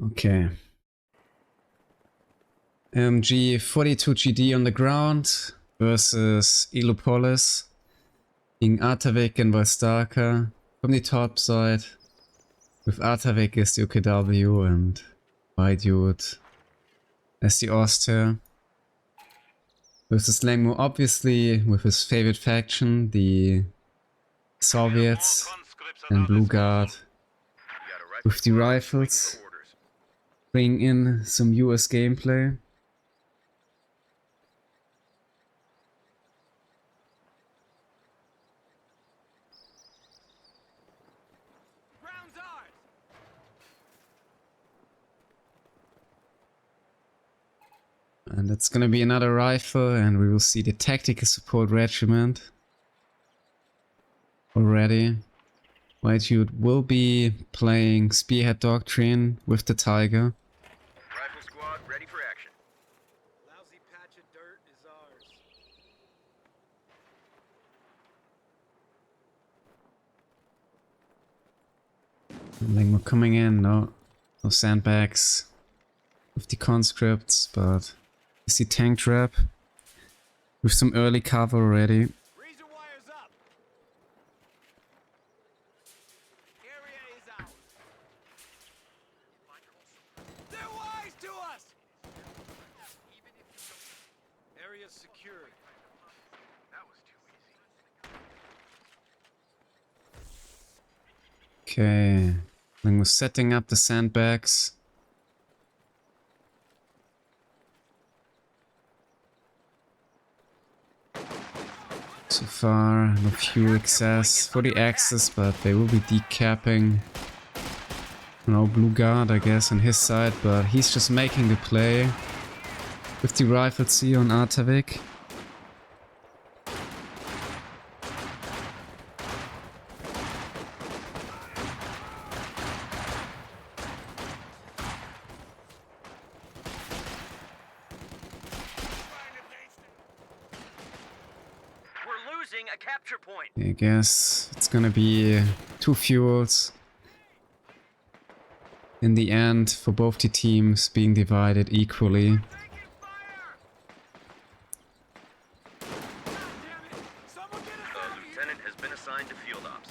Okay. LMG42GD on the ground versus Elopolis gegen Artavick and Volstarka from the top side. With Artavick as the OKW and WhyDude as the Auster. Versus LengMo obviously with his favorite faction, the Soviets, and BlueGuard with the rifles. Bring in some US gameplay. And it's gonna be another rifle, and we will see the tactical support regiment already. WhyDude will be playing Spearhead Doctrine with the Tiger. Rifle squad ready for action. Lousy patch of dirt is ours. LengMo coming in, no sandbags with the conscripts, but I see tank trap with some early cover already. Razor wires up. Area is ours. They're wise to us. Area secured. That was too easy. Okay, LengMo setting up the sandbags. So far, no fuel excess for the axes, but they will be decapping, BlueGuard, I guess, on his side, but he's just making the play with the rifles here on Artavick. A capture point. I guess it's gonna be 2 fuels in the end for both the teams being divided equally. Lieutenant has been assigned to field ops.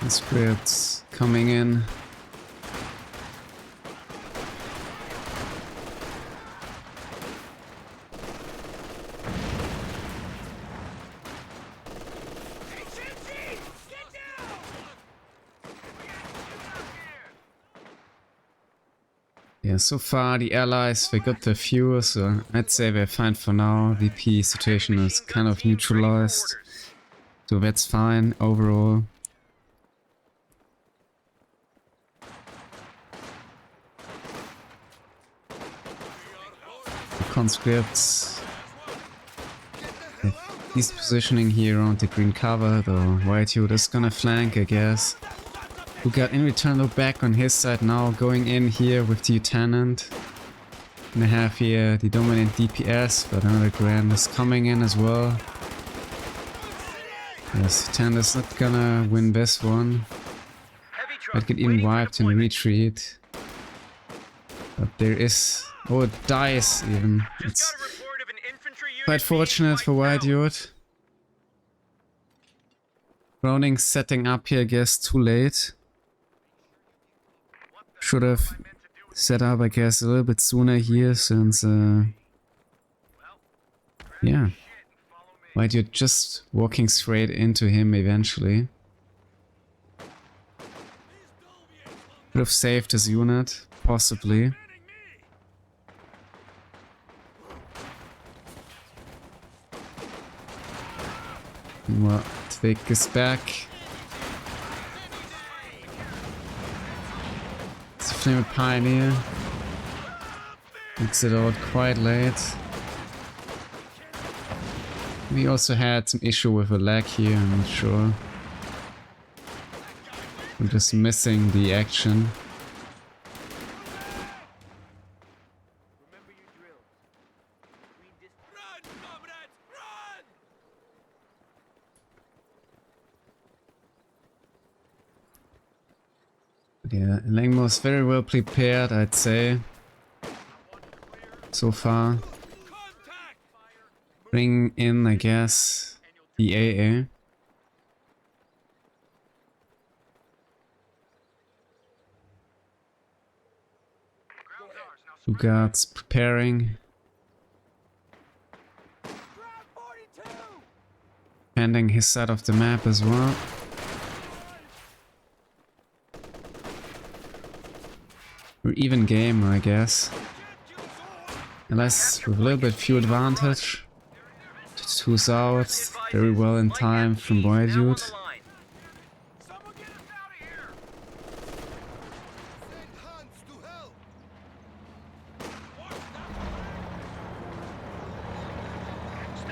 Scripts coming in. Yeah, so far the allies, they got their fuel, so I'd say they're fine for now. VP situation is kind of neutralized, so that's fine overall. Conscripts. He's positioning here around the green cover, though WhyDude is gonna flank, I guess. Who got in return though back on his side now, going in here with the lieutenant. Gonna have here the dominant DPS, but another Grand is coming in as well. Yes, lieutenant is not gonna win this one. Might get even wiped in retreat. But there is... oh, it dies even. It's quite fortunate for WhyDude. Browning setting up here, I guess, too late. Should have set up, I guess, a little bit sooner here, since, yeah. WhyDude just walking straight into him eventually. Could have saved his unit, possibly. Well, Artavick is back. It's a Flame Pioneer. Makes it out quite late. We also had some issue with a lag here, I'm not sure. I'm just missing the action. Remember But yeah, LengMo is very well prepared, I'd say. So far. Bring in, I guess, the AA. BlueGuard's preparing. Handing his side of the map as well. We're even game, I guess. Unless with a little bit few advantage. Two's out very well in time from WhyDude.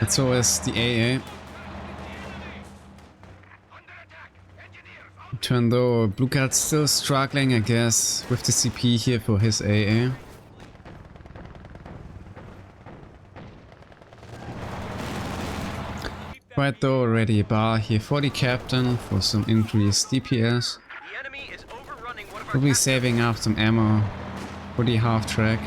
That's always the AA. Turn though, BlueGuard's still struggling, I guess, with the CP here for his AA. Right though, already a bar here for the captain for some increased DPS. Probably saving up some ammo for the half track.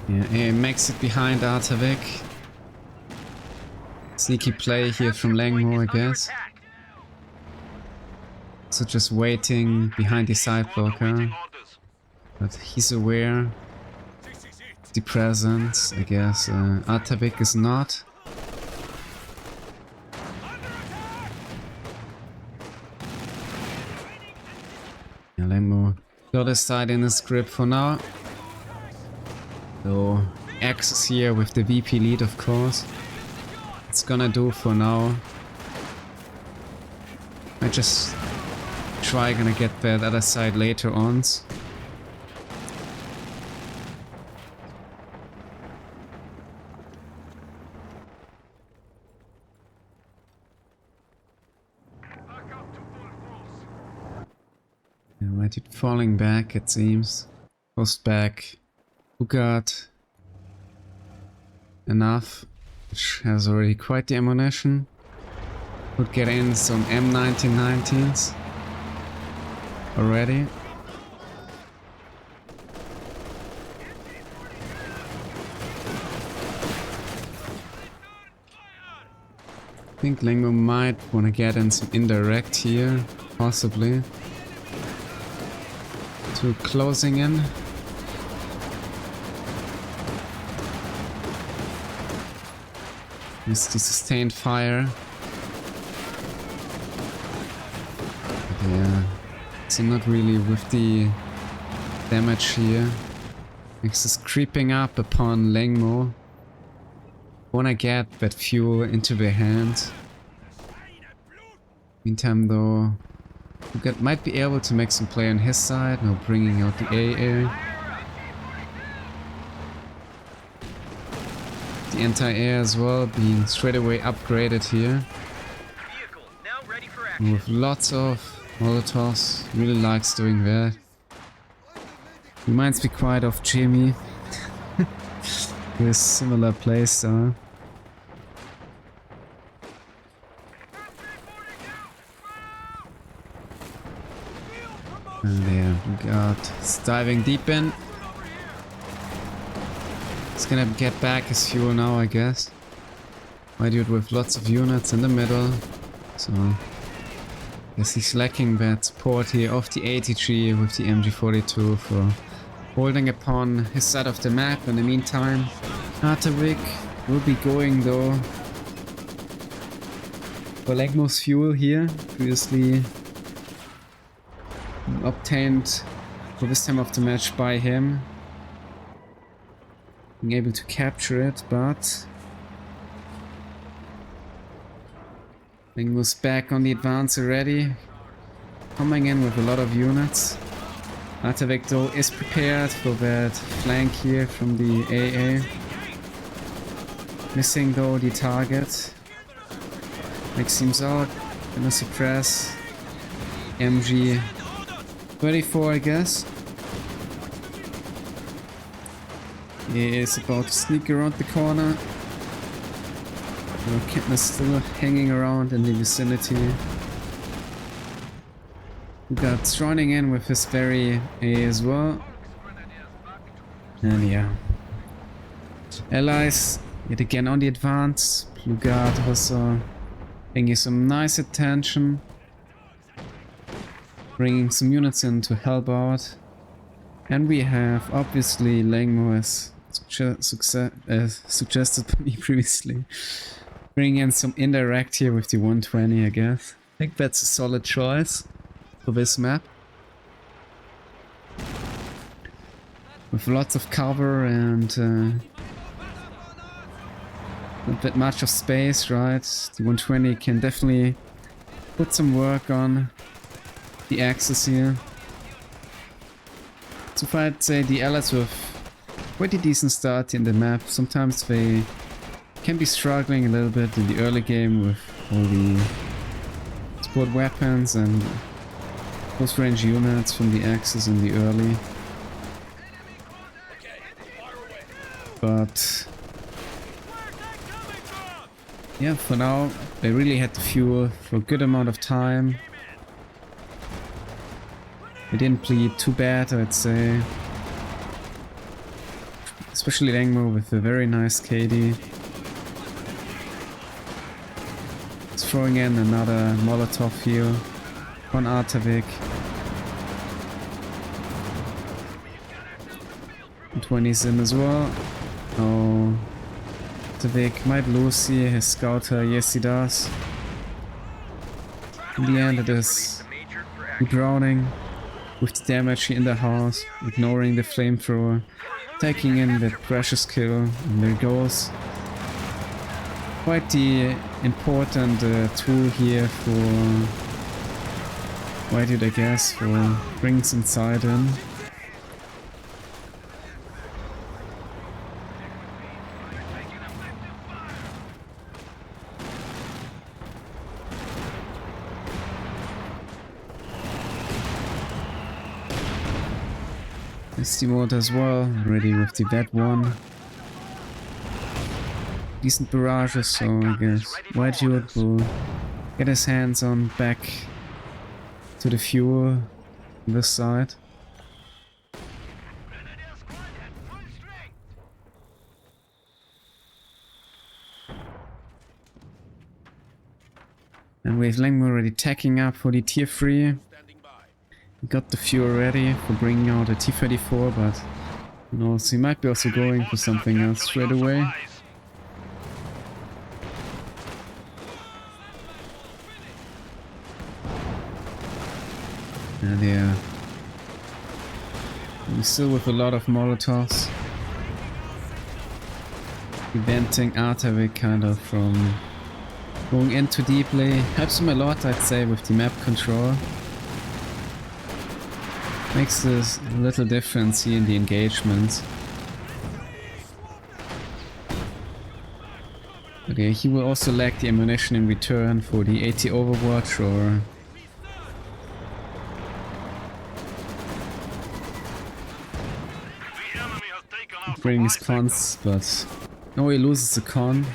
Yeah, he makes it behind Artavick. Sneaky play here from LengMo, I guess. So just waiting behind the side blocker. But he's aware of the presence, I guess. Artavick is not. Yeah, LengMo got his side in his grip for now. So, X here with the VP lead, of course. It's gonna do for now. I just try gonna get that other side later on. Yeah, WhyDude falling back, it seems. Post back. BlueGuard enough, which has already quite the ammunition. Could get in some M1919s already. I think LengMo might want to get in some indirect here, possibly. To closing in. Missed the sustained fire. But yeah, so not really with the damage here. Next is creeping up upon LengMo. Wanna get that fuel into their hands. Meantime though, BlueGuard might be able to make some play on his side, now bringing out the AA. The anti-air as well, being straight away upgraded here. And with lots of Molotovs, really likes doing that. Reminds me quite of Jimmy. With similar playstyle. And yeah, BlueGuard is diving deep in. He's gonna get back his fuel now, I guess. WhyDude with lots of units in the middle. So, guess he's lacking that support here of the ATG with the MG42 for holding upon his side of the map. In the meantime, Artavick will be going though for LengMo's fuel here. Previously obtained for this time of the match by him. Being able to capture it, but LengMo's back on the advance already. Coming in with a lot of units. Artavick though is prepared for that flank here from the AA. Missing though the target. Maxime's out, gonna suppress LMG42GD, I guess. He is about to sneak around the corner. Kitten is still hanging around in the vicinity. BlueGuard's running in with his berry A as well. And yeah. Allies yet again on the advance. BlueGuard also paying some nice attention. Bringing some units in to help out. And we have obviously LengMo as suggested by me previously. Bring in some indirect here with the 120, I guess. I think that's a solid choice for this map. With lots of cover and not that much of space, right? The 120 can definitely put some work on the axis here. So far I'd say the allies with pretty decent start in the map. Sometimes they can be struggling a little bit in the early game with all the support weapons and close range units from the axis in the early. But yeah, for now they really had the fuel for a good amount of time. They didn't bleed too bad, I'd say. Especially LengMo with a very nice KD. It's throwing in another Molotov here on Artavick. 20's in as well. Oh, Artavick might lose here his scouter. Yes, he does. In the end, it is drowning with the damage in the house, ignoring the flamethrower, taking in the precious kill, and there goes. Quite the important tool here for WhyDude, I guess, for bringing some side in. SD mode as well, ready with the bad one. Decent barrages, so I guess WhyDude will get his hands on back to the fuel on this side. And we have LengMo already tacking up for the tier 3. We got the fuel ready for bringing out a T-34, but you know, so he might be also going for something else straight away. And yeah, we're still with a lot of Molotovs, preventing Artavick kind of from going in too deeply. Helps him a lot, I'd say, with the map control. Makes this little difference here in the engagements. But yeah, he will also lack the ammunition in return for the AT Overwatch or bring his cons, but no, he loses the con,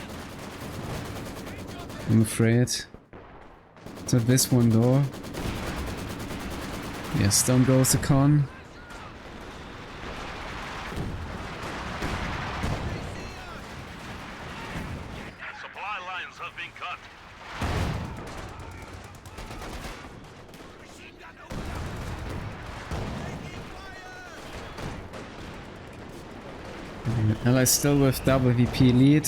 I'm afraid. So this one though. Yes, down goes the con. Supply lines have been cut. Allies still with WVP lead.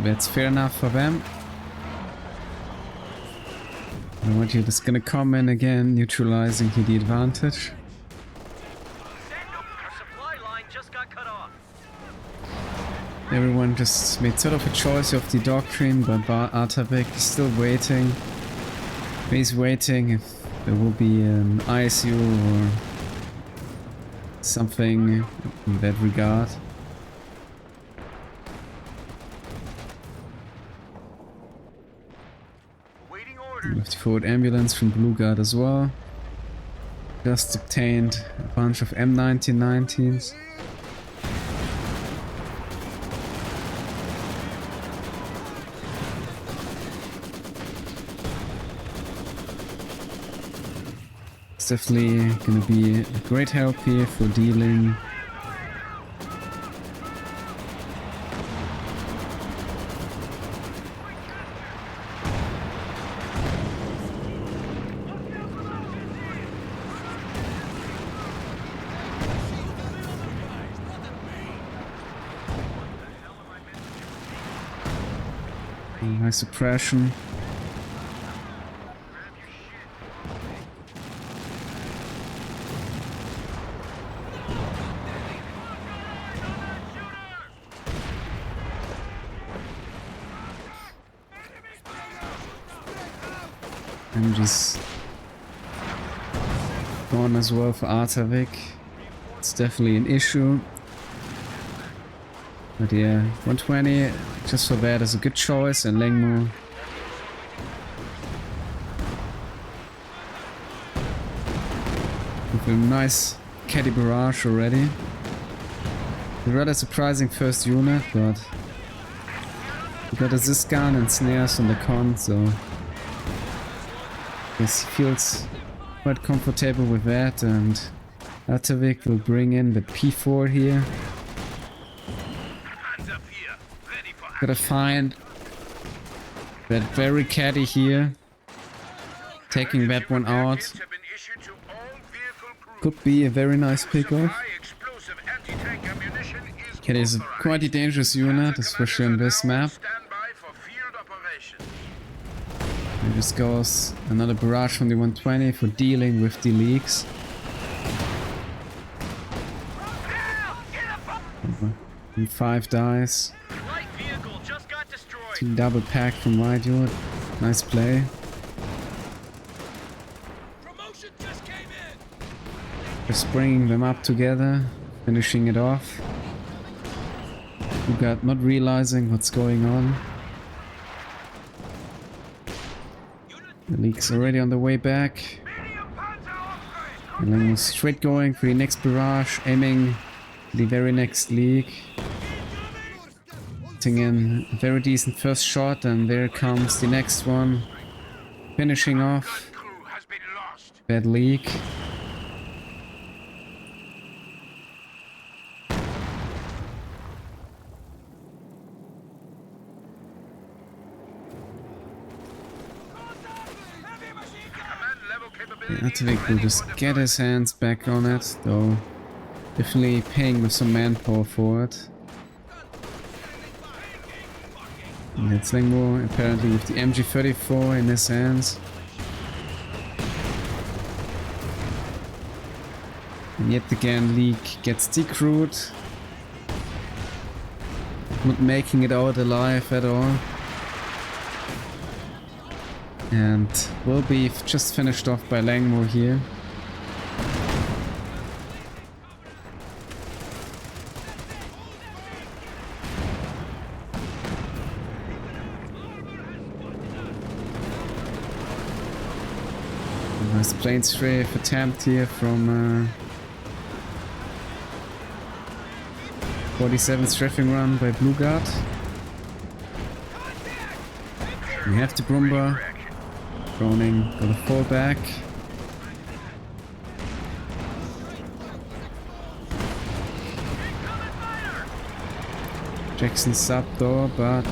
That's fair enough for them. WhyDude is gonna come in again, neutralizing here the advantage. Our supply line just got cut off. Everyone just made sort of a choice of the doctrine, but Artavick is still waiting. He's waiting if there will be an ISU or something in that regard. With the forward ambulance from BlueGuard as well. Just obtained a bunch of M1919s. It's definitely gonna be a great help here for dealing high suppression. And just gone as well for Artavick. It's definitely an issue. But yeah, 120 just for that is a good choice, and LengMo with a nice caddy barrage already. A rather surprising first unit, but we got a Zis gun and snares on the con, so I guess he feels quite comfortable with that, and Artavick will bring in the P4 here. Gotta find that very caddy here. Taking that one out could be a very nice pickup. Caddy is quite a dangerous unit, especially on this map. And this goes another barrage from the 120 for dealing with the leaks. And 5 dies. Double pack from WhyDude. Nice play. Just bringing them up together, finishing it off. BlueGuard not realizing what's going on. The leak's already on the way back. And then we're straight going for the next barrage, aiming the very next leak. In a very decent first shot, and there comes the next one, finishing off that leak. Artavick will just get his hands back on it, though definitely paying with some manpower for it. And it's LengMo apparently with the MG44 in his hands. And yet again, Leak gets decrewed. Not making it out alive at all. And will be just finished off by LengMo here. Nice plane strafe attempt here from 47th strafing run by BlueGuard. We have the Brumba. Browning got a fall back. Jackson's sub though, but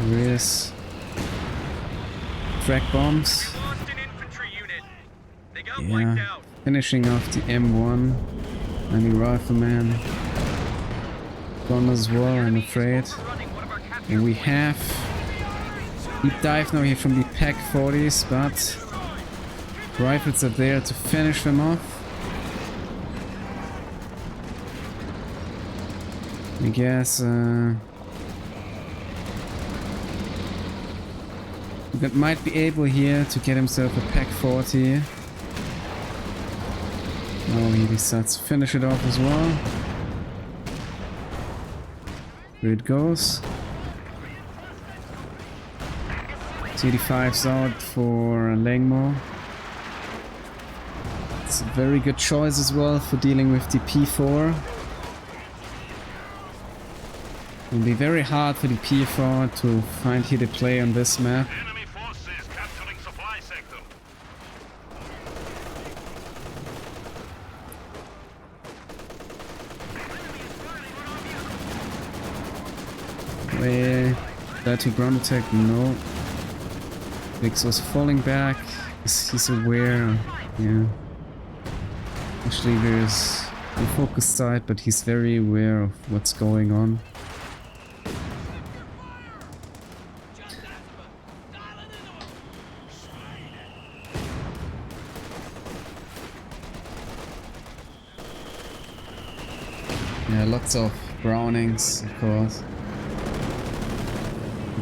there is track bombs. Yeah, finishing off the M1 and the Rifleman. Gone as well, I'm afraid. And we have deep dive now here from the Pack 40s, but rifles are there to finish them off. I guess that might be able here to get himself a Pack 40. Oh, he decides to finish it off as well. Here it goes. 85's out for LengMo. It's a very good choice as well for dealing with the P4. It'll be very hard for the P4 to find here the play on this map. Enemy forces capturing supply sector. Wait, that to ground attack? No. Vix was falling back. He's aware. Yeah. Actually, there's the focus side, but he's very aware of what's going on. Yeah, lots of Brownings, of course.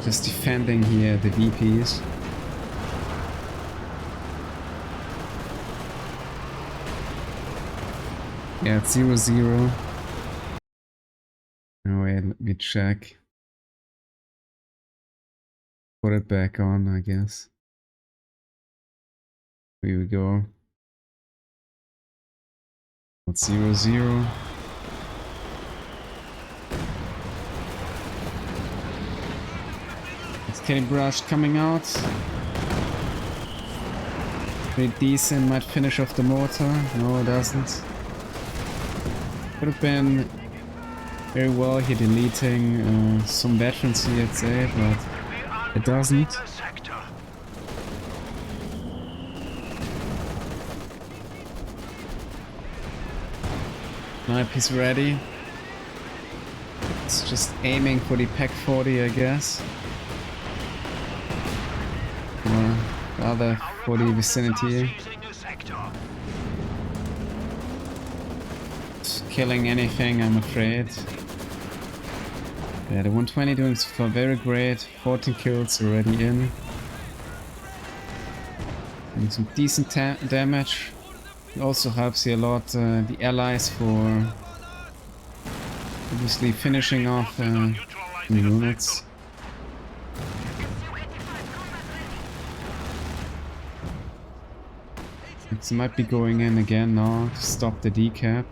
Just defending here the VPs. Yeah, it's 0-0. Oh wait, let me check. Put it back on, I guess. Here we go. It's 0-0. Kitty Brush coming out. Pretty decent, might finish off the mortar. No, it doesn't. Could have been very well here deleting some veterans here, I'd say, but it doesn't. Snipe is ready. It's just aiming for the Pack 40, I guess. Or rather for the vicinity. Just killing anything, I'm afraid. Yeah, the 120 doing so far very great. 14 kills already in. And some decent damage. It also helps here a lot the allies for obviously finishing off the units. It might be going in again now to stop the decap.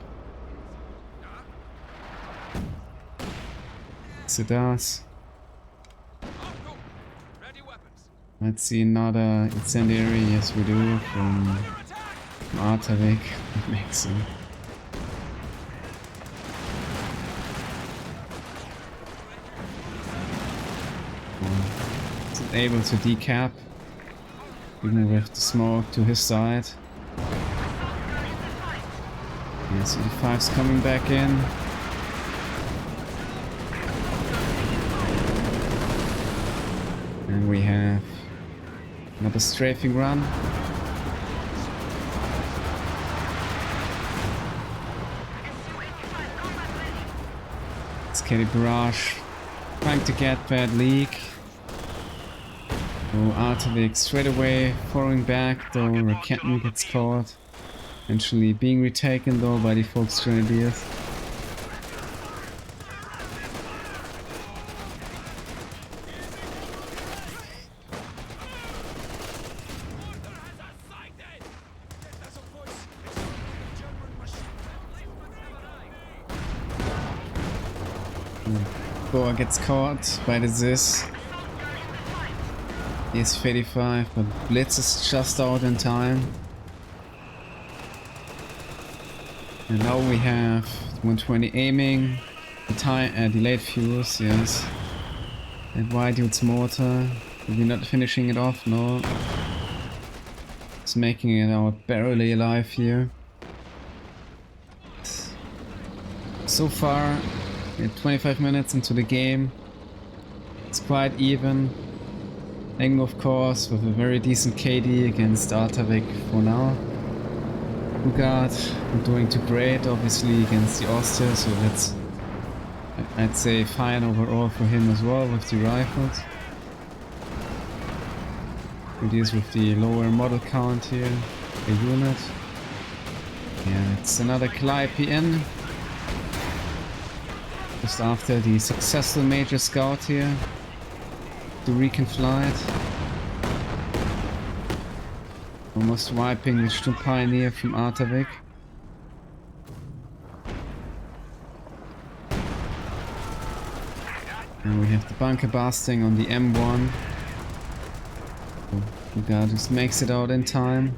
Yes, it does. Let's see another incendiary. Yes, we do from Artavick. That makes sense. It's able to decap, even with the smoke to his side. Yes, 85's coming back in. And we have another strafing run. It's Kitty Barrage trying to get that leak. Oh, Artavick straight away falling back, though Kenton gets caught. Eventually being retaken though by the Fox Grenadiers. Boa gets caught by the Zis. He's 35, but Blitz is just out in time. And now we have 120 aiming, delayed fuse, yes. And WhyDude's mortar, are we not finishing it off? No. It's making it out barely alive here. So far, we're 25 minutes into the game. It's quite even. LengMo, of course, with a very decent KD against Artavick for now. BlueGuard doing too great, obviously, against the Austria, so that's, I'd say, fine overall for him as well with the rifles. It is with the lower model count here, a unit. Yeah, it's another Calliope in. Just after the successful major scout here. The Recon flight. Almost wiping the Sturm Pioneer from Artavick. And we have the bunker busting on the M1. BlueGuard just makes it out in time.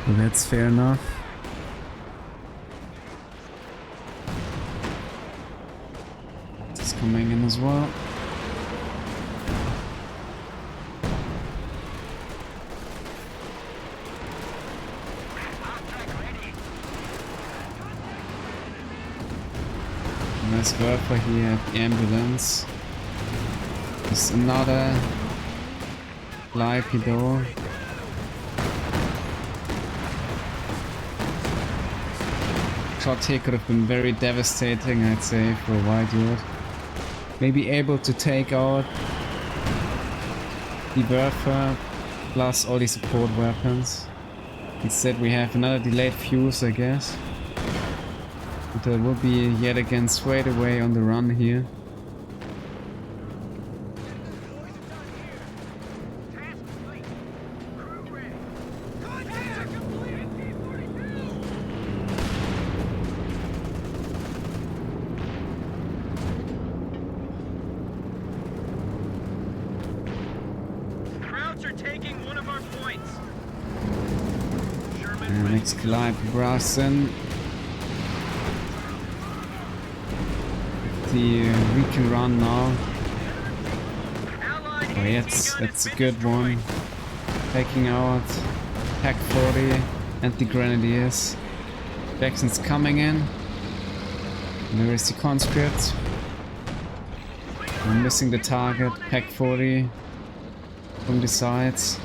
So that's fair enough. It's coming in as well. Nice worker here at the ambulance. There's another Lipido. Shot here could have been very devastating, I'd say, for WhyDude. Maybe able to take out the Werfer plus all the support weapons. Instead we have another delayed fuse, I guess. But there will be yet again straight away on the run here. Krauts are taking one of our points. And next Clive Brassen. We can run now. Oh yeah, that's a good one. Taking out Pack 40 and the Grenadiers. Jackson's coming in. And there is the conscript. We're missing the target, Pack 40 from the sides.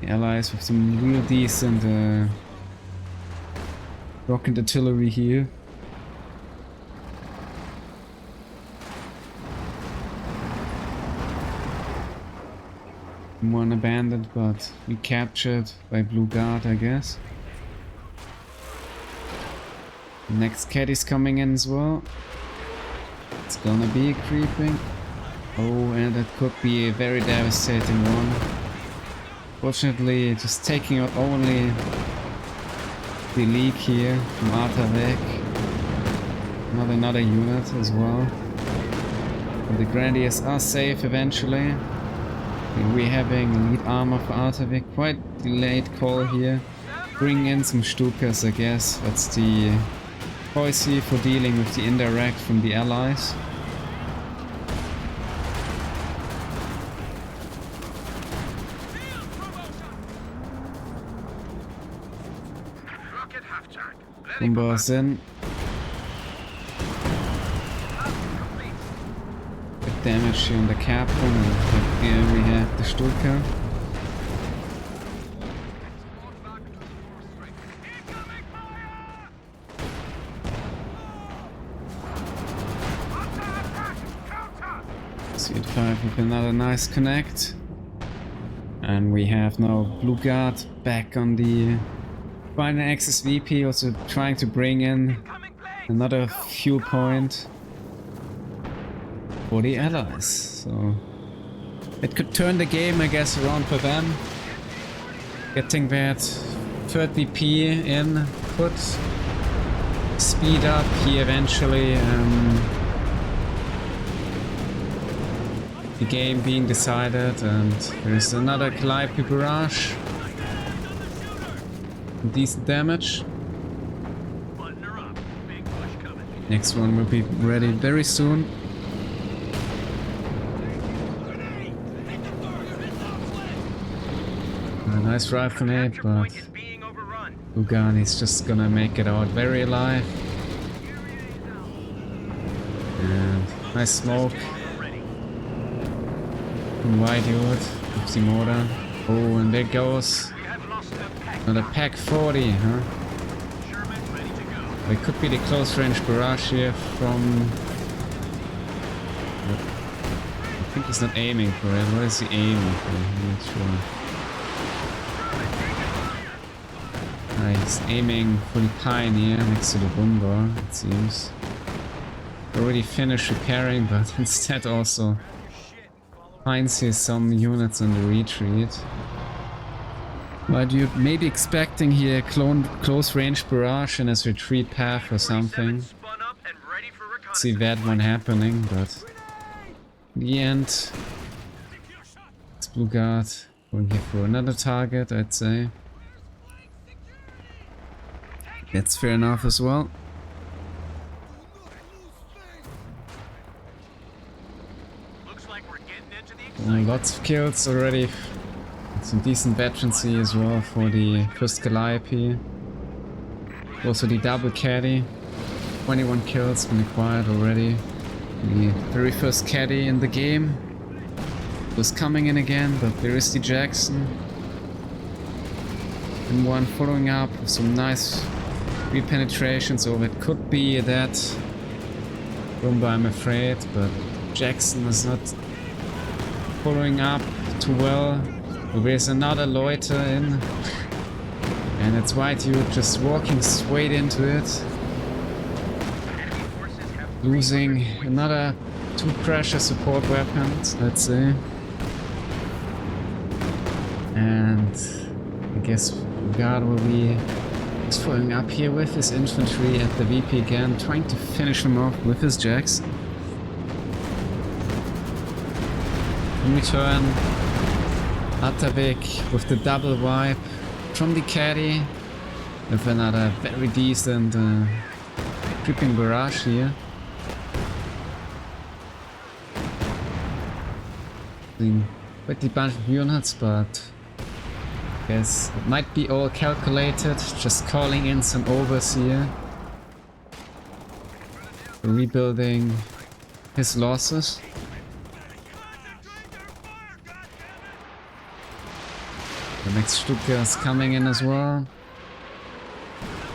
The allies with some real decent rocket artillery here. One abandoned, but we captured by BlueGuard, I guess. Next cat is coming in as well. It's gonna be creeping. Oh, and that could be a very devastating one. Fortunately, just taking out only the leak here from Artavick. Not another unit as well. But the Grenadiers are safe eventually. We're having elite armor for Artavick. Quite delayed call here. Bring in some Stukas, I guess. That's the policy for dealing with the indirect from the allies. Bombers in. Damage here on the captain, and here we have the Stuka. C5 with another nice connect. And we have now BlueGuard back on the final axis VP, also trying to bring in another fuel point for the allies, so it could turn the game, I guess, around for them. Getting that third VP in could speed up here eventually the game being decided, and there's another Calliope barrage. Decent damage. Next one will be ready very soon. Nice rifle grenade, but BlueGuard is just gonna make it out very alive. And nice smoke from WhyDude with the mortar. Oh, and there goes another Pack 40, huh? It could be the close range barrage here from... I think he's not aiming for it. What is he aiming for? I'm not sure. He's aiming for the Pioneer next to the bomber, it seems. already finished repairing, but instead also finds here some units in the retreat. But you're maybe expecting here close range barrage in his retreat path or something. Spun up and ready for reconnaissance. See that one happening, but in the end, it's BlueGuard going here for another target, I'd say. That's fair enough as well. Looks like we're getting into the excitement. Lots of kills already. Some decent veterancy as well for the first Calliope. Also the double caddy. 21 kills been acquired already. The very first caddy in the game was coming in again, but there is the Jackson. And one following up with some nice repenetration, so it could be that Rumba, I'm afraid, but Jackson is not following up too well. There's another loiter in, and it's WhyDude just walking straight into it, losing another 2 pressure support weapons, let's say. And I guess BlueGuard will be just following up here with his infantry at the VP again, trying to finish him off with his jacks. In return, Artavick with the double wipe from the caddy with another very decent creeping barrage here. Quite a bunch of units, but I guess it might be all calculated, just calling in some overs here. Rebuilding his losses. The next Stuka is coming in as well.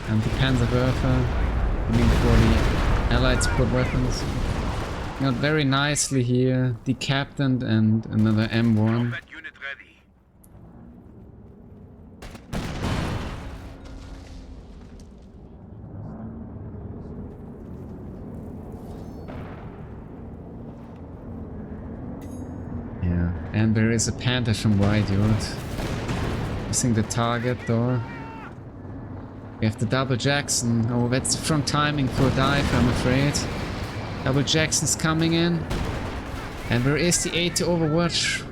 And the Panzerwerfer coming for the Allied support weapons. Got very nicely here, decaptained and another M1. Combat unit ready. Yeah, and there is a Panther from WhyDude. Missing the target though. We have the double Jackson. Oh, that's the front timing for a dive, I'm afraid. Double Jackson's coming in. And where is the 80 Overwatch?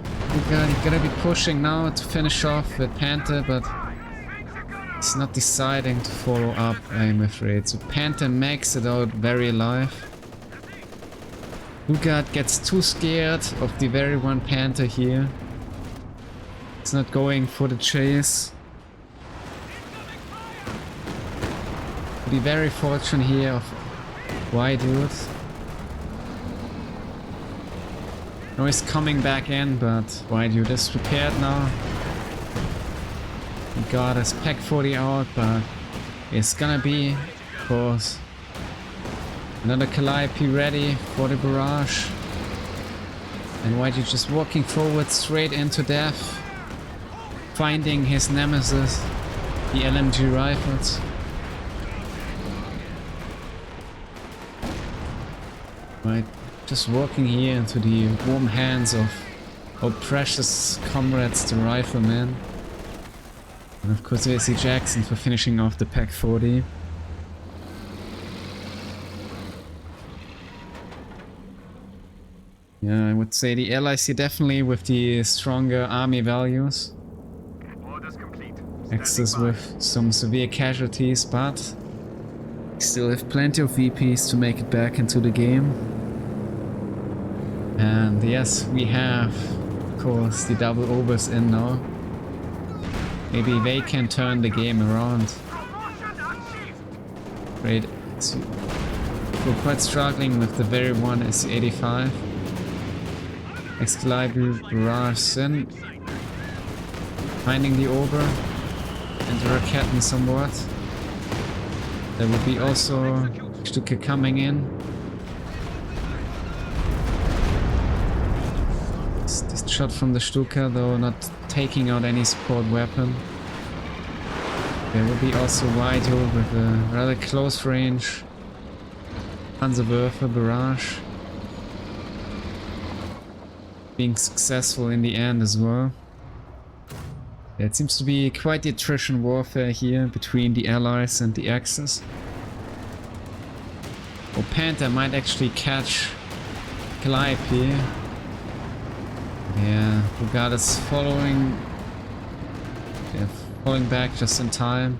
We're gonna be pushing now to finish off with Panther, but he's not deciding to follow up, I'm afraid. So Panther makes it out very alive. BlueGuard gets too scared of the very one Panther here. He's not going for the chase. Be very fortunate here of WhyDude. No, he's coming back in, but WhyDude is prepared now. He got his Pack 40 out, but it's gonna be, of course, another Calliope ready for the barrage. And WhyDude just walking forward straight into death, finding his nemesis, the LMG rifles. Right, just walking here into the warm hands of our precious comrades, the riflemen. And of course there's the Jackson for finishing off the Pack 40. Yeah, I would say the LIC definitely with the stronger army values. Orders complete. Axis with some severe casualties, but we still have plenty of VPs to make it back into the game. And yes, we have, of course, the double overs in now. Maybe they can turn the game around. Great. So we're quite struggling with the very one SC-85. Excalibur barrage in. Finding the over. And the Raketen somewhat. There will be also Stuka coming in. This shot from the Stuka, though not taking out any support weapon. There will be also WhyDude with a rather close range Panzerwerfer barrage being successful in the end as well. It seems to be quite the attrition warfare here between the Allies and the Axis. Oh, Panther might actually catch Calliope. Yeah, BlueGuard is following. Yeah, falling back just in time.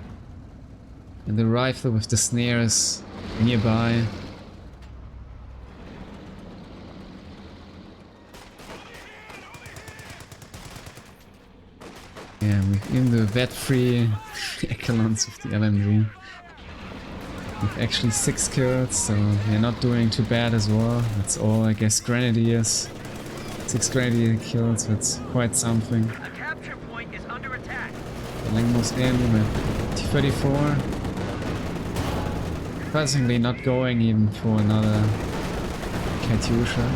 And the rifle with the snare is nearby. Yeah, in the vet-free echelons of the LMG. With actually 6 kills, so they're not doing too bad as well. That's all, I guess, Grenadiers. 6 Grenadier kills, that's quite something. A capture point is under attack. The LengMo's in with T-34. Surprisingly not going even for another Katyusha.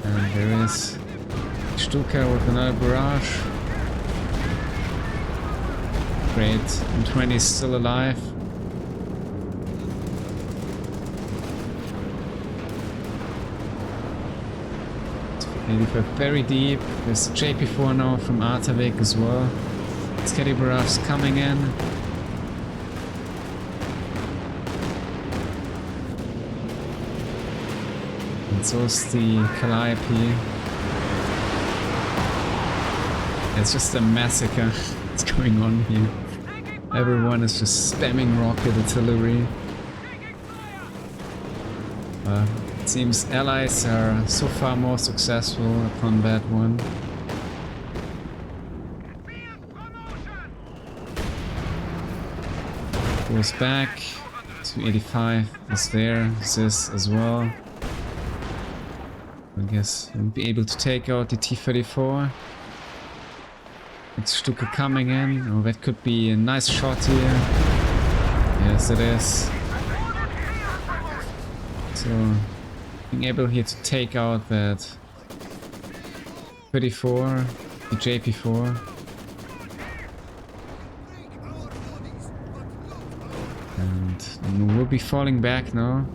And there is Stuka with another barrage. Great, M20 is still alive. T-85 very deep. There's JP4 now from Artavick as well. Sketty barrage coming in. And so is the Calliope. It's just a massacre that's going on here. Everyone is just spamming rocket artillery. It seems Allies are so far more successful upon that one. Goes back. 285 is there. This as well. I guess we'll be able to take out the T-34. It's Stuka coming in. Oh, that could be a nice shot here. Yes, it is. So, being able here to take out that 34, the JP4. And we'll be falling back now.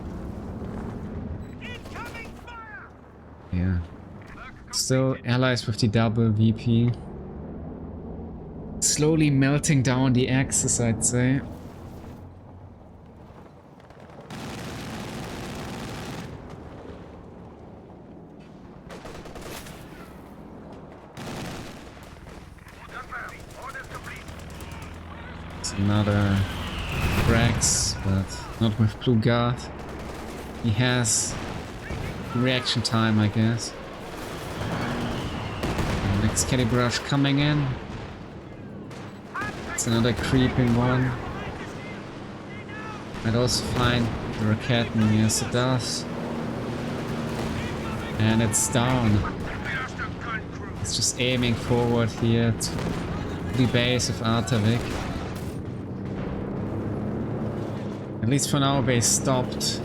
Yeah. Still Allies with the double VP. Slowly melting down the Axis, I'd say. It's another Brax, but not with BlueGuard. He has reaction time, I guess. And next Caddy Barrage coming in. It's another creeping one. Might also find the Raketen, yes it does. And it's down. It's just aiming forward here to the base of Artavick. At least for now they stopped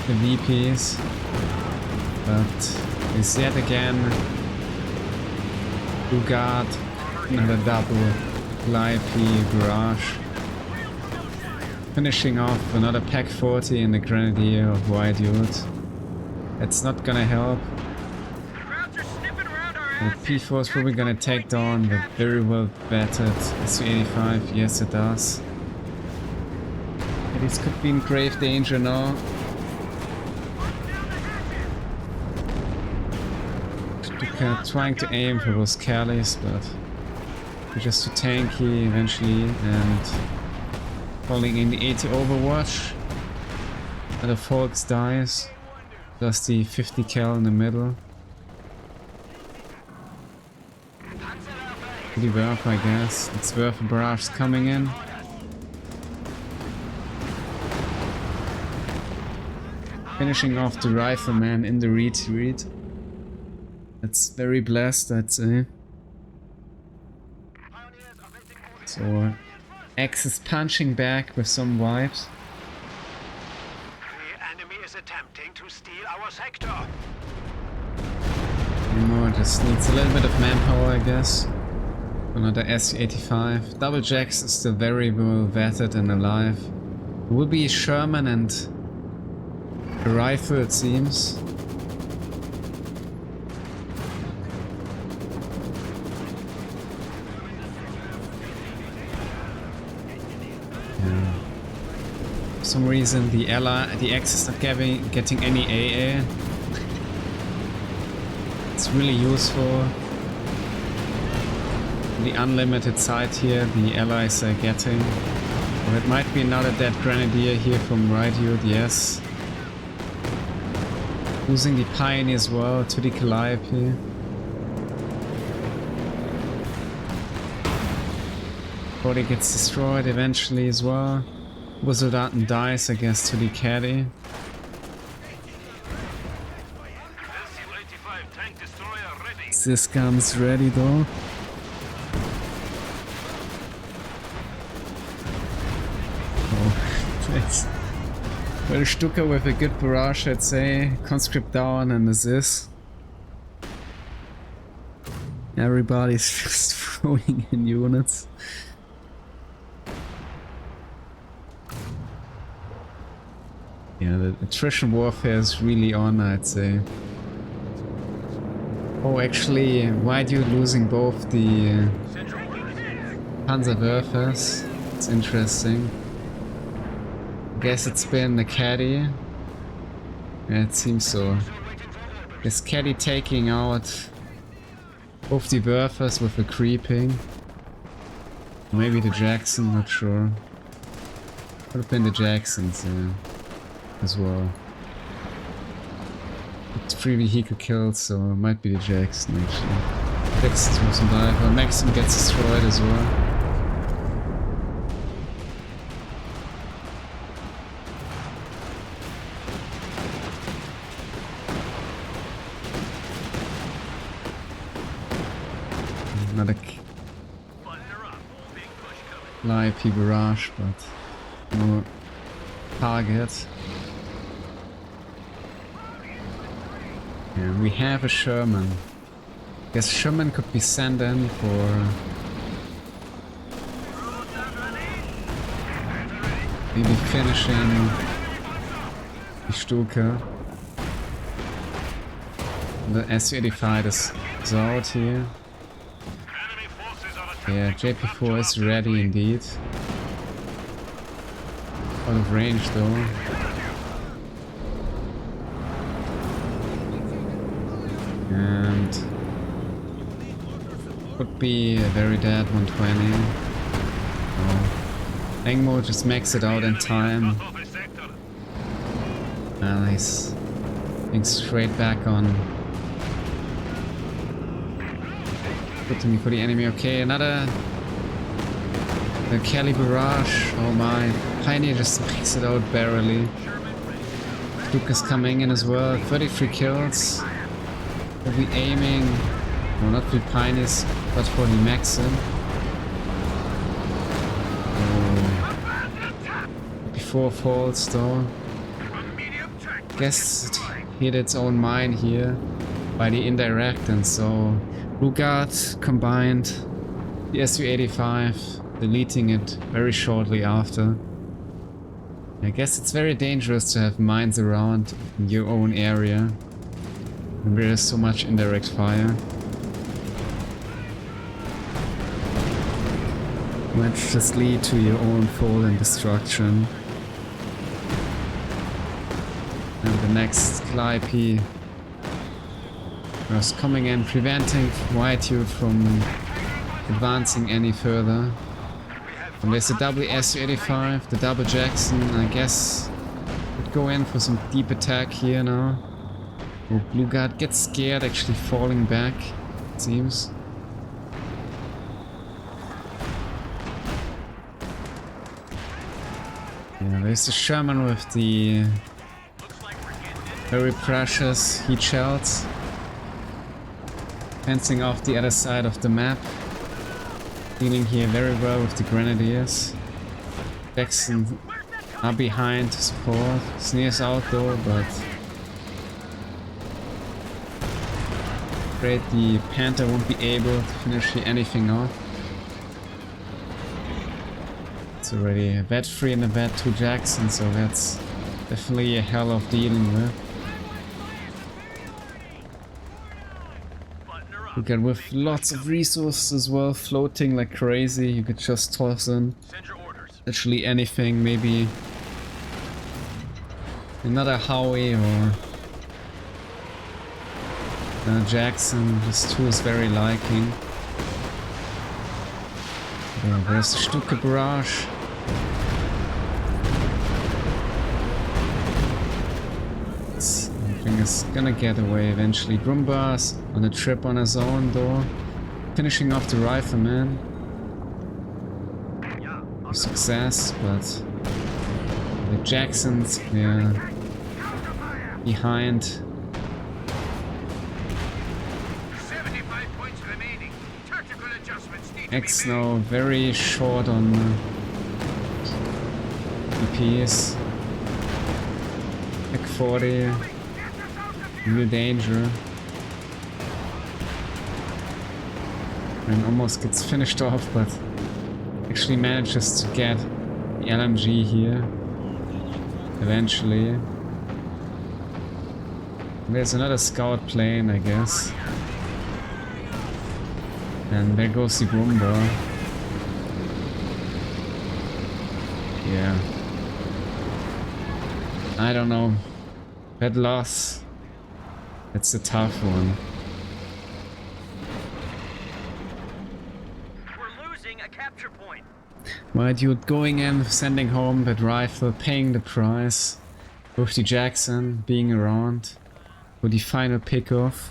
the VPs. But it's yet again BlueGuard, another double Calliope barrage. Finishing off another Pack 40 in the Grenadier of WhyDude. That's not gonna help. The P4 is probably gonna take down the very well battered Su-85. Yes, it does. This could be in grave danger now. Trying to aim for those Callies, but they're just too tanky eventually, and falling in the 80 Overwatch. And the Folks dies. Does the 50 cal in the middle. Pretty worth, I guess. It's worth a barrage coming in. Finishing off the Rifleman in the retreat. That's very blessed, I'd say. So, X is punching back with some vibes. The enemy is attempting to steal our sector. LengMo just needs a little bit of manpower, I guess. Another SU-85. Double Jackson is still very well vetted and alive. It will be Sherman and a rifle, it seems. Yeah. For some reason the X is not getting any AA. It's really useful. The unlimited sight here, the allies are getting. Or it might be another dead grenadier here from WhyDude, yes. Losing the Pioneer as well to the Calliope. Body gets destroyed eventually as well. Wizardaten dies, I guess, to the Caddy. This gun's ready though. Well, Stuka with a good barrage, I'd say. Conscript down and assist. Everybody's just throwing in units. Yeah, the attrition warfare is really on, I'd say. Oh, actually, WhyDude losing both the Panzerwerfers. It's interesting. Guess it's been the Caddy. Yeah, it seems so. Is Caddy taking out both the Werfers with the creeping? Maybe the Jackson, not sure. Could have been the Jacksons, yeah, as well. It's 3 vehicle kills, so it might be the Jackson actually. Jackson's will survive, or Maxim gets destroyed as well. Another live barrage, but no target. Yeah, we have a Sherman. Guess Sherman could be sent in for maybe finishing the Stuka. The SU-85 is out here. Yeah, JP4 is ready indeed. Out of range though. And could be a very dead 120. Oh. LengMo just makes it out in time. And he's being straight back on. Putting for the enemy. Okay, another the Kelly barrage. Oh my, Pioneer just makes it out barely. Duke is coming in as well. 33 kills. We'll be aiming, well, not for the Pioneers, but for the Maxim. Oh. Before falls though. Guess it hit its own mine here by the indirect, and so BlueGuard combined the SU-85, deleting it very shortly after. I guess it's very dangerous to have mines around in your own area when there is so much indirect fire. Might just lead to your own fall and destruction. And the next Calliope was coming in, preventing WhyDude from advancing any further. And there's the double SU-85, the double Jackson, I guess would go in for some deep attack here now. Oh, BlueGuard gets scared, actually falling back, it seems. Yeah, there's the Sherman with the very precious heat shells. Fencing off the other side of the map. Dealing here very well with the Grenadiers. Jackson are behind to support. Sneers out though, but afraid the Panther won't be able to finish anything off. It's already a vet 3 and a vet 2 Jackson, so that's definitely a hell of dealing with. You get with lots of resources as well, floating like crazy. You could just toss in literally anything, maybe another Howie or Jackson. This too is very liking. Yeah, there's the Stuka barrage. I think it's gonna get away eventually. Grumbar's on a trip on his own though. Finishing off the rifleman. Success, but the Jacksons, yeah, behind. 75 points remaining. Tactical adjustments need to be X made. now very short on EPs. Tech 40, real danger. And almost gets finished off, but actually manages to get the LMG here. Eventually. There's another scout plane, I guess. And there goes the Grumbar. Yeah. I don't know. That loss. It's a tough one. We're losing a capture point. WhyDude going in, sending home that rifle, paying the price. With the Jackson being around for the final pickoff.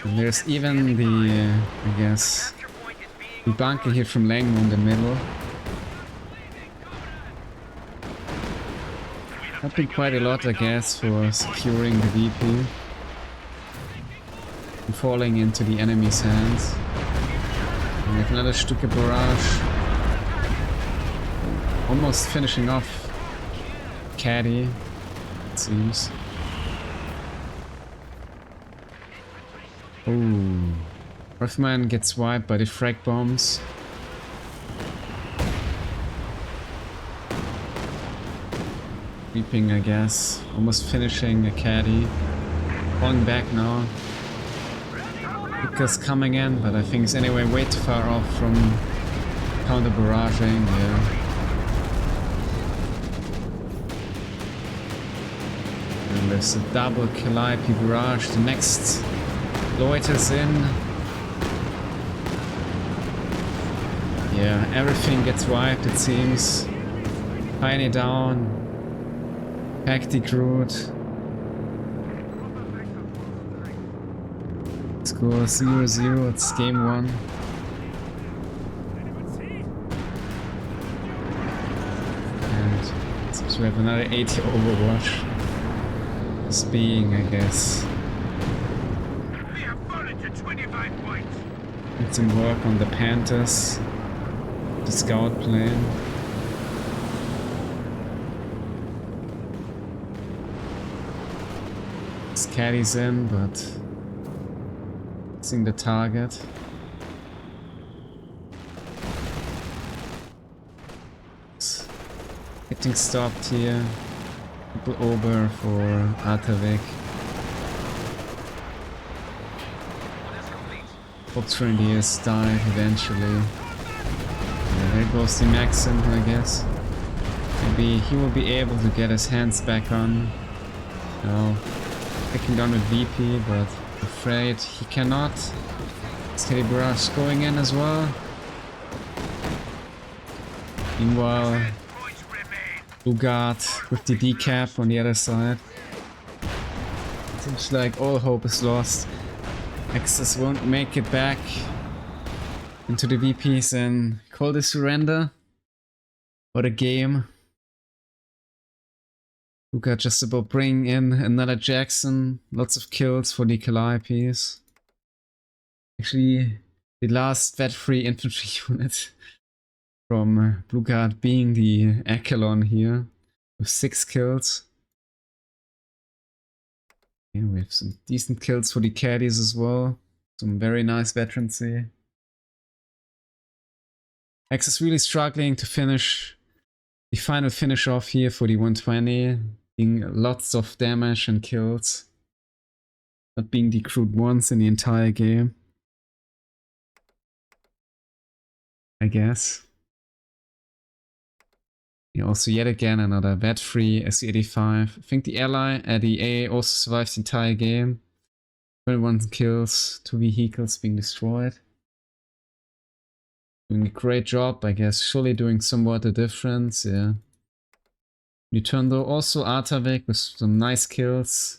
And there's even the, I guess, the bunker here from LengMo in the middle. Helping quite a lot, I guess, for securing the VP. And falling into the enemy's hands. And we have another Stuka barrage. Almost finishing off Caddy, it seems. Oh, Earthman gets wiped by the frag bombs. Creeping, I guess. Almost finishing a Caddy. Falling back now. Picker's coming in, but I think it's anyway way too far off from counter barraging. Yeah. And there's a double Calliope barrage. The next loiters in. Yeah, everything gets wiped, it seems. Tiny down. Hectic route. Score 0-0, it's game 1. And it seems we have another 80 Overwatch. This being, I guess. We have fallen to 25 points. Did some work on the Panthers. The scout plane. Caddy's in, but missing the target. Getting stopped here. People over for Artavick. Opportunities died eventually. Yeah, there goes the Maxim, I guess. Maybe he will be able to get his hands back on. No. Picking down with VP, but afraid he cannot. Steady barrage going in as well. Meanwhile, BlueGuard with the decap on the other side. Seems like all hope is lost. Axis won't make it back into the VPs and call the surrender. What a game. BlueGuard just about bringing in another Jackson. Lots of kills for the Calliopes. Actually, the last vet-free infantry unit from BlueGuard being the Echelon here with 6 kills. Yeah, we have some decent kills for the caddies as well. Some very nice veterancy. X is really struggling to finish the final finish off here for the 120, being lots of damage and kills, not being decrewed once in the entire game, I guess. Yeah, also yet again another vet-free SC-85. I think the the A also survived the entire game. 21 kills, 2 vehicles being destroyed. Doing a great job, I guess. Surely doing somewhat a difference, yeah. Return though also Artavick with some nice kills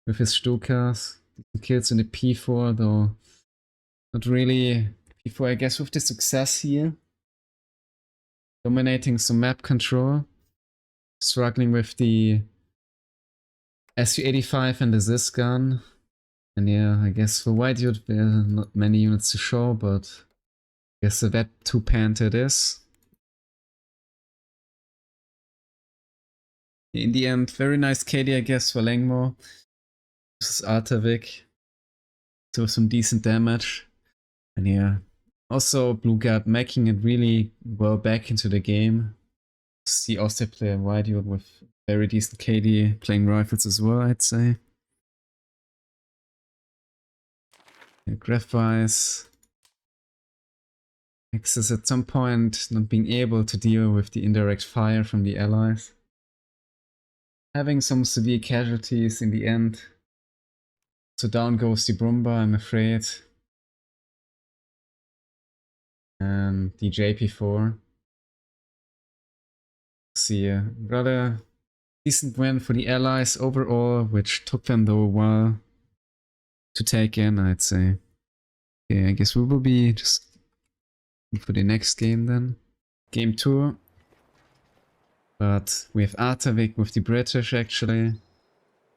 with his Stukas. Kills in the P4 though. Not really P4, I guess, with the success here. Dominating some map control. Struggling with the SU-85 and the Zis gun. And yeah, I guess for WhyDude there are not many units to show, but I guess the Vet 2 Panther it is. In the end, very nice KD, I guess, for LengMo. This is Artavick. So some decent damage. And yeah, also BlueGuard making it really well back into the game. See Austria player WhyDude with very decent KD playing rifles as well, I'd say. Yeah, graph-wise, X is at some point not being able to deal with the indirect fire from the allies. Having some severe casualties in the end. So down goes the Brumba, I'm afraid. And the JP4. See a rather decent win for the allies overall, which took them though a while to take in, I'd say. Okay, I guess we will be just for the next game then. Game 2. But we have Artavick with the British actually.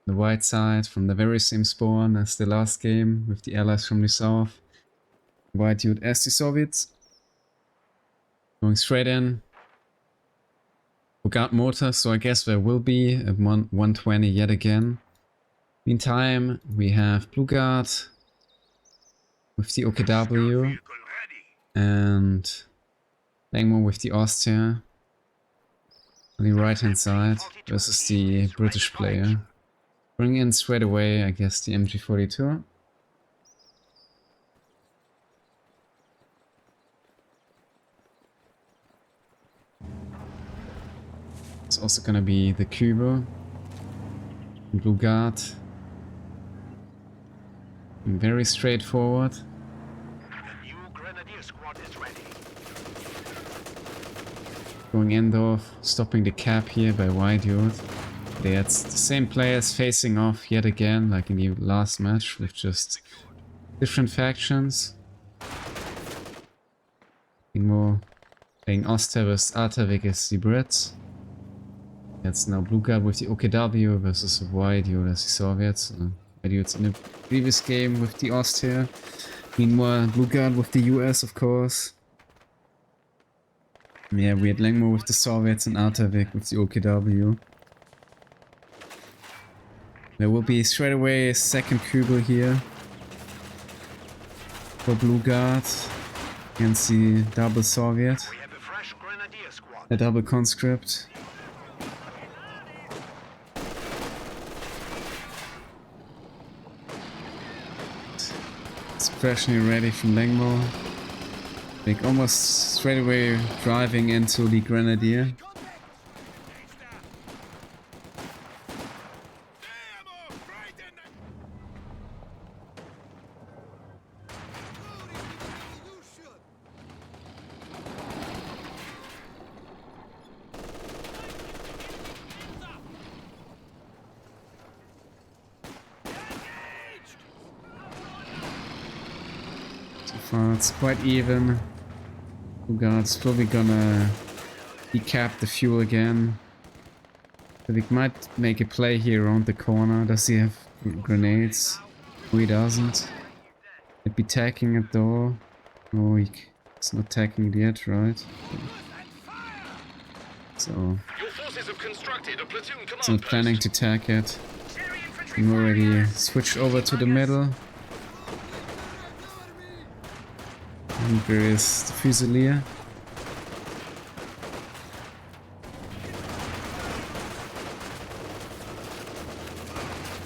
The white side from the very same spawn as the last game with the allies from the south. WhyDude as the Soviets. Going straight in. BlueGuard mortar, so I guess there will be a 120 yet again. Meantime, we have BlueGuard with the OKW and LengMo with the Austria on the right hand side versus the British player. Bring in straight away, I guess, the MG42. It's also gonna be the Kubo, BlueGuard. Very straightforward. The new Grenadier squad is ready. Going end off, stopping the cap here by WhyDude. Yeah, it's the same players facing off yet again, like in the last match, with just different factions. LengMo playing Austria versus Artavick as the Brits. It's now BlueGuard with the OKW versus WhyDude as the Soviets. WhyDude's in the previous game with the Austria. Meanwhile, BlueGuard with the US, of course. Yeah, we had LengMo with the Soviets and Artavick with the OKW. There will be straight away a second Kubo here for BlueGuard against the double Soviet, We have a fresh Grenadier squad. a double conscript. Expressionally ready from LengMo. Like almost straight away driving into the Grenadier. So far it's quite even. BlueGuard's probably gonna decap the fuel again. Artavick might make a play here around the corner. Does he have grenades? No, he doesn't. Might be tacking it though. No, he's not tacking it yet, right? So Your forces have constructed a platoon command he's not planning to tack it. I'm already switched over to the middle. And there is the Fusilier.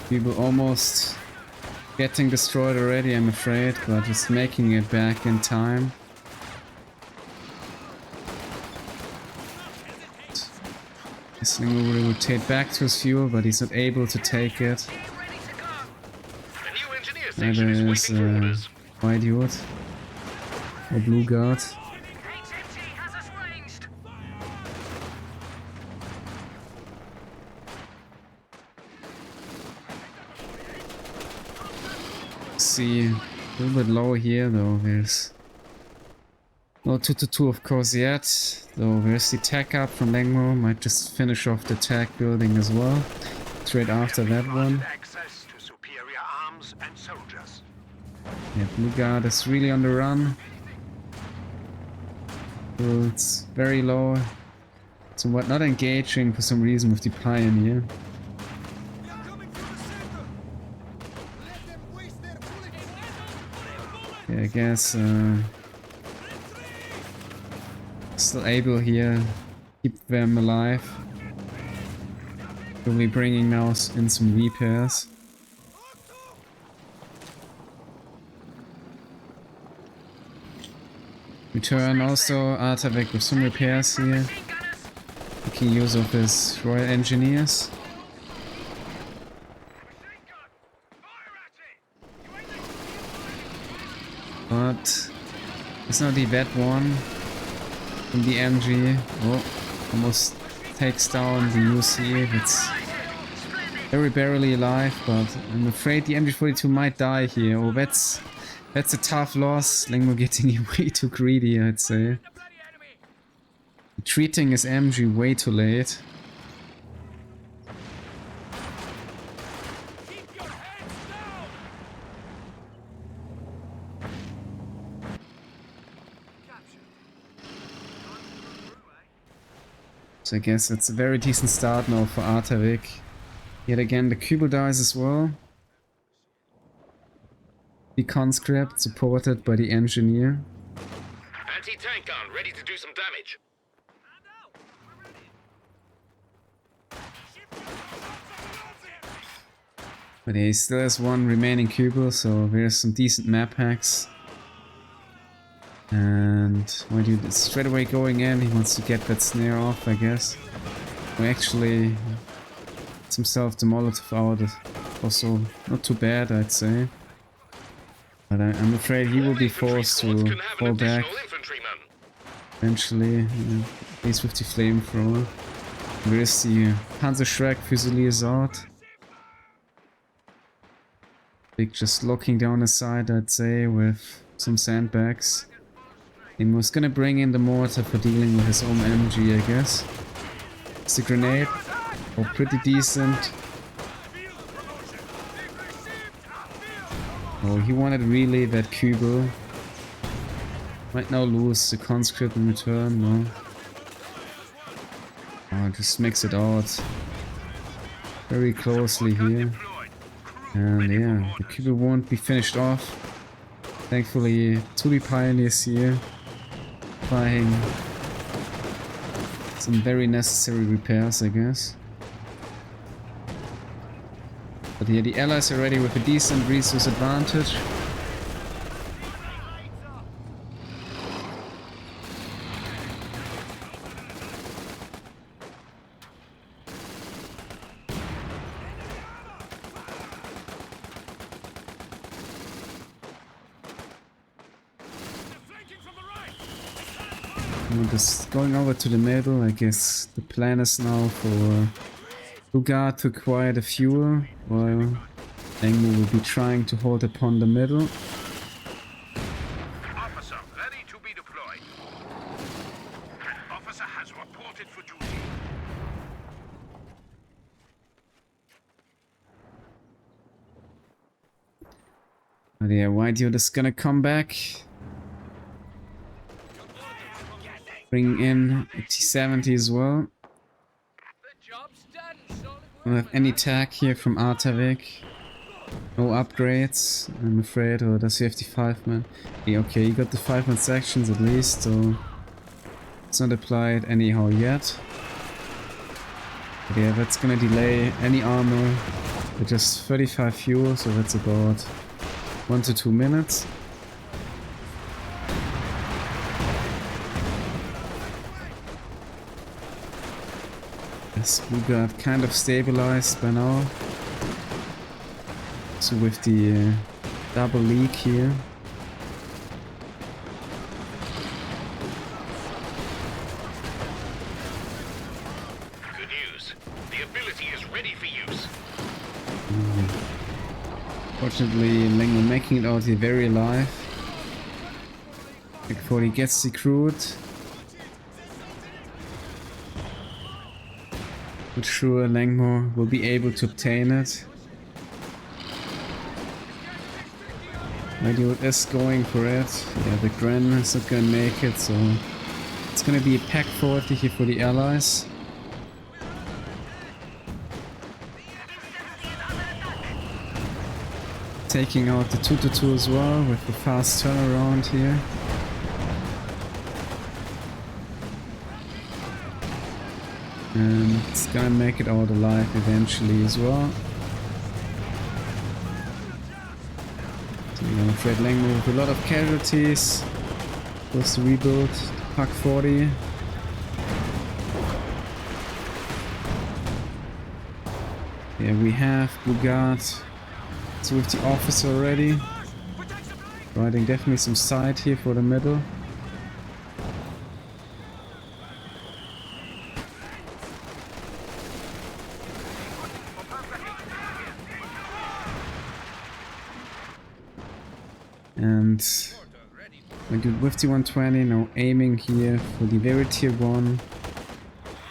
People almost getting destroyed already, I'm afraid, but just making it back in time. This thing will rotate back to his fuel, but he's not able to take it. That is WhyDude or BlueGuard. See, a little bit low here though. There's no 2-2 of course yet, though there's the tech up from LengMo. Might just finish off the tech building as well, straight after that one. Yeah, BlueGuard is really on the run. So it's very low. Somewhat not engaging for some reason with the Pioneer. Yeah, I guess still able here, keep them alive. We'll be bringing now in some repairs. Return also Artavick with some repairs here, making use of his Royal Engineers. But it's not the bad one from the MG. Oh, almost takes down the UC. It's very barely alive, but I'm afraid the MG42 might die here. Oh, that's a tough loss. LengMo getting way too greedy, I'd say. Treating his MG way too late. So I guess it's a very decent start now for Artavick. Yet again, the Kubel dies as well. The conscript supported by the engineer. Anti-tank gun ready to do some damage. But he still has one remaining Kubel, so there's some decent map hacks. And WhyDude is straight away going in. He wants to get that snare off, I guess. Well, actually, it's himself the Molotov out. Also, not too bad, I'd say. But I'm afraid he will be forced to fall back eventually, at least with the flamethrower. Where's the Panzerschreck Fusiliers out? Big just locking down his side, I'd say, with some sandbags. He was gonna bring in the mortar for dealing with his own MG, I guess. It's a grenade. Oh, pretty decent. Oh, he wanted really that Kubel. Might now lose the conscript in return, no. Oh, just makes it out very closely here. And yeah, the Kubel won't be finished off. Thankfully, 2 Pioneers here, applying some very necessary repairs, I guess. But yeah, the allies are ready with a decent resource advantage. Just going over to the middle. I guess the plan is now for BlueGuard to acquire the fuel, while LengMo will be trying to hold upon the middle. Officer ready to be deployed. An officer has reported for duty. But yeah, WhyDude is gonna come back. Bring in a T-70 as well. Don't have any tech here from Artavick. No upgrades, I'm afraid. Or does he have the 5-man? Yeah, okay, he got the 5-man sections at least, so it's not applied anyhow yet. But yeah, that's gonna delay any armor With just 35 fuel, so that's about 1 to 2 minutes. Yes, BlueGuard kind of stabilized by now. So with the double leak here. Good news. The ability is ready for use. Fortunately, LengMo making it out here very alive. Before he gets recruited. But sure, LengMo will be able to obtain it. WhyDude is going for it. Yeah, the Gren is not gonna make it, so it's gonna be a pack 40 here for the allies. Taking out the 2-2 as well with the fast turnaround here. And it's gonna make it out alive eventually as well. So I'm afraid LengMo with a lot of casualties. Goes to rebuild Pack 40. Yeah, we have BlueGuard. So with the officer already. Providing definitely some sight here for the middle. And WhyDude with the 120, now aiming here for the very tier 1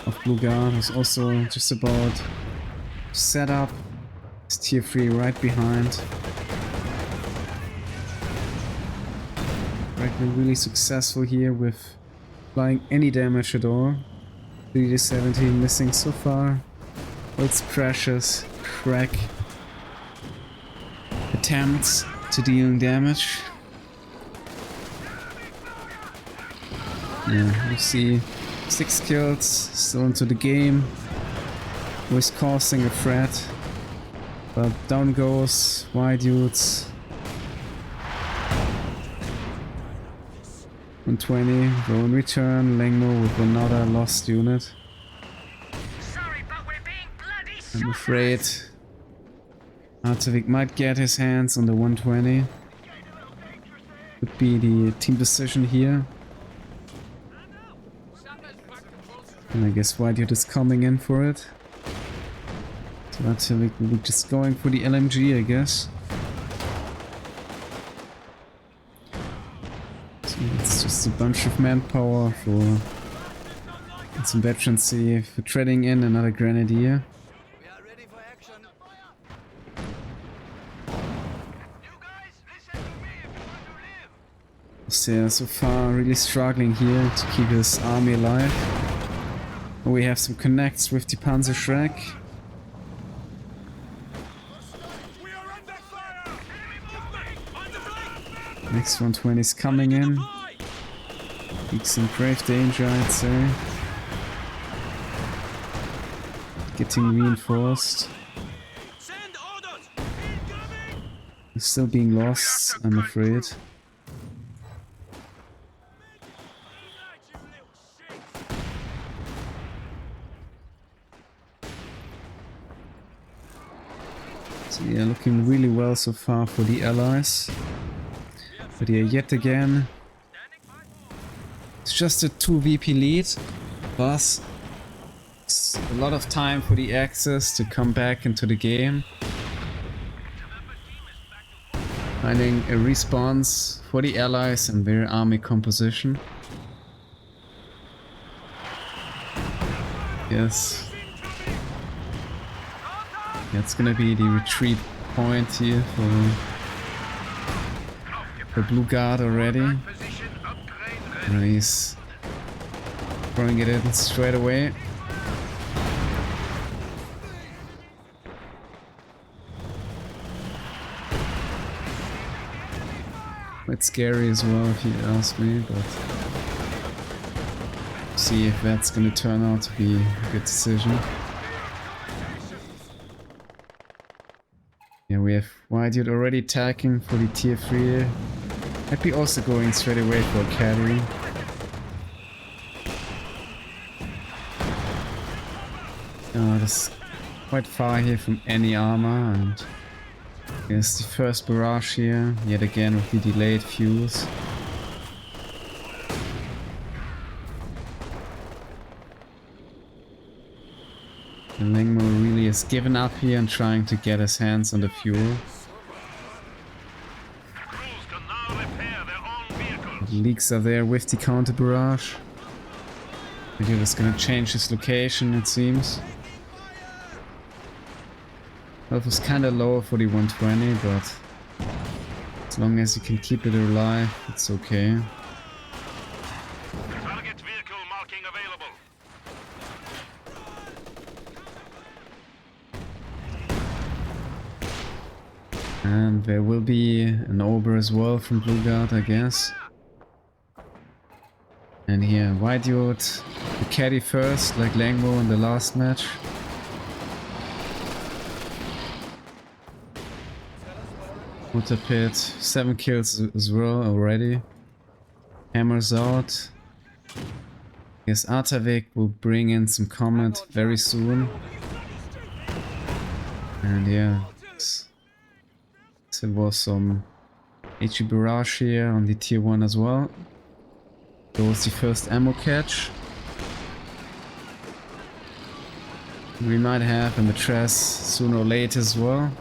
of BlueGuard. Is also just about set up. It's tier 3 right behind. Right, we're really successful here with applying any damage at all. 3 to 17 missing so far. It's precious crack attempts to dealing damage. Yeah, you see 6 kills, still into the game, was causing a threat, but down goes WhyDude. 120, go in return, LengMo with another lost unit. Sorry, but we're being bloody I'm afraid Artavick might get his hands on the 120. Could be the team decision here. And I guess WhyDude is coming in for it. So Artavick will be just going for the LMG, I guess. So it's just a bunch of manpower for some veterancy for treading in another grenadier. So far really struggling here to keep his army alive. We have some connects with the Panzerschreck. Next 120 is coming in. He's in grave danger, I'd say. Getting reinforced. He's still being lost, I'm afraid. So yeah, looking really well so far for the allies. But yeah, yet again, it's just a 2 VP lead, but it's a lot of time for the Axis to come back into the game. Finding a response for the allies and their army composition. Yes. That's gonna be the retreat point here for BlueGuard already. And he's throwing it in straight away. Quite scary as well if you ask me, but see if that's gonna turn out to be a good decision. Yeah, we have WhyDude already attacking for the tier 3. Might be also going straight away for a caddy. That's quite far here from any armor, and here's the first barrage here, yet again with the delayed fuse. And LengMo really has given up here and trying to get his hands on the fuel. The leaks are there with the counter barrage. WhyDude is gonna change his location, it seems. Health was kinda low for the 120, but as long as you can keep it alive, it's okay. Target vehicle marking available. And there will be an Ober as well from BlueGuard, I guess. And here, WhyDude, the caddy first, like LengMo in the last match. Water Pit, 7 kills as well already. Hammers out. Yes, Artavick will bring in some comment very soon. And yeah, there was some HE Barrage here on the tier 1 as well. That was the first ammo catch. We might have a Matress sooner or later as well.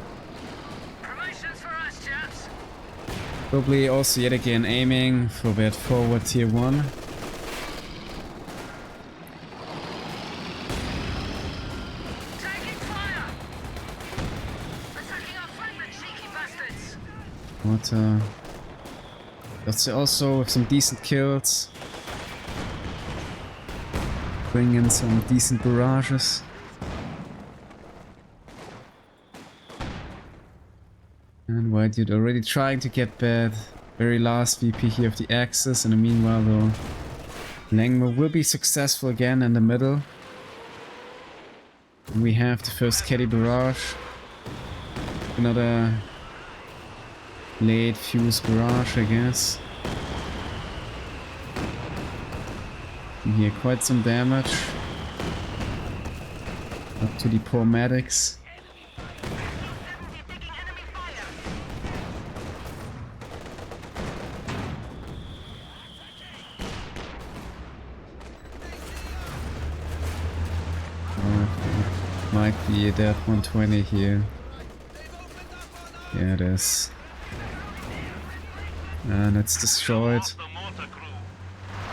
Probably also yet again aiming for that forward tier 1. What that's also with some decent kills. Bring in some decent barrages. And WhyDude already trying to get that very last VP here of the Axis. In the meanwhile though, LengMo will be successful again in the middle. And we have the first caddy barrage. Another late fuse barrage, I guess. And here quite some damage. Up to the poor medics. Might be that 120 here. Yeah, it is. And it's destroyed.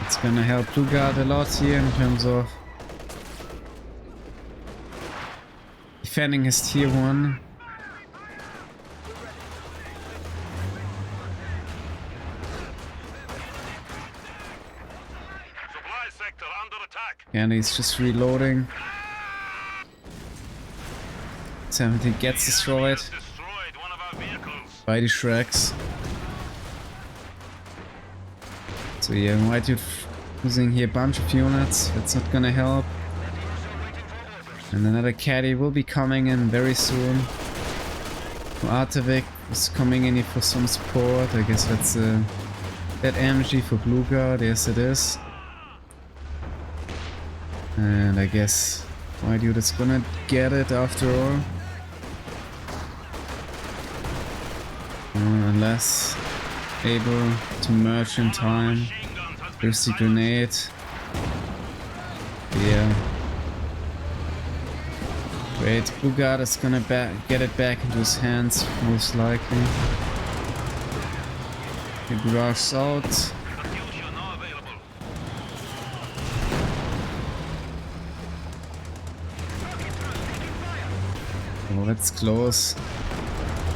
It's gonna help BlueGuard a lot here in terms of defending his tier 1. Supply sector under attack. And he's just reloading. 70 gets destroyed One of our vehicles. by the Shreks. So yeah, WhyDude using here a bunch of units. That's not gonna help. And another caddy will be coming in very soon. Artavick is coming in here for some support. I guess that's that LMG for BlueGuard. Yes, it is. And I guess WhyDude is gonna get it after all. Unless able to merge in time. There's the grenade. Yeah. Wait, BlueGuard is gonna get it back into his hands, most likely. The barrage's out. Oh, that's close.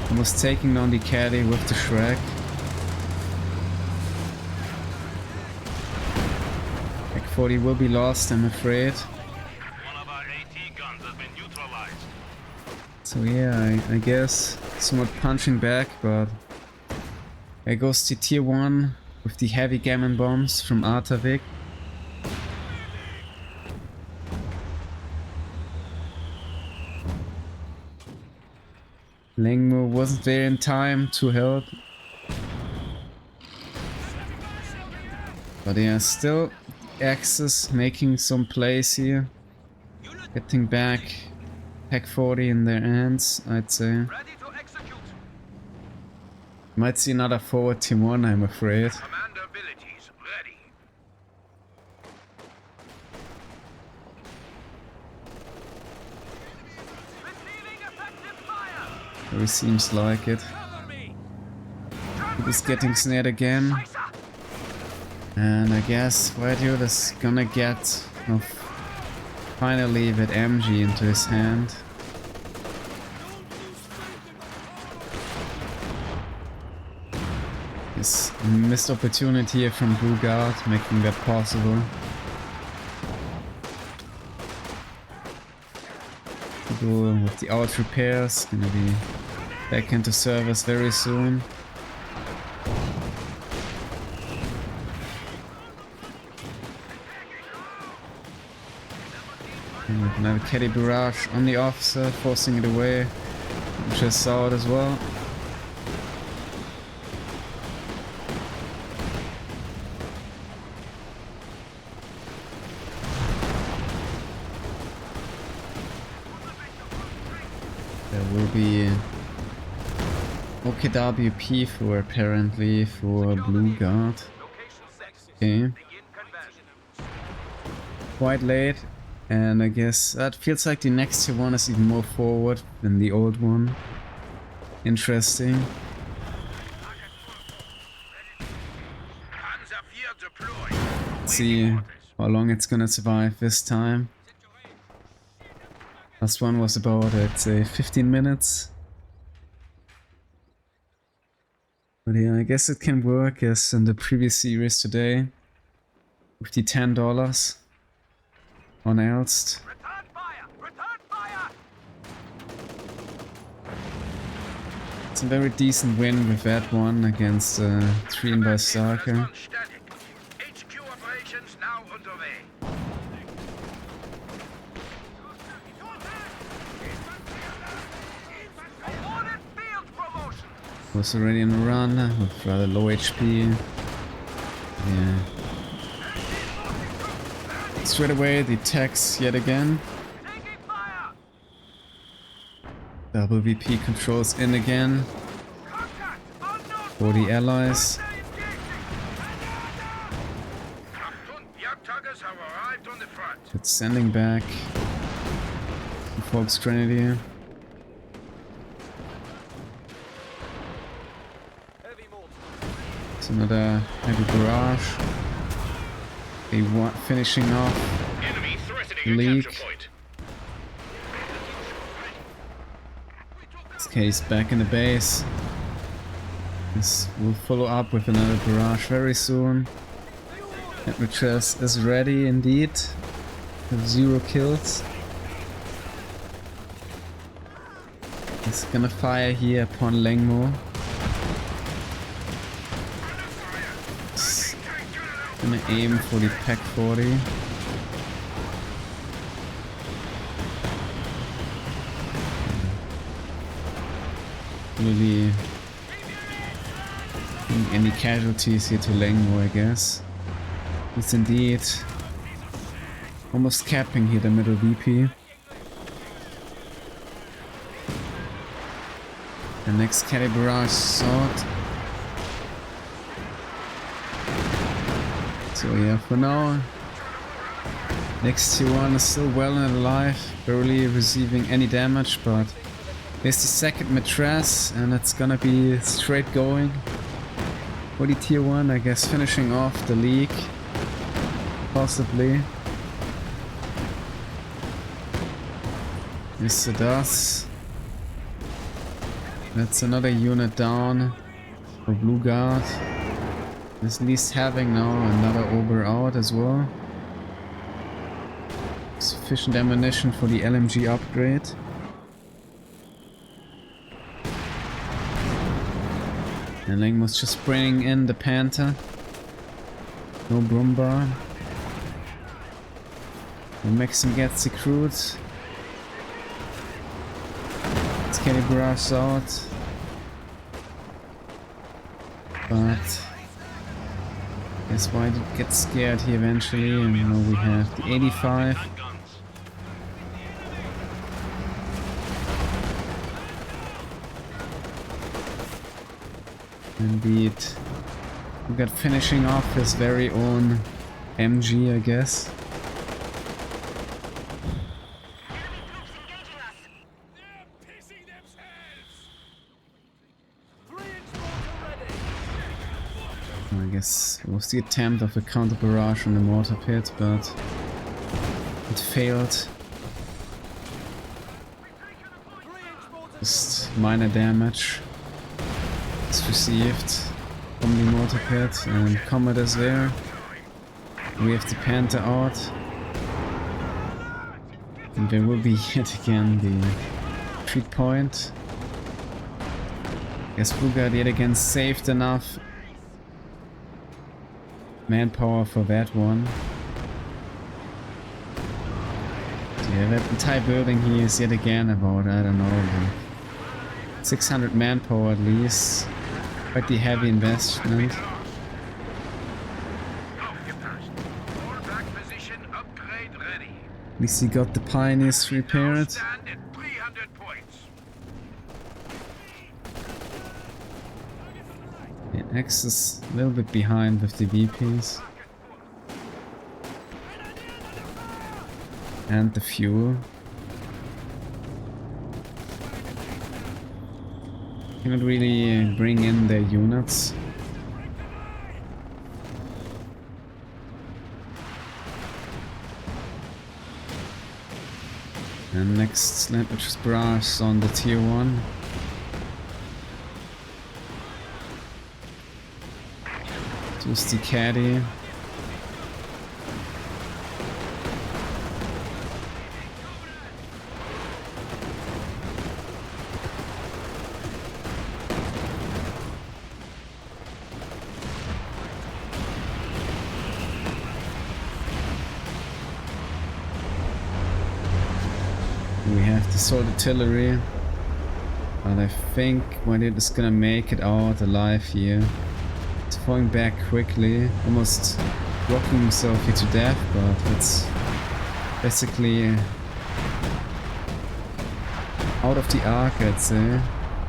Almost taking down the caddy with the Shrek. Like 40 will be lost, I'm afraid. One of our AT guns has been neutralized. So yeah, I guess somewhat punching back, but there goes to tier 1 with the heavy gammon bombs from Artavick. LengMo wasn't there in time to help. But yeah, still Axis making some plays here. Getting back Pack 40 in their hands, I'd say. Ready to execute. Might see another forward Team 1, I'm afraid. Commander abilities ready. Receiving effective fire. Really seems like it. Cover me. He was getting snared again. And I guess WhyDude is gonna get finally that MG into his hand. This missed opportunity here from BlueGuard, making that possible. People with the out repairs gonna be back into service very soon. And another caddy barrage on the officer, forcing it away. Just saw it as well. There will be OKWP for apparently for BlueGuard. Okay. Quite late. And I guess that feels like the next tier 1 is even more forward than the old one. Interesting. Let's see how long it's gonna survive this time. Last one was about, I'd say, 15 minutes. But yeah, I guess it can work as in the previous series today. With the $10 on Elst. Return fire. Return fire. It's a very decent win with that one against 3 by Starker. HQ operations now underway. Awarded field promotion. Was already in a run with rather low HP. Yeah. Straight away the attacks yet again. Taking fire. Double VP controls in again Contact. Unknown. for the allies. Achtung, Jagdtaggers have arrived on the front. It's sending back the Fox Grenadier. Heavy mortar. It's another heavy barrage. They want finishing off Enemy threatening a Leak. capture point. this case back in the base. This will follow up with another barrage very soon. Temperature is ready indeed. With 0 kills. He's gonna fire here upon LengMo. He's gonna aim for the Pack 40. Really any casualties here to LengMo, I guess. It's indeed almost capping here the middle VP. The next caddy barrage sword. So yeah, for now, next tier 1 is still well and alive, barely receiving any damage, but there's the second mattress and it's gonna be straight going for the tier 1, I guess, finishing off the league, possibly. Yes, it does. That's another unit down for BlueGuard. At least having now another Ober out as well. Sufficient ammunition for the LMG upgrade. And LengMo's just bringing in the Panther. No Brumbar. And Maxim gets the recruits. Okay, Brass out. But guess WhyDude gets scared here eventually, and now we have the 85. Indeed. We got finishing off his very own MG, I guess. I guess it was the attempt of a counter barrage on the mortar pit, but it failed. Just minor damage is received from the mortar pit, and Comet is there. We have the Panther out. And there will be yet again the treat point. Guess BlueGuard yet again saved enough manpower for that one. So yeah, that entire building here is yet again about, I don't know, like 600 manpower at least. Quite the heavy investment. At least he got the Pioneers repaired. Yeah, X is a little bit behind with the VPs. And the fuel. Cannot really bring in their units. And next which is Brass on the tier 1. Just the caddy. We have the sword artillery, but I think WhyDude is gonna make it out alive here. It's falling back quickly, almost rocking himself here to death, but it's basically out of the arc, I'd say.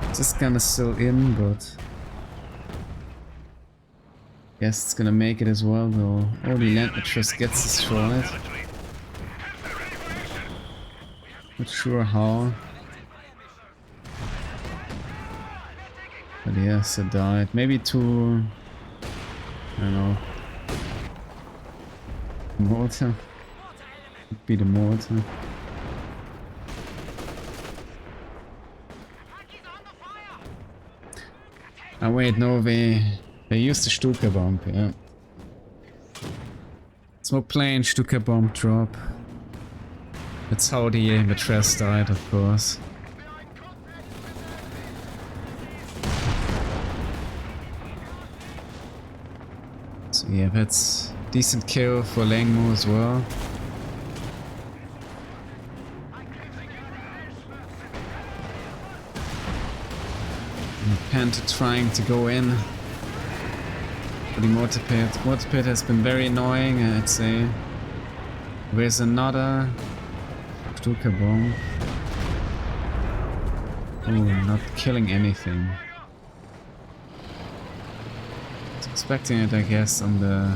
Just kinda still in, but guess it's gonna make it as well though. Oh, the land mattress gets destroyed. Not sure how. But yes, it died. Maybe to... I don't know. Mortar? Could be the mortar. Oh wait, no, they used the Stuka bomb, yeah. Smoke plane, Stuka bomb drop. That's how the mattress died, of course. So yeah, that's decent kill for LengMo as well. And Panther trying to go in for the mortar pit. Mortar pit has been very annoying, I'd say. There's another Stuka bomb. Oh, not killing anything. I was expecting it, I guess, on the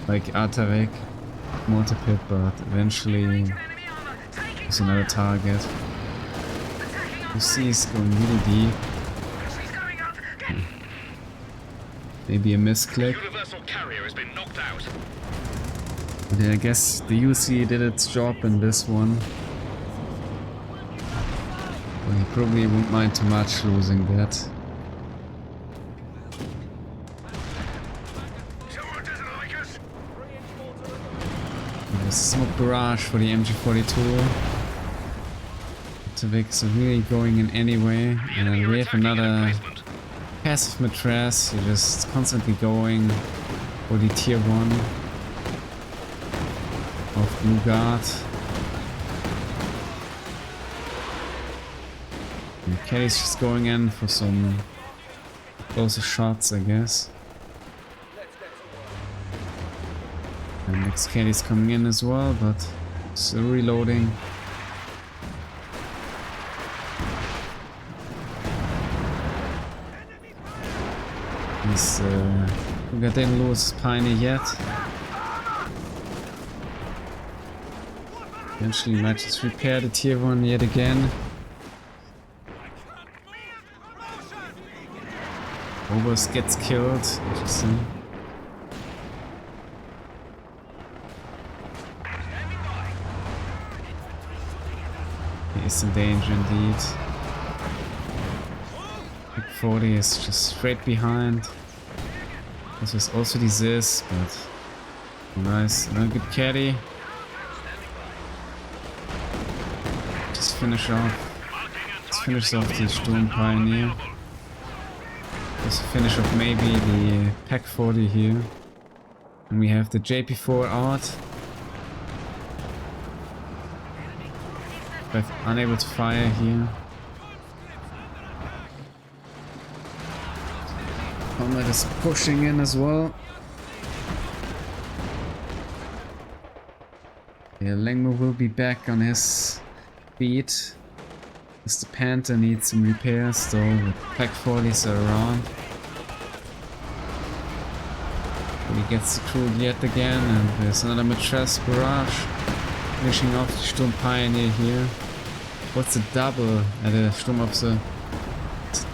like Artavick mortar pit, but eventually there's another target. You see, it's going really deep. Maybe a misclick. But yeah, I guess the UC did its job in this one. Well, he probably won't mind too much losing that. There's a smoke barrage for the MG42. Artavick's really going in anyway, and we have another passive mattress. You're just constantly going for the tier 1 of BlueGuard. Kelly's just going in for some closer shots, I guess. And next Kelly's coming in as well, but still reloading. He's we didn't lose Pioneer yet. Eventually might just repair the tier 1 yet again. Overs gets killed, interesting. He is in danger indeed. Big 40 is just straight behind. This is also this, but nice, no good caddy. Just finish off. Let's finish off the Sturm Pioneer. Just finish off maybe the Pack 40 here. And we have the JP4 out. But unable to fire here. Combat is pushing in as well. Yeah, LengMo will be back on his feet. As the Panther needs some repairs, though the Pack 40s are around. He gets screwed yet again, and there's another Mattress Barrage. Finishing off the Sturm Pioneer here. What's a double at a Sturm of the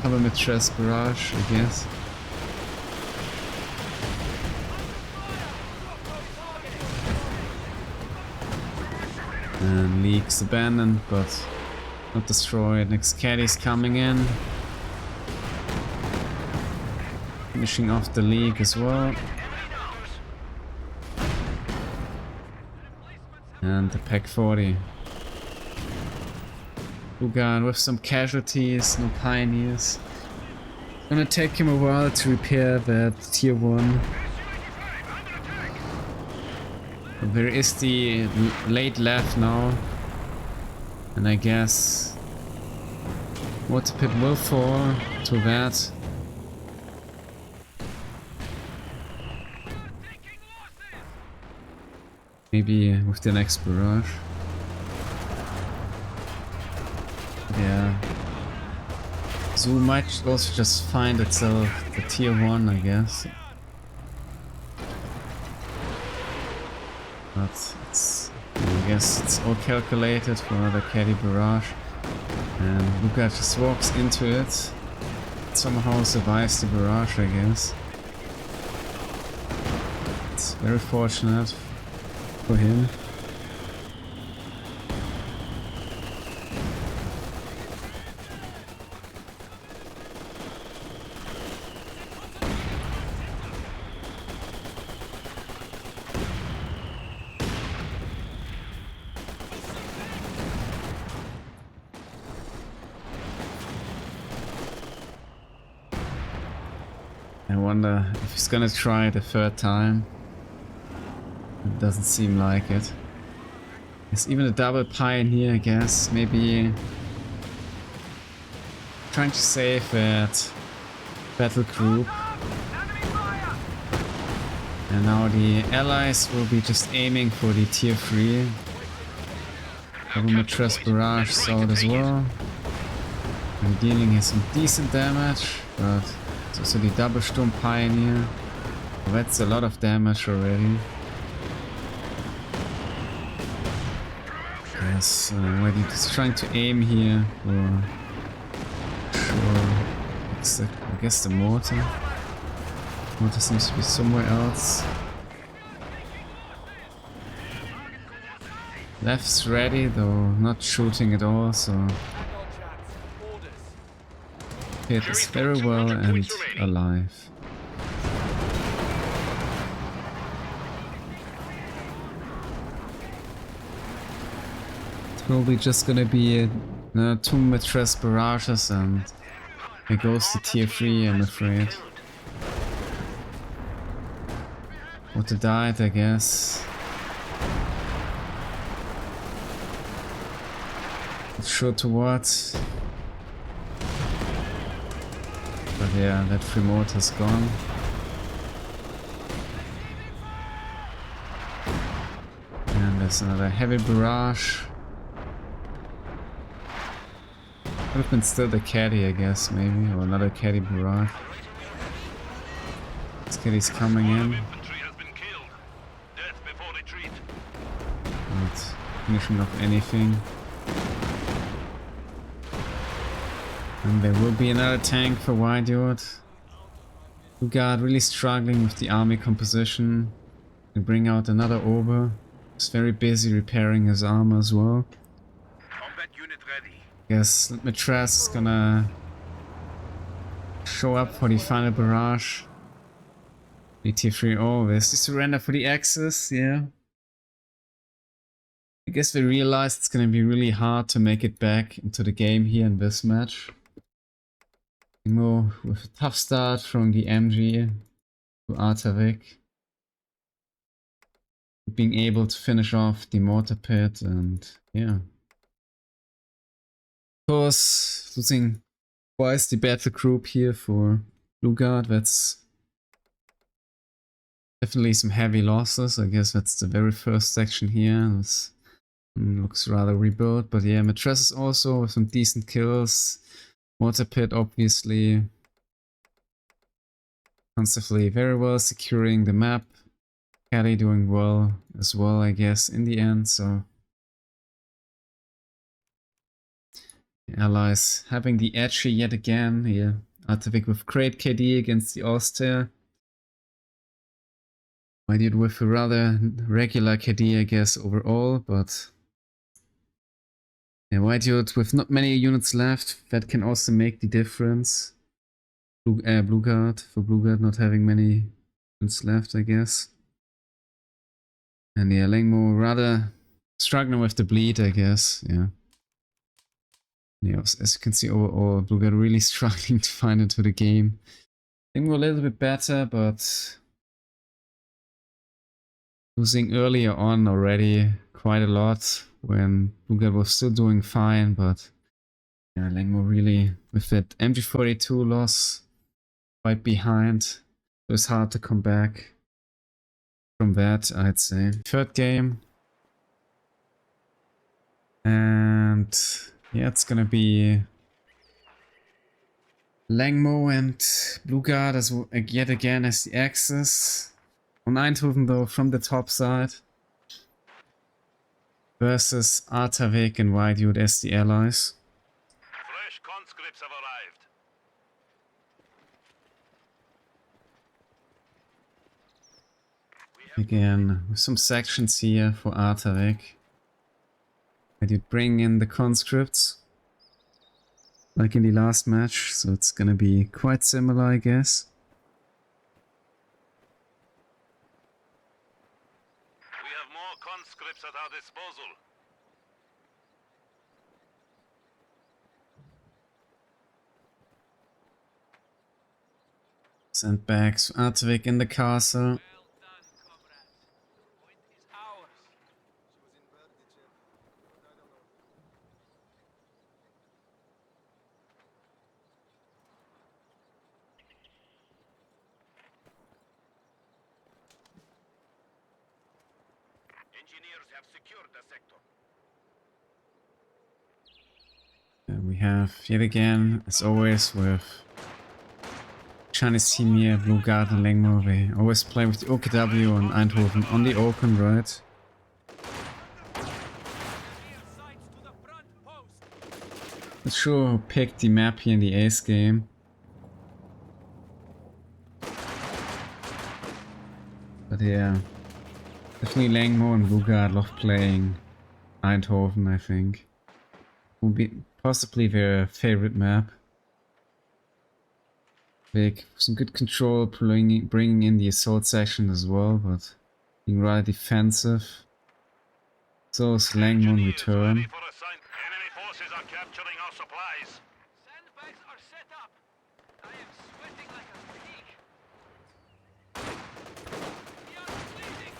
double Mattress Barrage, I guess. And Leak's abandoned, but not destroyed. Next caddy's coming in. Finishing off the Leak as well. And the Pack 40. BlueGuard with some casualties, no Pioneers. Gonna take him a while to repair that tier 1. There is the late left now. And I guess Water Pit will fall to that. Maybe with the next barrage. Yeah. Zoo might also just find itself the tier 1, I guess. But it's, I guess it's all calculated for another caddy barrage. And BlueGuard just walks into it. Somehow survives the barrage, I guess. It's very fortunate for him. I wonder if he's gonna try it a third time. It doesn't seem like it. There's even a double Pioneer, I guess. Maybe trying to save that battle group. And now the allies will be just aiming for the tier 3. Double Mattress Barrage out as well. And dealing him some decent damage, but it's also the double Sturm Pioneer. Well, that's a lot of damage already. Yes, WhyDude is trying to aim here for sure. It's the, I guess the mortar. Mortar seems to be somewhere else. Left's ready, though not shooting at all, so Pit is very well and alive. It's probably just gonna be 2 Mattress Barrages and it goes to tier 3, I'm afraid. Water died, I guess. Not sure to what. But yeah, that free mortar's gone. And there's another heavy barrage. Could have been still the caddy, I guess, maybe, or another caddy barrage. This caddy's coming in. Not finishing off anything. And there will be another tank for WhyDude. BlueGuard really struggling with the army composition. We bring out another Ober. He's very busy repairing his armor as well. Combat unit ready. Guess Matras is gonna show up for the final barrage. BT3, oh, there's the surrender for the Axis, yeah. I guess they realized it's gonna be really hard to make it back into the game here in this match. LengMo with a tough start from the MG to Artavick. Being able to finish off the mortar pit and yeah. Of course, losing twice the battle group here for BlueGuard, that's definitely some heavy losses. I guess that's the very first section here. This looks rather rebuilt, but yeah, Matras is also with some decent kills. Mortar pit obviously constantly very well securing the map. Caddy doing well as well, I guess, in the end, so Allies having the edge here yet again. Here, Artavick with great KD against the Austria. WhyDude with a rather regular KD, I guess, overall, but yeah, WhyDude with not many units left, that can also make the difference. BlueGuard not having many units left, I guess. And yeah, LengMo rather struggling with the bleed, I guess, yeah. Yeah, as you can see overall, BlueGuard really struggling to find into the game. LengMo a little bit better, but losing earlier on already quite a lot when BlueGuard was still doing fine, but yeah, LengMo really, with that MG42 loss, quite behind, so it's hard to come back from that, I'd say. Third game. And yeah, it's gonna be LengMo and BlueGuard as yet again as the Axis. On Eindhoven though, from the top side. Versus Artavick and WhyDude as the allies. Fresh conscripts have arrived. Again, with some sections here for Artavick. WhyDude bring in the conscripts. Like in the last match, so it's gonna be quite similar, I guess. We have more conscripts at our disposal. Send back to Artavick in the castle. Engineers have secured the sector. And we have yet again, as always, with Chinese team here, BlueGuard and LengMo. They always play with the OKW and Eindhoven on the open, right? Not sure who picked the map here in the Ace game. But yeah, definitely LengMo and BlueGuard love playing Eindhoven, I think. Will be possibly their favorite map. Big, some good control, bringing in the assault section as well, but being rather defensive. So is LengMo in return. Enemy forces are capturing our supplies. Sandbags are set up. I am sweating like a pig. We are bleeding,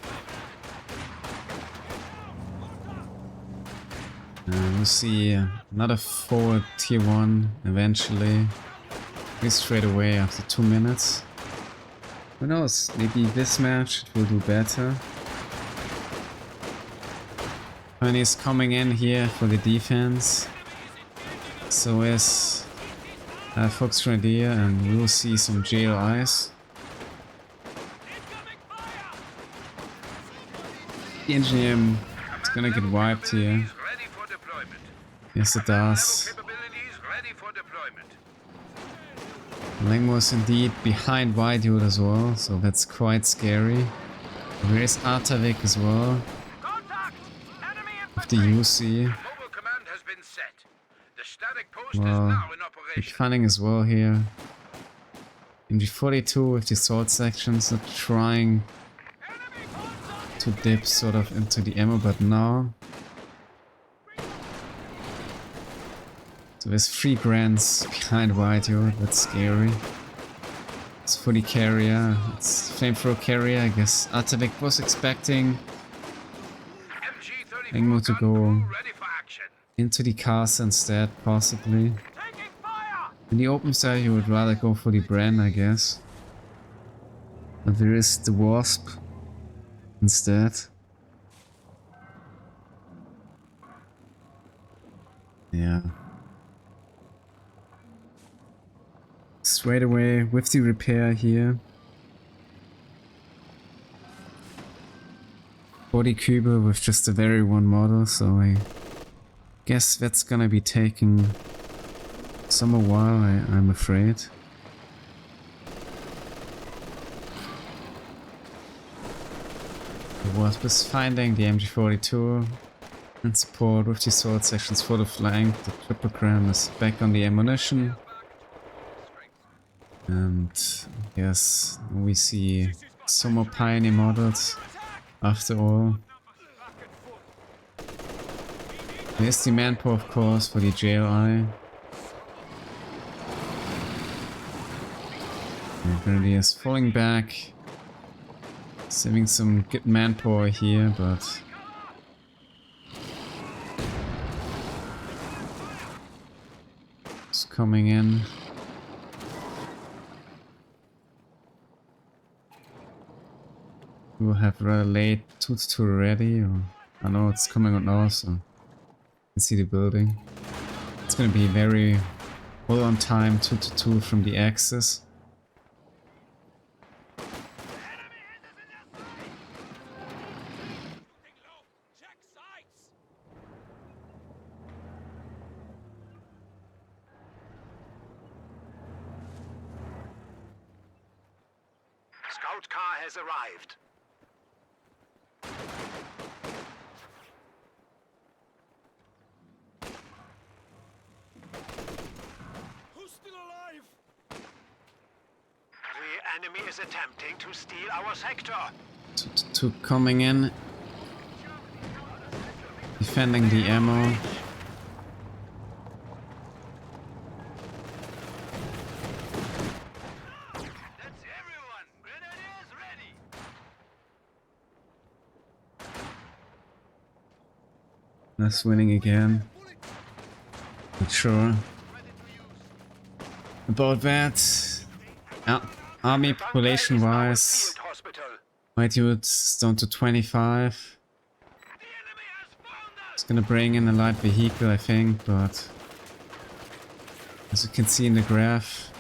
comrade. We'll see another forward tier 1 eventually. This straight away after 2 minutes. Who knows, maybe this match it will do better. Tony is coming in here for the defense. So is Fox Grenadier, and we will see some JLIs. The engineer is gonna get wiped here. Ready for deployment. Yes, it does. Capabilities ready for deployment. LengMo is indeed behind WhyDude as well, so that's quite scary. There is Artavick as well, Contact! Enemy with the infantry! UC. Mobile command has been set. The static post is Well, now in big operation. funning as well here. MG42 with the sword sections, not trying to dip sort of into the ammo, but now. So there's 3 grants behind WhyDude, that's scary. It's fully carrier, it's flamethrower carrier, I guess Artavick was expecting MG34 LengMo to gun go crew ready for action. into the cast instead, possibly. Taking fire! In the open side you would rather go for the Bren, I guess. But there is the Wasp instead. Yeah. Straight away with the repair here. 40 Cuba with just a very one model, so I guess that's gonna be taking some a while, I'm afraid. The Wasp is finding the MG42 and support with the sword sections for the flank. The triple cram is back on the ammunition. And yes, we see some more Pioneer models after all. There's the manpower of course for the JLI. And Grenadier is falling back. Saving some good manpower here, but it's coming in. We will have rather late 2-2 ready, or I know it's coming on now, so you can see the building. It's gonna be very well on time, 2-2 from the axis. Scout car has arrived. Who's still alive? The enemy is attempting to steal our sector. 2-2 coming in. Defending the ammo. That's everyone. Grenadiers ready. That's winning again. Not sure about that. Army population wise, Field hospital. WhyDude is down to 25. The enemy has found us. It's gonna bring in a light vehicle, I think, but as you can see in the graph,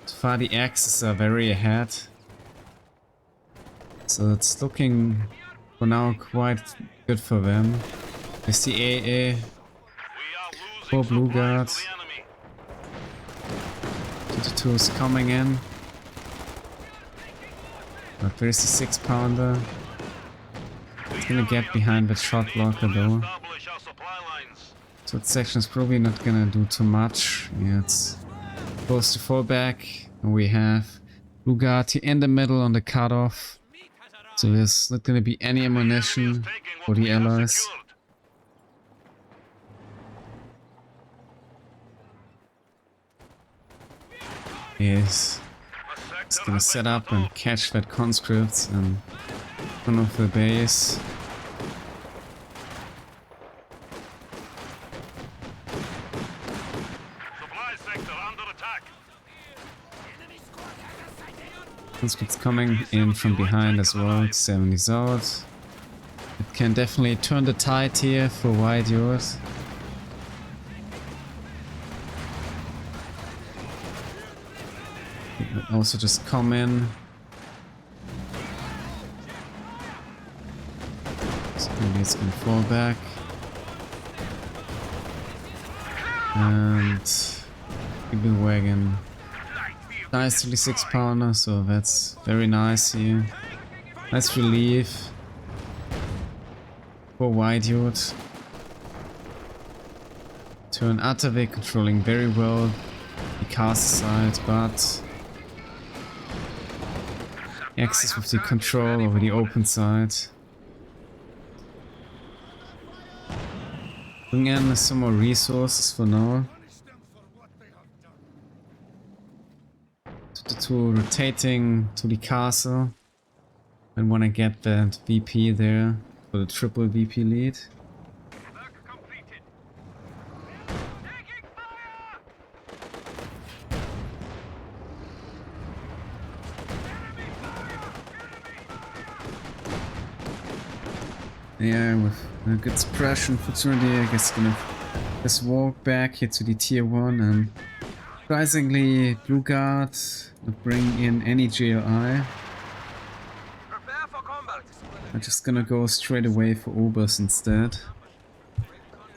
so far the Axis are very ahead. So it's looking for now quite good for them. There's the AA for BlueGuard. 2-2 is coming in. But there's the 6-pounder. It's gonna get behind the shot blocker though. So that section is probably not gonna do too much. Yeah, it's close to fall back. And we have BlueGuard in the middle on the cutoff. So there's not gonna be any ammunition for the allies. Yes. It's gonna set up and catch that conscript in front of the base. Supply sector under attack. It's coming in from behind as well. 70's out. It can definitely turn the tide here for WhyDude. It would also just come in. So maybe it's gonna fall back. And Eagle Wagon. Nice 36 pounder, so that's very nice here. Nice relief for WhyDude. Turn Artavick controlling very well the cast side, but access with the control over the open side. Bring in some more resources for now. To rotating to the castle. I want to get that VP there for the triple VP lead. Work completed. Taking fire! Enemy fire! Yeah, with a good suppression opportunity, I guess gonna just walk back here to the tier 1 and surprisingly BlueGuard not bring in any GLI. Prepare for combat. I'm just gonna go straight away for Obers instead.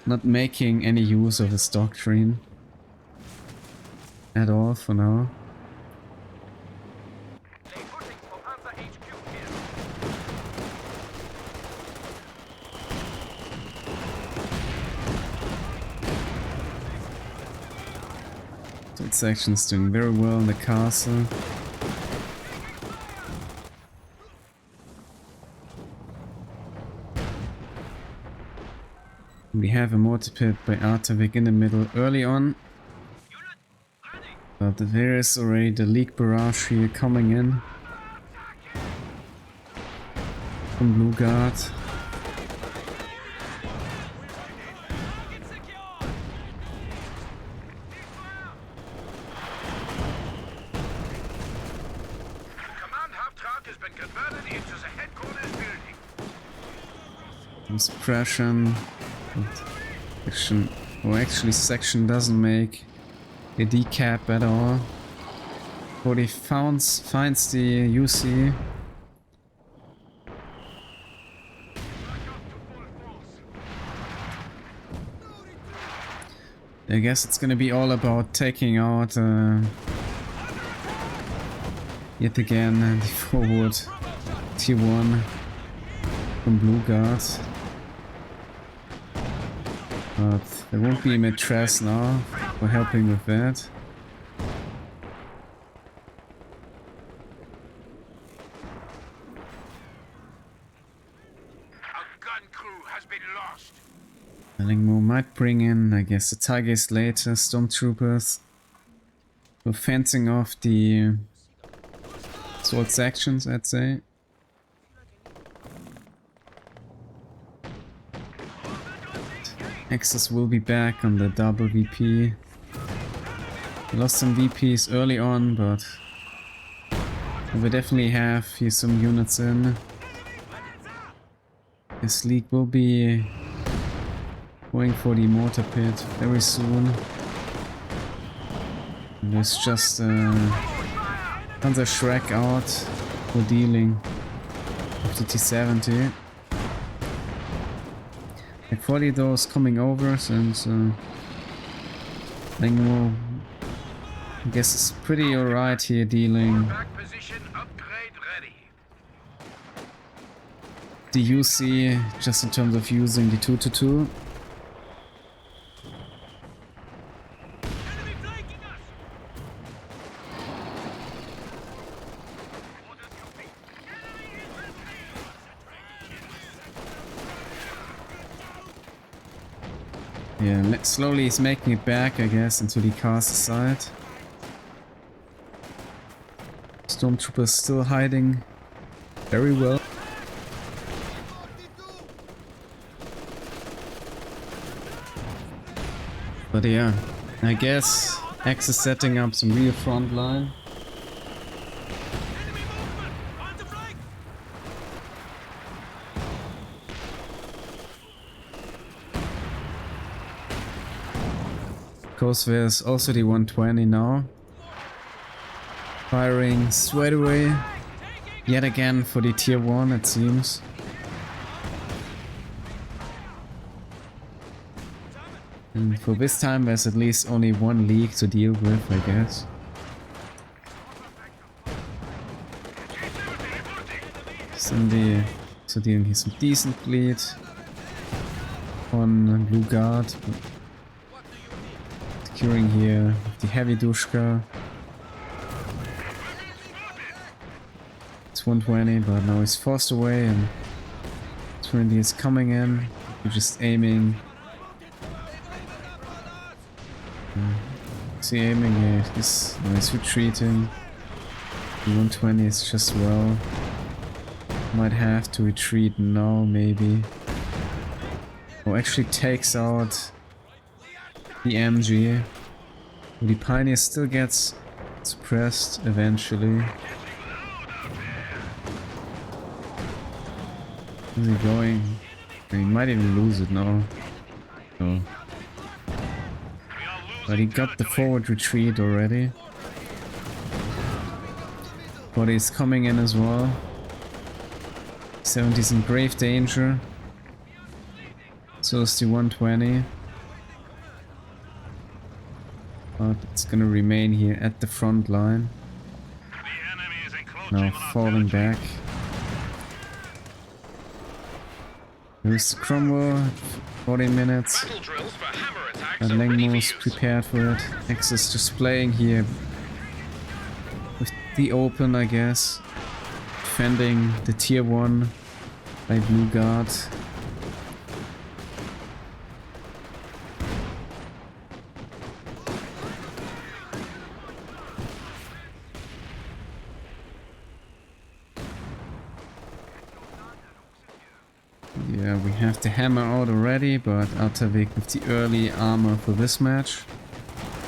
Not making any use of his doctrine at all for now. Lay footings for Panzer HQ here. That section's doing very well in the castle. We have a mortar pit by Artavick in the middle early on. Unit ready. But there is already the leak barrage here coming in from BlueGuard. It's secure. Command half-track has been converted into the headquarters building. Some suppression. Section, well, actually section doesn't make a decap at all. But he finds the UC. I guess it's gonna be all about taking out yet again the forward tier 1 from BlueGuard. But there won't be a Matress now for helping with that. Our gun crew has been lost. LengMo might bring in, I guess, the Tigers later, Stormtroopers. For fencing off the sword sections, I'd say. Axis will be back on the double VP. We lost some VPs early on, but we definitely have here some units in. This league will be going for the mortar pit very soon. And there's just Panzer Shrek out for dealing with the T-70. Like 40 those coming over, since LengMo, I guess, is pretty alright here dealing Back position upgrade ready. the UC just in terms of using the 2-2-2. Enemy flanking us. Orders complete. Enemy infantry. Yeah, slowly he's making it back, I guess, into the cast side. Stormtroopers still hiding very well. But yeah, I guess X is setting up some real front line. course, there's also the 120 now. Firing straight away. Yet again for the tier 1, it seems. And for this time, there's at least only one leak to deal with, I guess. So dealing here some decent bleed on BlueGuard. Securing here the heavy Dushka. It's 120, but now he's forced away and 20 is coming in. We're just aiming. Is he aiming? Yeah, he's retreating. The 120 is just well. Might have to retreat now, maybe. Oh, actually takes out the MG. The Pioneer still gets suppressed eventually. Where's he going? He might even lose it now. Oh. But he got the forward retreat already. But he's coming in as well. 70's in grave danger. So is the 120. But it's gonna remain here at the front line. Now falling back. Here's the Cromwell. 40 minutes. And LengMo is prepared for it. X is just playing here with the open, I guess. Defending the tier 1 by BlueGuard. Yeah, we have the hammer out already, but Artavick with the early armor for this match.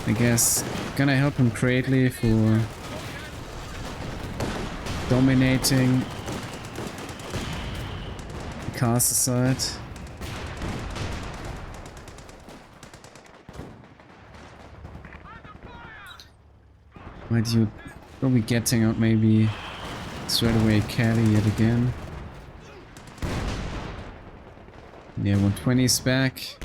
I guess gonna help him greatly for dominating the caster side. WhyDude will be getting out maybe straight away Caddy yet again. Yeah, 120 is back.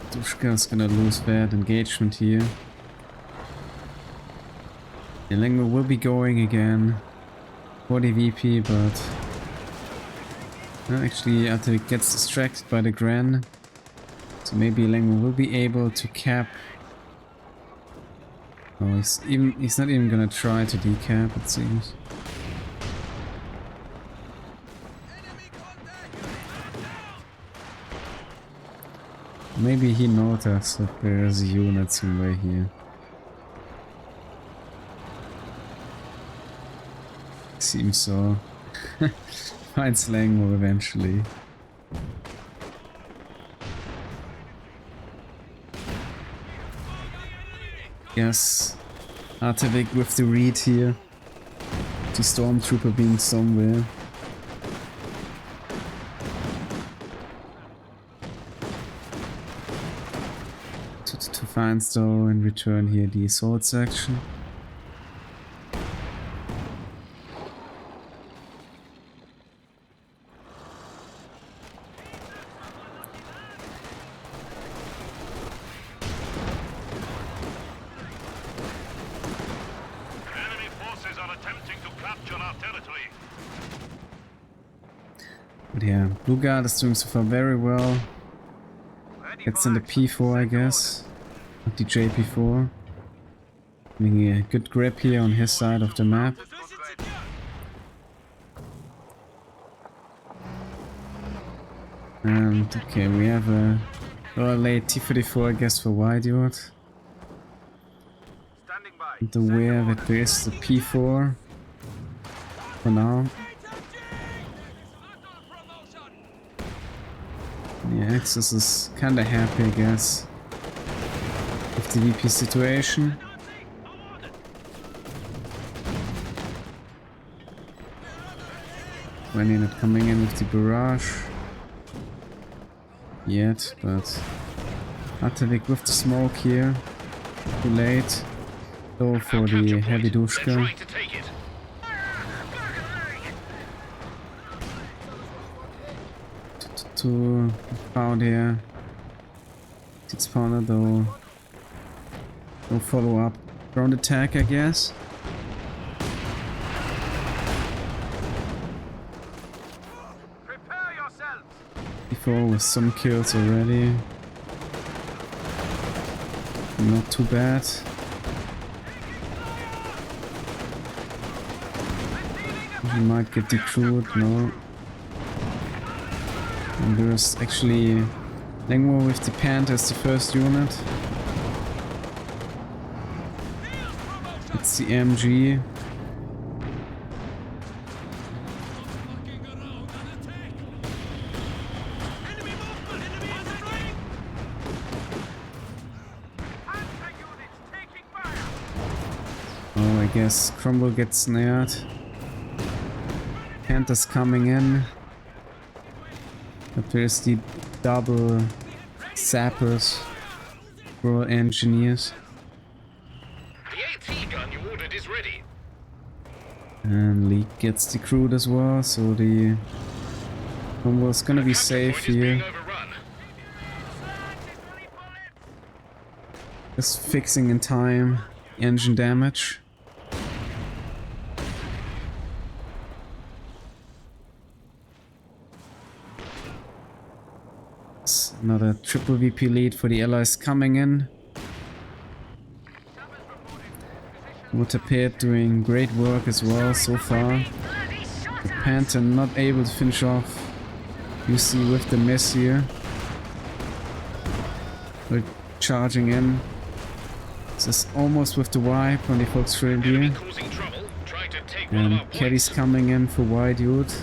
Dushka's gonna lose that engagement here. Yeah, LengMo will be going again for the VP, but actually Artavick gets distracted by the Gran. So maybe LengMo will be able to cap. Oh, he's not even gonna try to decap, it seems. Maybe he noticed that there's a unit somewhere here. Seems so. Finds LengMo eventually. Yes, Artavick with the read here. The Stormtrooper being somewhere. To find though in return here the assault section. But yeah, BlueGuard is doing so far very well. Gets in the P4, I guess. Not the JP4. Having a good grip here on his side of the map. And okay, we have a late T-34, I guess, for WhyDude. And aware that there is the P4 for now. Yeah, Axis is kinda happy, I guess, with the VP situation. 120 not coming in with the barrage yet, but Artavick with the smoke here. Too late. Go for the heavy dushka. To found here. Six spawner though. No follow up. Ground attack, I guess. Prepare yourselves. Before with some kills already. Not too bad. We might get decrewed, no. And there's actually LengMo with the Panther as the first unit. It's the MG. Oh, I guess Crumble gets snared. Panther's coming in. But there's the double sappers for engineers. The AT gun you ordered is ready. And Leak gets decrewed as well, so the Crumble gonna be safe here. Just fixing in time engine damage. Another triple VP lead for the allies coming in. Waterpit doing great work as well so far. The Panther not able to finish off. You see with the miss here. We're charging in. This is almost with the wipe when they focus straight here. And Caddy's coming in for WhyDude.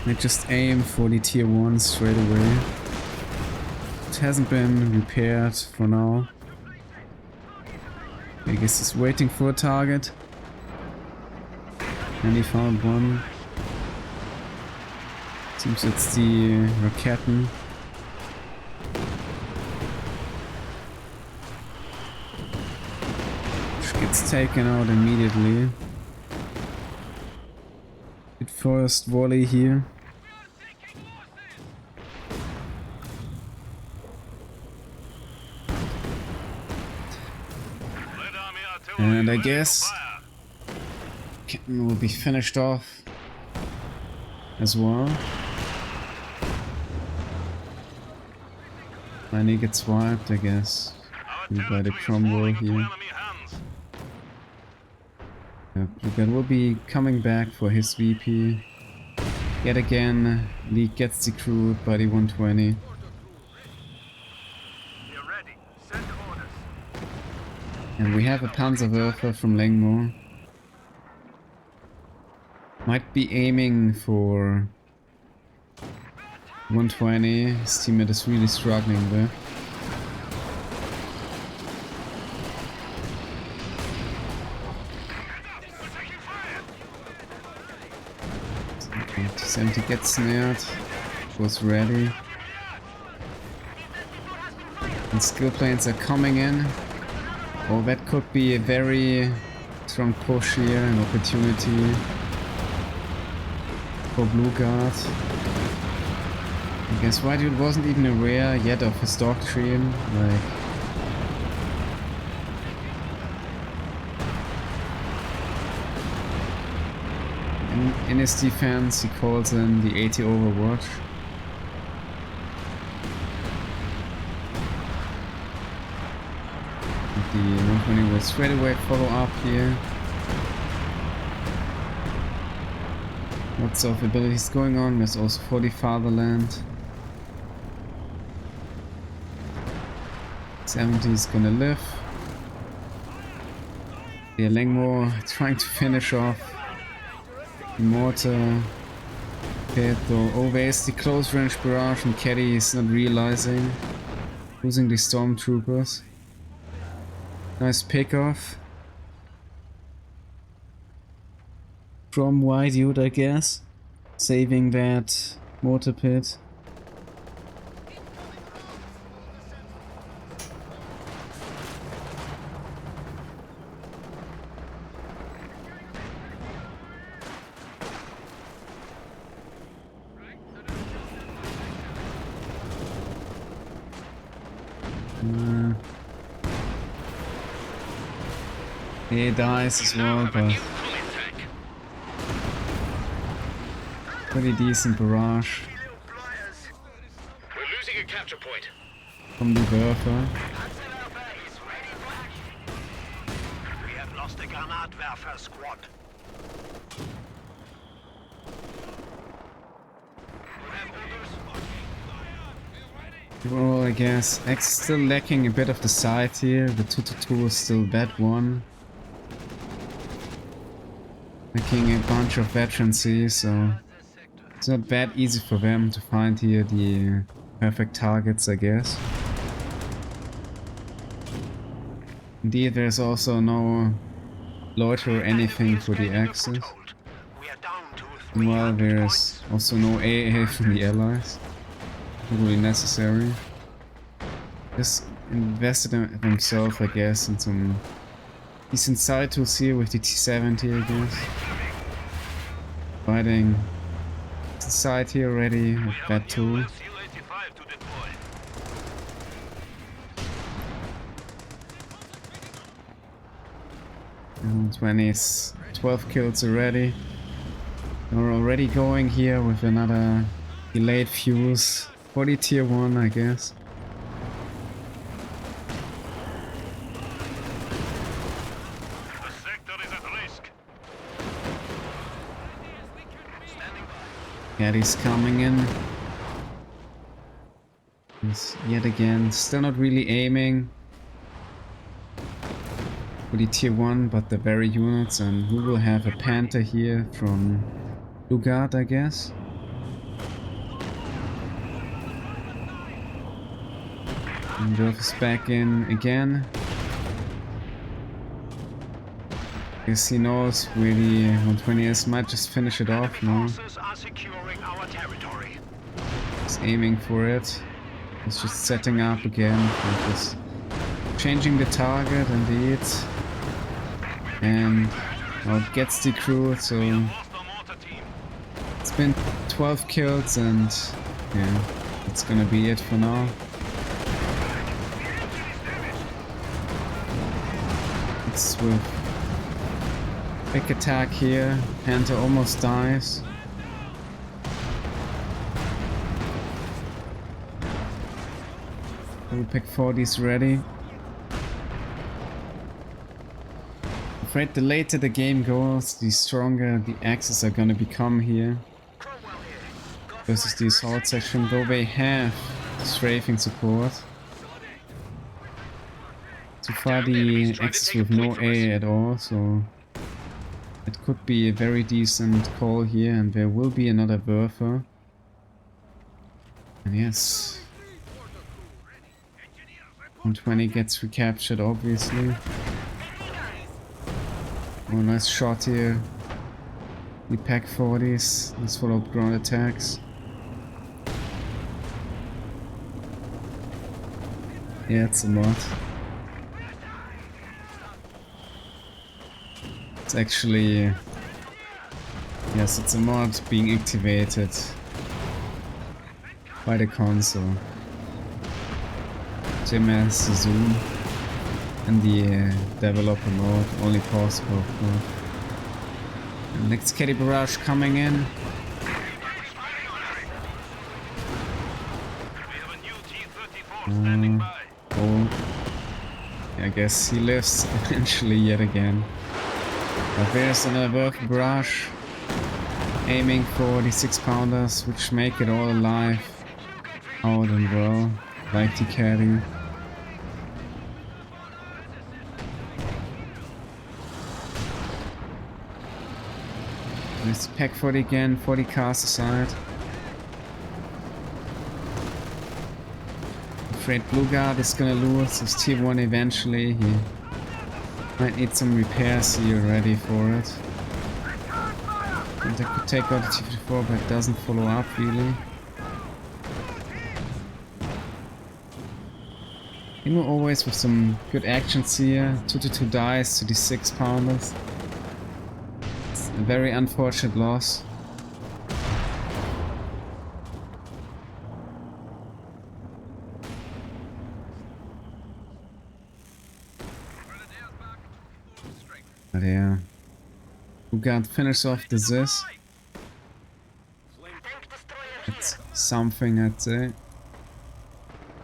They just aim for the tier 1 straight away. It hasn't been repaired for now. I guess he's waiting for a target. And he found one. Seems it's the Raketten. Which gets taken out immediately. Good first volley here. And I guess Kitten will be finished off as well. And he gets wiped, I guess, by the crumble here. BlueGuard will be coming back for his VP. Yet again, League gets decrewed by the 120. And we have a Panzerwerfer from LengMo. Might be aiming for 120. His teammate is really struggling there. Okay, T70 gets snared. Was ready. And skill planes are coming in. Oh, that could be a very strong push here, an opportunity for BlueGuard. I guess WhyDude wasn't even aware yet of his doctrine, like... In his defense, he calls in the 80 Overwatch. The 120 will straight away follow up here. Lots of abilities going on. There's also 40 Fatherland. 70 is gonna live. The LengMo trying to finish off the mortar pit, though always the close range barrage, and Caddy is not realizing. Losing the stormtroopers. Nice pick off. from WhyDude, I guess. Saving that mortar pit. He dies as well, but pretty decent barrage We're losing a capture point. from the Werfer. We have lost a Granatwerfer squad. Well, I guess X is still lacking a bit of the side here. The 2-2 is still bad one. Lacking a bunch of veterancy, so it's not that easy for them to find here the perfect targets, I guess. Indeed, there's also no loiter or anything for the Axis. Meanwhile, there's also no AA from the Allies. Not really necessary. Just invested in himself, I guess, in some decent side tools here with the T70, I guess. Fighting the side here already with that tool. And 12 kills already. We're already going here with another delayed fuse. 40 tier 1, I guess. The sector is at risk. Gaddy's coming in. He's yet again still not really aiming for the tier 1, but the very units, and we will have a Panther here from BlueGuard, I guess. And Wolf is back in again. Guess he knows where the 120 is. Might just finish it off now. He's aiming for it. He's just setting up again. And just changing the target indeed. And well, it gets decrewed, so it's been 12 kills and yeah, that's gonna be it for now. With big attack here, Panther almost dies. We'll pick 40s ready. Afraid the later the game goes, the stronger the Axis are gonna become here. Versus the assault section, though they have strafing support. So far the Axis with no A at all, so it could be a very decent call here, and there will be another Werfer. And yes, 120 gets recaptured obviously. Oh, nice shot here. We pack 40s, let's follow up ground attacks. Yeah, it's a lot. It's actually, yes, it's a mod being activated by the console. JMS Zoom and the developer mode, only possible of course. And next Caddy Barrage coming in. Oh, I guess he lives eventually yet again. But there's another barrage aiming for the 6-pounders, which make it all alive out and well, like the caddy. Let's pack 40 again, 40 cars aside. Afraid BlueGuard is gonna lose his tier 1 eventually. He might need some repairs here ready for it. that could take out the T-54, but it doesn't follow up really. LengMo always with some good actions here. 2-2 dice to the 6-pounders. It's a very unfortunate loss. But yeah, BlueGuard finishes off the Zis. That's something, I'd say.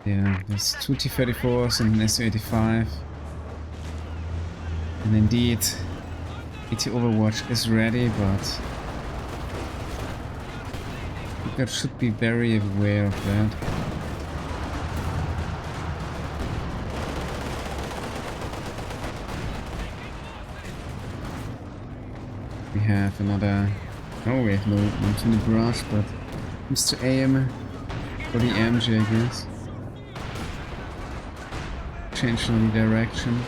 Yeah, there's 2 T-34s and an Su-85. And indeed, ET Overwatch is ready, but BlueGuard should be very aware of that. We have another... Oh, we have no one in the brush, but used to aim for the MG, I guess. Change on the direction.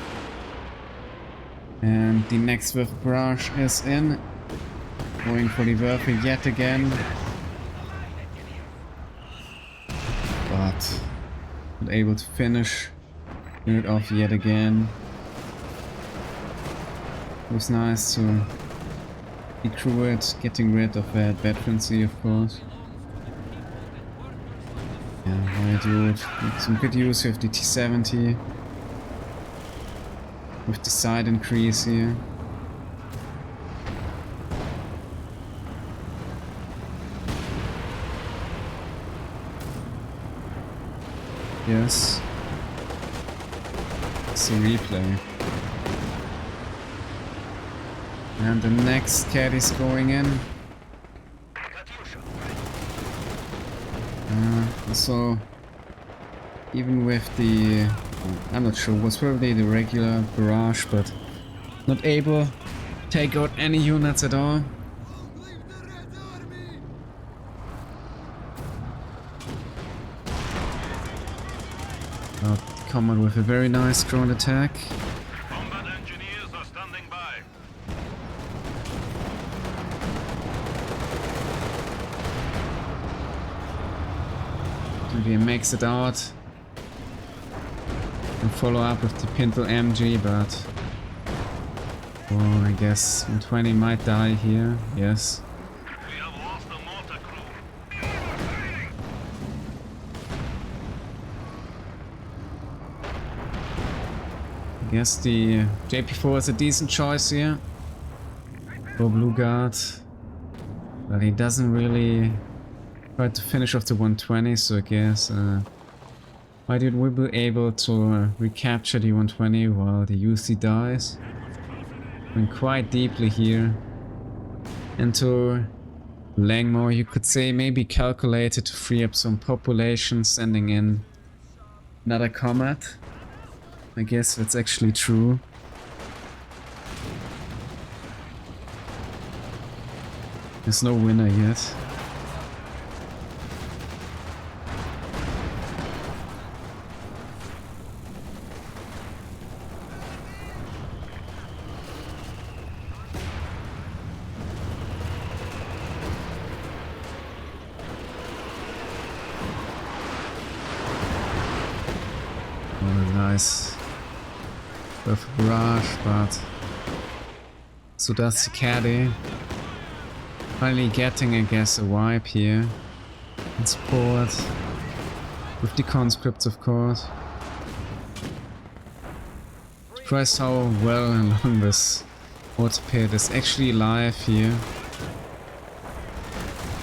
And the next with brush is in. Going for the Werfer yet again. But not able to finish it off yet again. It was nice to decrew it, getting rid of that veterancy, of course. Yeah, WhyDude with some good use of the T-70 with the side increase here. Yes, it's a replay. And the next cat is going in. So even with the, I'm not sure, was probably the regular barrage, but not able to take out any units at all. Come on with a very nice ground attack. Combat engineers are standing by. Maybe he makes it out and follow up with the Pintle MG, but oh, I guess 120 might die here. Yes. We have lost the mortar crew. I guess the JP4 is a decent choice here for BlueGuard, but he doesn't really try to finish off the 120, so I guess WhyDude will be able to recapture the 120 while the UC dies. Went quite deeply here into LengMo, you could say maybe calculated to free up some population, sending in another combat. I guess that's actually true. There's no winner yet. Nice. Perfect barrage, but so does the caddy. Finally getting, I guess, a wipe here. And support. With the conscripts, of course. Surprised how well along this water pit is actually alive here.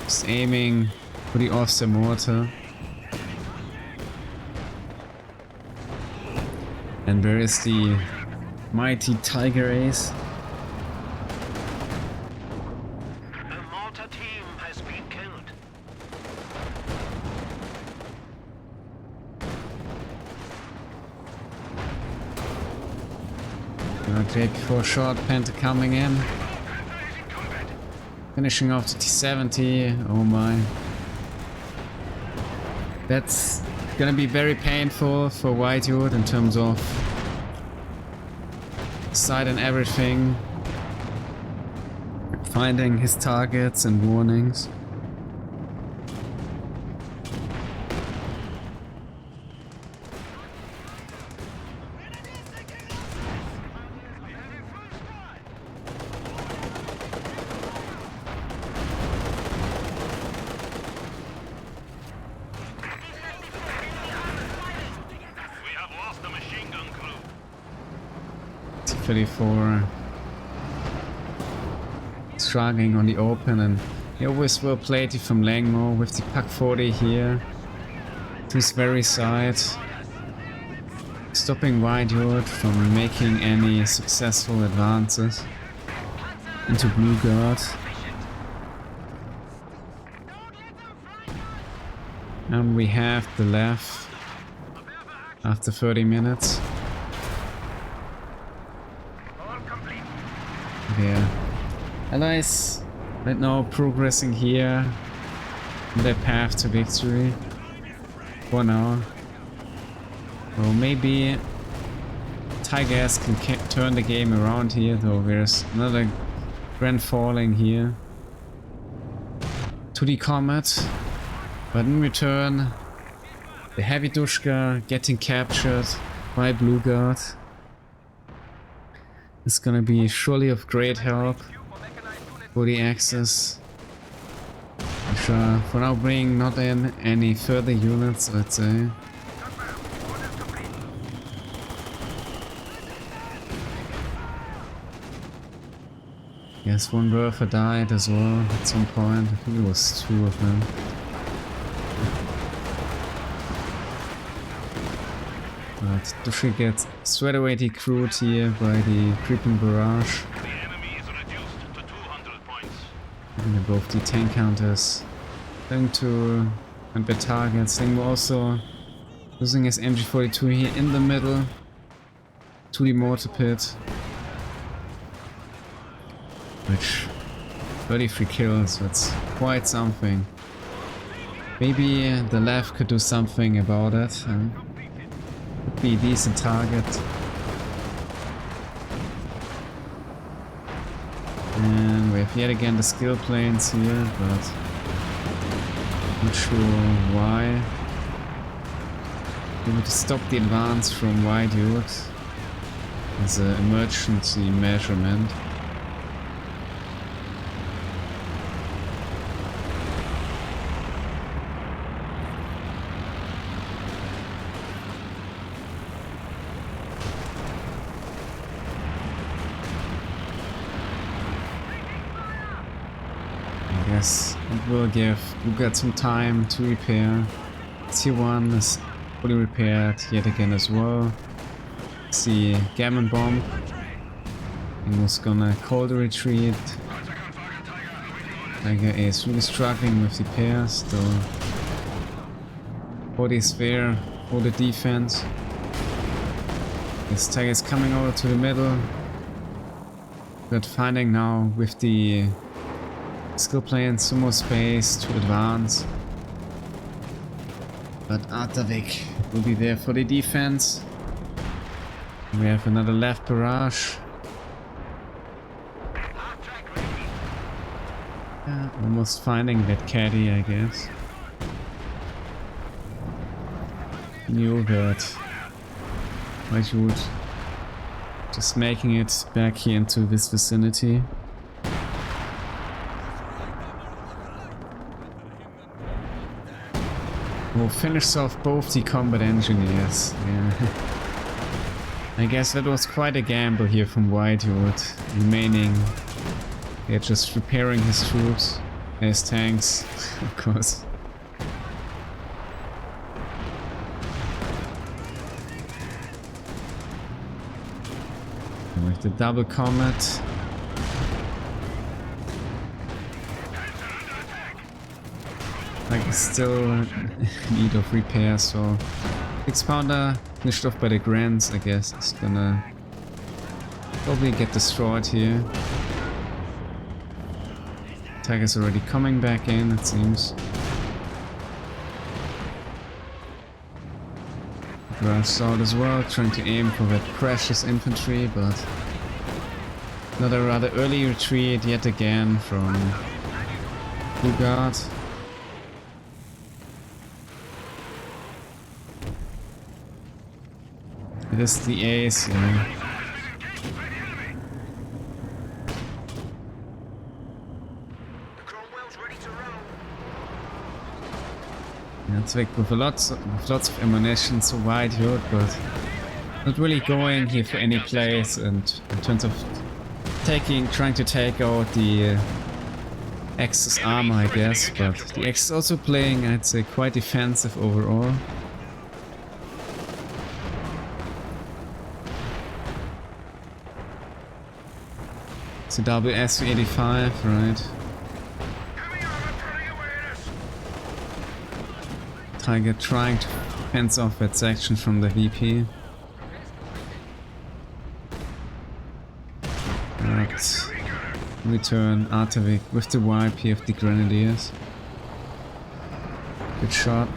Just aiming for the offset mortar. And where is the mighty Tiger Ace? The mortar team has been killed. JP4 shot, Penta coming in. Finishing off the T-70, oh my. That's gonna be very painful for WhyDude in terms of sight and everything. finding his targets and warnings. We have lost the machine gun crew. T-34 struggling on the open, and he always will play it from LengMo with the Pak 40 here to his very side, stopping WhyDude from making any successful advances into BlueGuard. And we have the left after 30 minutes. All complete. Yeah. Allies right now progressing here on their path to victory for now. Well, maybe Tigers can turn the game around here, though there's another grand falling here to the Comet. But in return, the Heavy Dushka getting captured by BlueGuard is gonna be surely of great help for the Axis, which are for now bringing not in any further units, let's say. Yes, one Werfer died as well at some point. I think it was 2 of them. But Dushka gets straight away decrewed here by the creeping barrage. The enemy is reduced to 200 points. And both the tank counters going to and bad targets. LengMo also losing his MG42 here in the middle to the mortar pit. Which 33 kills, that's quite something. Maybe the left could do something about it. Could be a decent target. And we have yet again the skill planes here, but not sure why. We need to stop the advance from WhyDude as an emergency measurement. Yes, it will give BlueGuard some time to repair. Tier 1 is fully repaired yet again as well. See Gammon Bomb. He was gonna call the retreat. Tiger is really struggling with the pairs, though. 40 is there for the defense. This Tiger is coming over to the middle. But finding now with the skill plane some more space to advance. But Artavick will be there for the defense. We have another left barrage. Yeah, almost finding that caddy, I guess. Knew that WhyDude just making it back here into this vicinity. We'll finish off both the combat engineers. Yeah. I guess that was quite a gamble here from WhyDude, remaining. Yeah, just repairing his troops, his tanks, of course. And with the double comet. Like still in need of repair, so 6-pounder finished off by the Grants, I guess, is gonna probably get destroyed here. Tiger's already coming back in, it seems. Rush out as well, trying to aim for that precious infantry, but Another rather early retreat yet again from BlueGuard. It is the ace, yeah. Artavick with lots of ammunition, so WhyDude, but not really going here for any plays, and in terms of trying to take out the Axe's armor, I guess, but the Axe is also playing, I'd say, quite defensive overall. It's a WSV85, right? Tiger trying to fence off that section from the VP. Right. Return Artavick with the wipe here of the Grenadiers. Good shot.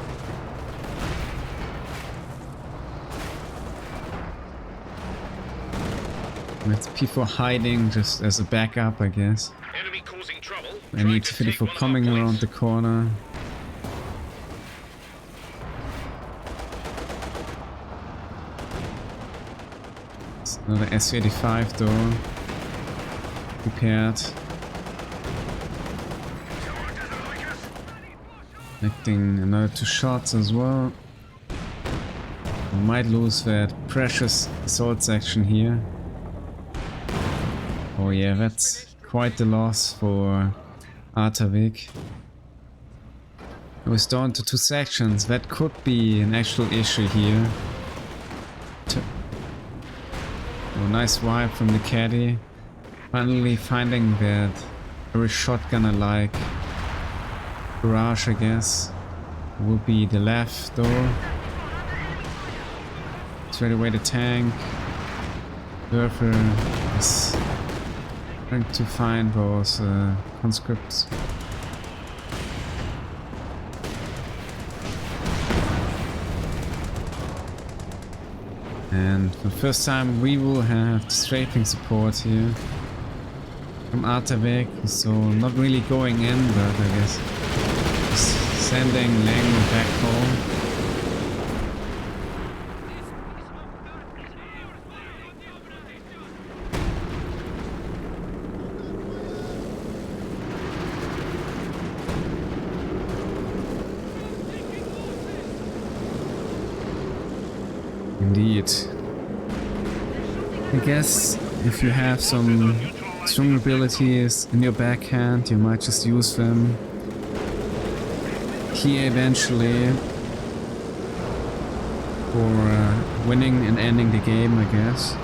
With P4 hiding just as a backup, I guess. Enemy causing trouble. I need P4 coming around the corner. It's another SU-85 though. Prepared. Connecting another 2 shots as well. We might lose that precious assault section here. Oh yeah, that's quite the loss for Artavick. It was down to 2 sections. That could be an actual issue here. Oh, nice wipe from the caddy. Finally finding that very shotgunner-like barrage, I guess. Will be the left door. Straight away the tank. Surfer is trying to find those conscripts. And for the first time we will have strafing support here from Artavick, so not really going in, but I guess sending LengMo back home. Indeed. I guess if you have some strong abilities in your backhand, you might just use them here eventually for winning and ending the game, I guess.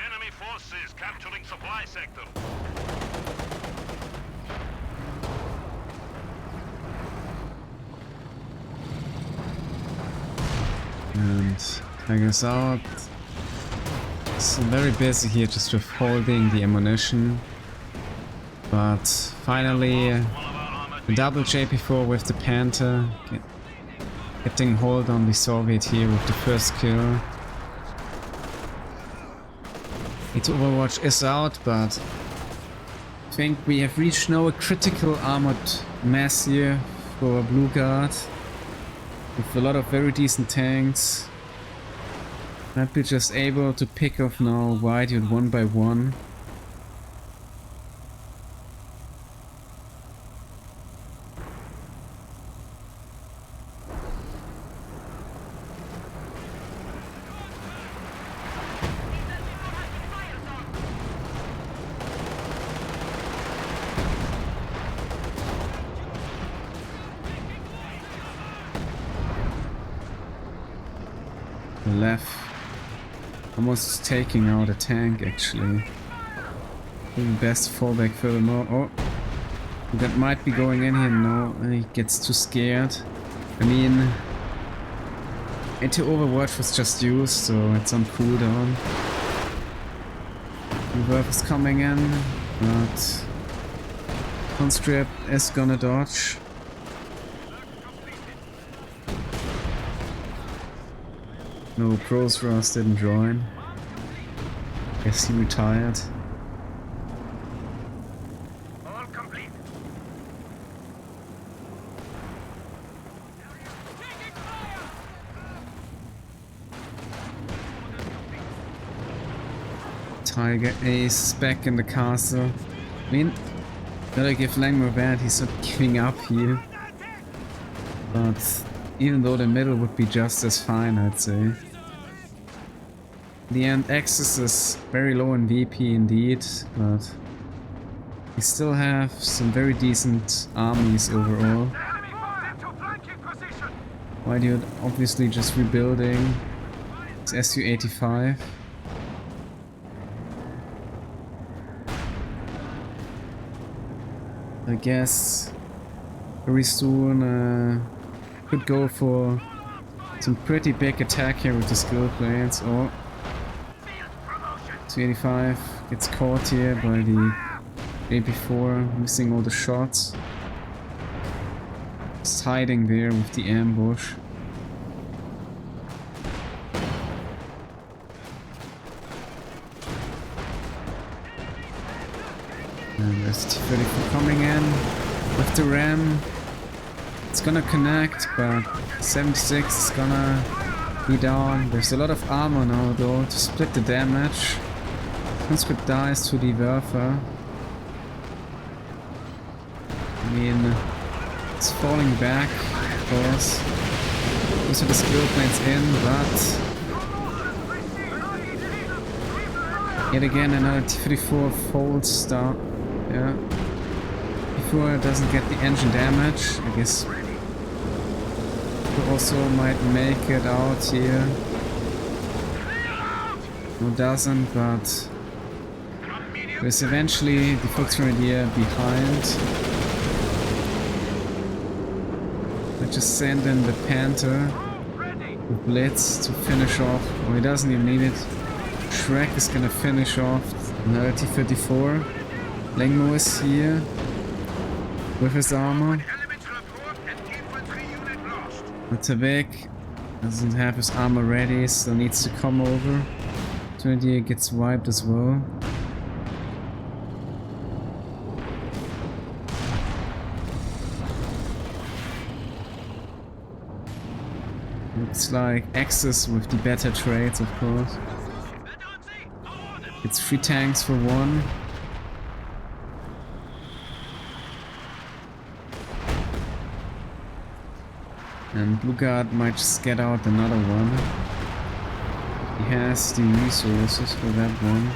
Enemy forces capturing supply sector. And Tiger's out. It's very busy here just with holding the ammunition. But finally the double JP4 with the Panther getting hold on the Soviet here with the first kill. Its Overwatch is out, but I think we have reached now a critical armored mass here for BlueGuard. With a lot of very decent tanks. Might be just able to pick off now WhyDude one by one. Left, almost taking out a tank actually. Best fallback furthermore. Oh, that might be going in here. No, he gets too scared. I mean, anti-overwatch was just used, so it's on cooldown. Reverb is coming in, but Conscript is gonna dodge. No, Pros Ross didn't join. Guess he retired. All complete. Tiger Ace back in the castle. I mean, gotta give LengMo that, he's not giving up here. But even though the middle would be just as fine, I'd say. In the end, Axis is very low in VP indeed, but we still have some very decent armies overall. Enemy fire to flanking position. WhyDude obviously just rebuilding his Su-85. I guess very soon could go for some pretty big attack here with the skill planes. Or Su-85 gets caught here by the AP4, missing all the shots. Just hiding there with the ambush. And there's T-34 coming in with the ram. It's gonna connect, but 76 is gonna be down. There's a lot of armor now though to split the damage. Conscript dies to the Werfer. I mean, it's falling back, of course. Those are the skill planes in, but yet again another T-34 folds down. Yeah. Before it doesn't get the engine damage, I guess it also might make it out here. No, doesn't, but there's eventually the Volksgrenadier behind. I just send in the Panther with Blitz to finish off. Oh, he doesn't even need it. Shrek is gonna finish off another T-34. LengMo is here with his armor. Artavick doesn't have his armor ready, so needs to come over. Grenadier gets wiped as well. Looks like Axis with the better trades, of course. It's 3 tanks for 1. And BlueGuard might just get out another one. He has the resources for that one.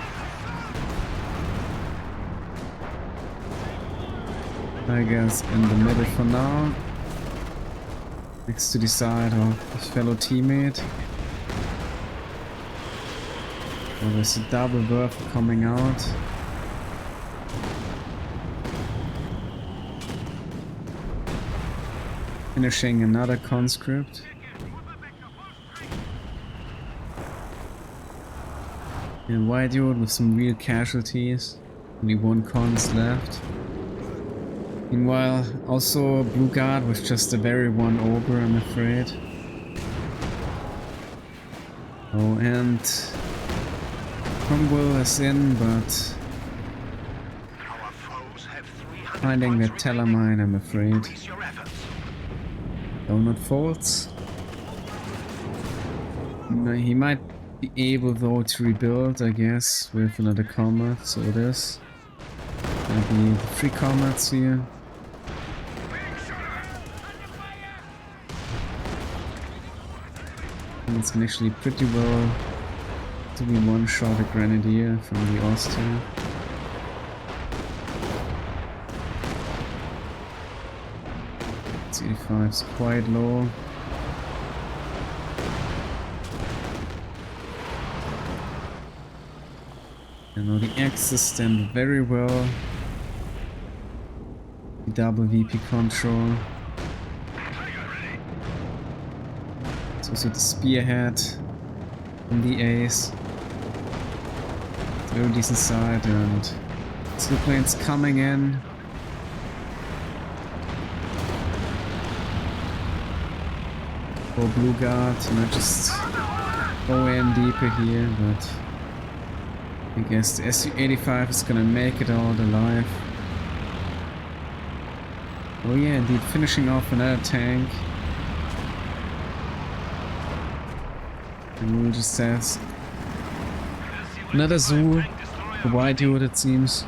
Tiger's in the middle for now. Next to the side of his fellow teammate. Oh, there's a double Werfer coming out. Finishing another conscript. And WhyDude with some real casualties. Only 1 cons left. Meanwhile, also BlueGuard with just a very 1 over, I'm afraid. Oh, and Cromwell is in, but finding that Telemine, I'm afraid. Donut faults. He might be able though to rebuild, I guess, with another combat, so it is. Gonna be 3 combats here. And it's actually pretty well to be one-shot a Grenadier from the Austria. C5 is quite low. And now the Axis stand very well. The double VP control. It's also the Spearhead from the Ace. Very decent side, and two planes coming in. For BlueGuard, not just go in deeper here, but I guess the Su-85 is gonna make it out alive. Oh yeah, indeed, finishing off another tank. And we'll just says another zoo, the WhyDude it seems.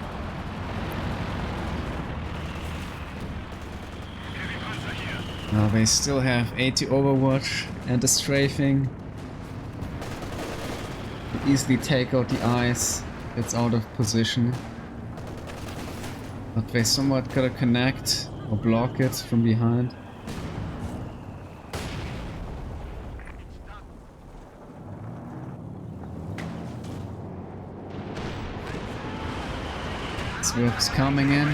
Now they still have 80 Overwatch and a strafing. Easily take out the ice, it's out of position. But they somewhat gotta connect or block it from behind. Swerve's coming in.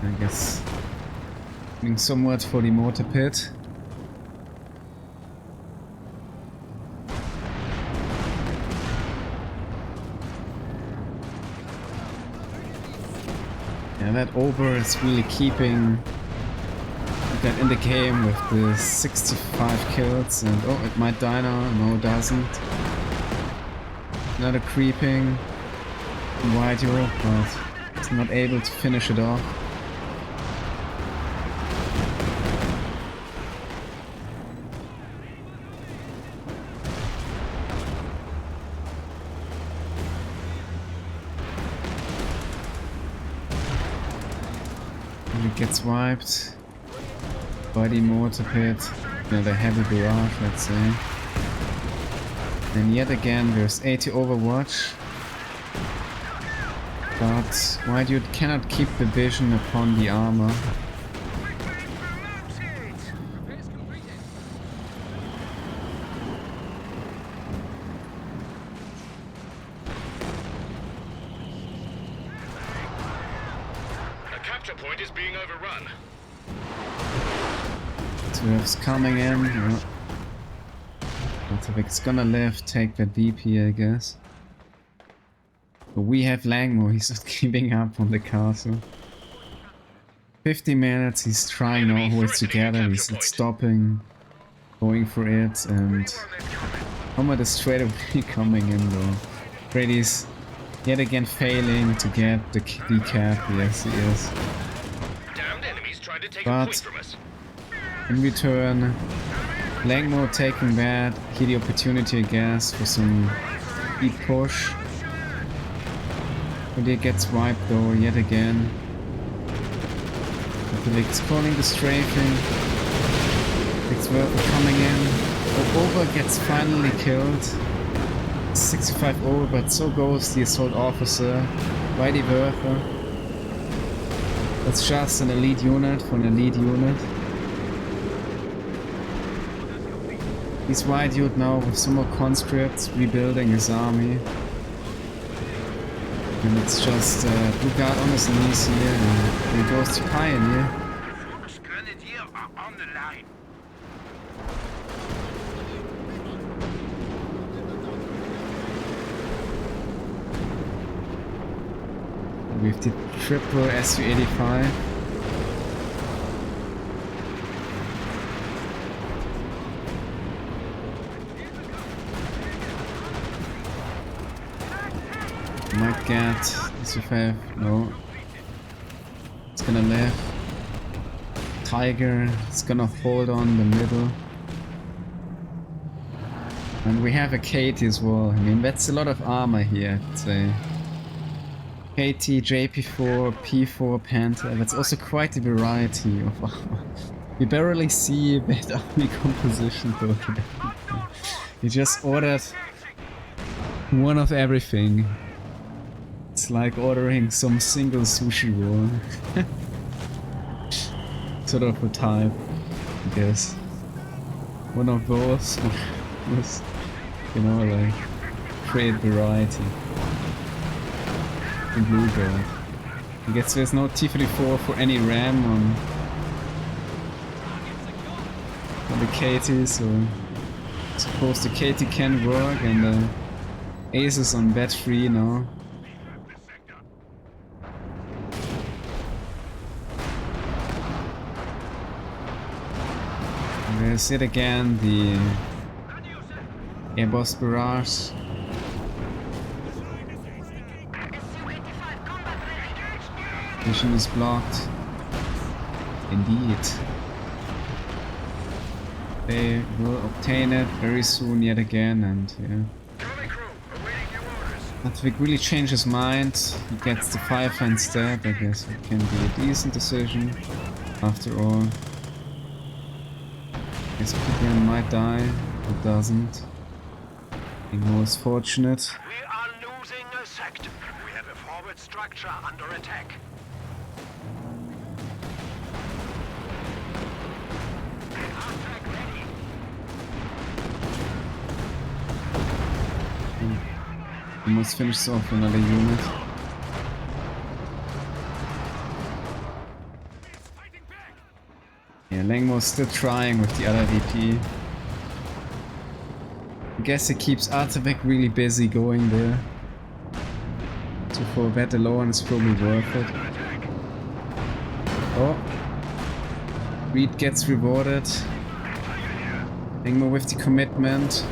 I guess aiming somewhat for the mortar pit. Yeah, that over is really keeping that in the game with the 65 kills, and oh, it might die now. No, it doesn't. Another creeping WhyDude, but it's not able to finish it off. And it gets wiped by the mortar pit, the heavy barrage, let's say. And yet again, there's 80 Overwatch, but WhyDude cannot keep the vision upon the armor. A capture point is being overrun. Swerve's coming in. Yeah. Artavick's gonna live, take that VP, I guess. But we have LengMo, he's not giving up on the castle. 50 minutes, he's trying always together, he's not stopping, going for it, and Homer is straight away coming in though. Brady's yet again failing to get the decap, yes he is. Damned enemies tried to take a But point from us. in return, LengMo taking that, he the opportunity I guess for some deep push. But he gets wiped though yet again. Artavick's calling the strafing. Swerve coming in. Over gets finally killed. 65 over, but so goes the assault officer. Whitey Werther. That's just an elite unit for an elite unit. He's WhyDude now with some more conscripts rebuilding his army. And it's just BlueGuard on his knees here, and there goes the Pioneer. First Grenadier are on the line. With the triple Su-85. Might get Su-5, no. It's gonna live. Tiger, it's gonna hold on the middle. And we have a KT as well. I mean, that's a lot of armor here, I'd say. KT, JP4, P4, Panther, that's also quite a variety of armor. We barely see that army composition for today. We just ordered one of everything. It's like ordering some single sushi roll. Sort of a type, I guess. One of those was, you know, like, create variety. In BlueGuard. I guess there's no T-34 for any RAM on the KT, so Suppose the KT can work and the Ace is on bed 3 now. And there's it again, the Airboss Barrage. Mission is blocked. Indeed. They will obtain it very soon yet again, and yeah. Artavick really changed his mind. He gets the Pfeiffer instead. I guess it can be a decent decision after all. I guess people might die, but doesn't. LengMo is fortunate. We are losing a sector. We have a forward structure under attack. Almost finished off another unit. Yeah, LengMo's still trying with the other DP. I guess it keeps Artavick really busy going there. So for that alone it's probably worth it. Oh. Reed gets rewarded. LengMo with the commitment.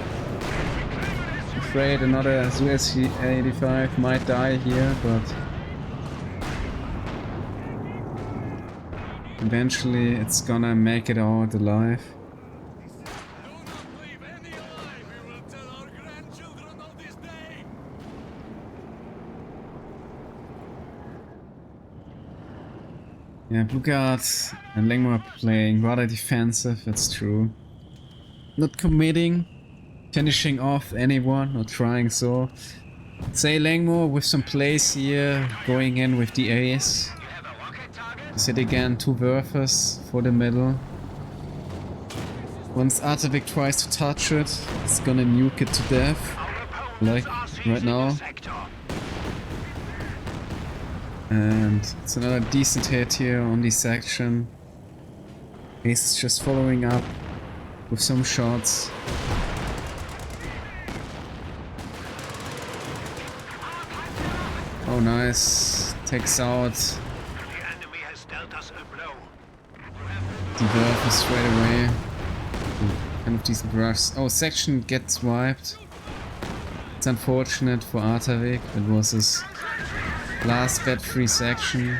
Afraid another Su-85 might die here, but eventually it's gonna make it out alive. Yeah, BlueGuard and LengMo are playing rather defensive, that's true. Not committing. Finishing off anyone or trying so. Say LengMo with some plays here, going in with the Ace. Is it again 2 Werfers for the middle. Once Artavick tries to touch it, it's gonna nuke it to death. Like right now. And it's another decent hit here on this section. Ace is just following up with some shots. Oh nice, takes out the Werfer straight away. Kind of decent rush. Oh, section gets wiped. It's unfortunate for Artavick, it was his last bed-free section.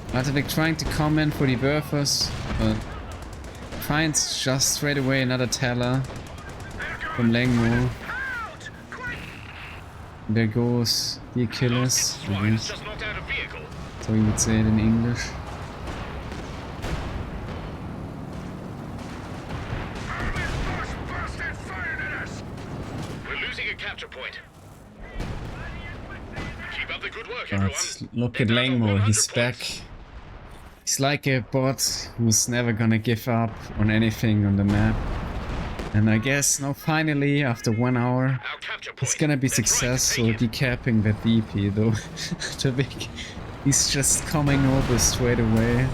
Artavick trying to come in for the Werfers, but finds just straight away another teller from LengMo. There goes the Achilles, I guess. So you would say it in English. We're losing a capture point. Keep up the good work, But look at LengMo, he's back. He's like a bot who's never gonna give up on anything on the map. And I guess now finally, after 1 hour, it's gonna be successful decapping that VP though. Artavick, he's just coming over straight away.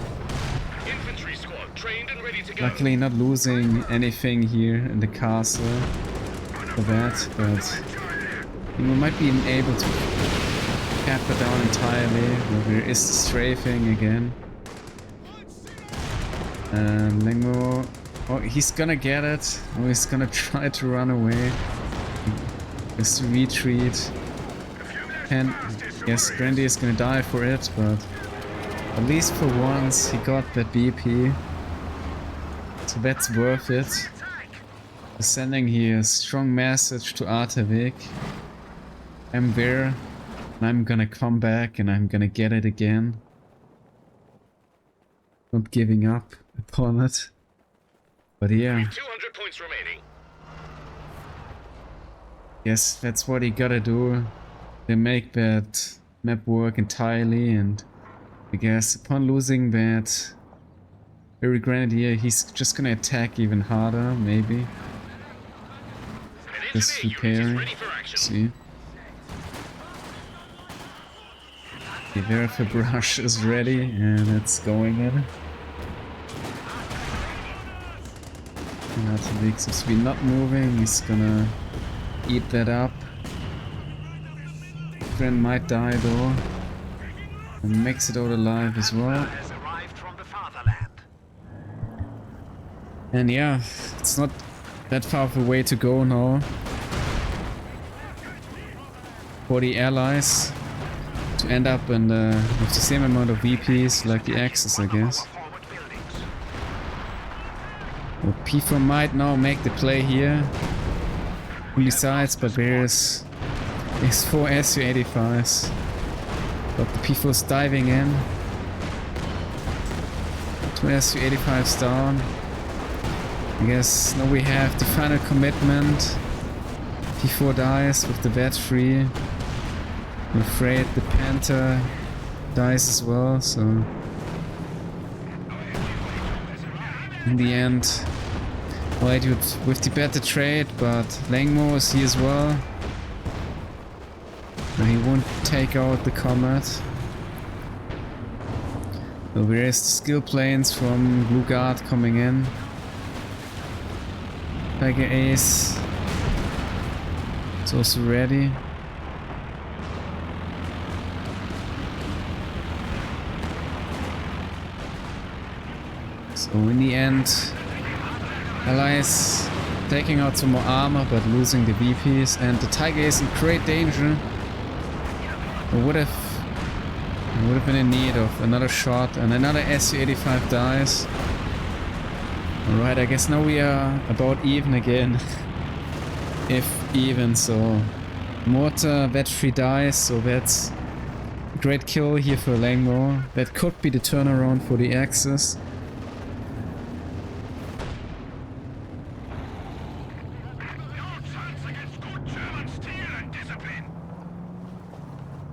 Luckily not losing anything here in the castle for that, but we might be able to cap it down entirely. But there is the strafing again. And LengMo, oh, he's gonna get it. Oh, he's gonna try to run away. Just retreat. And yes, Grandy is gonna die for it, but at least for once he got that BP. So that's worth it. We're sending here a strong message to Artavick. I'm there, and I'm gonna come back, and I'm gonna get it again. Not giving up upon it. But yeah. 200 points remaining. Yes, that's what he gotta do. They make that map work entirely, and I guess upon losing that Very Grenadier, he's just gonna attack even harder, maybe. Just repairing. See? The Werfer brush is ready and it's going in. Artavick seems to be not moving. He's gonna eat that up. Friend might die though. And makes it out alive as well. Has arrived from the fatherland. And yeah, it's not that far of a way to go now. For the allies to end up in with the same amount of VPs like the Axis, I guess. Forward buildings. Well, P4 might now make the play here. And besides, but there's 4 Su-85s. But the P4's diving in. 2 Su-85s down. I guess now we have the final commitment. P4 dies with the vet free. I'm afraid the Panther dies as well, so in the end, WhyDude with the better trade, but LengMo is here as well. But he won't take out the Comet. So there is the skill planes from BlueGuard coming in. Tiger Ace is also ready. So in the end, Allies taking out some more armor but losing the VPs, and the Tiger is in great danger. It would have been in need of another shot, and another Su-85 dies. Alright, I guess now we are about even again. If even, so Mortar vet free dies, so that's a great kill here for LengMo. That could be the turnaround for the Axis.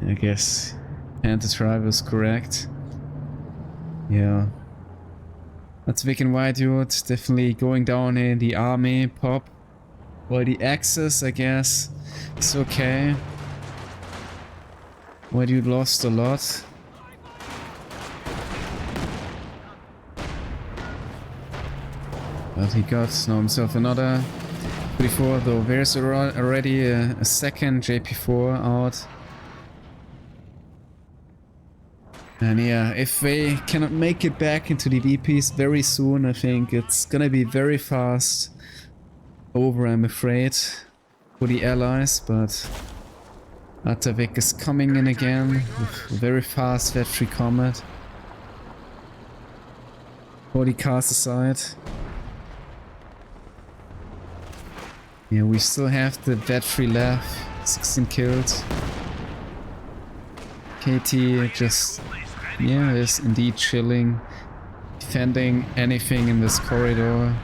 I guess Panther Driver is correct. Yeah. Artavick and WhyDude definitely going down in the army pop. While the Axis, I guess, is okay. WhyDude lost a lot. But he got now himself another P4, though there's already a second JP4 out. And yeah, if they cannot make it back into the VPs very soon, I think it's gonna be very fast over, I'm afraid, for the allies, but Artavick is coming in again with a very fast vet free Comet. 40 cast aside. Yeah, we still have the vet free left, 16 kills. KT just, yeah, is indeed chilling, defending anything in this corridor.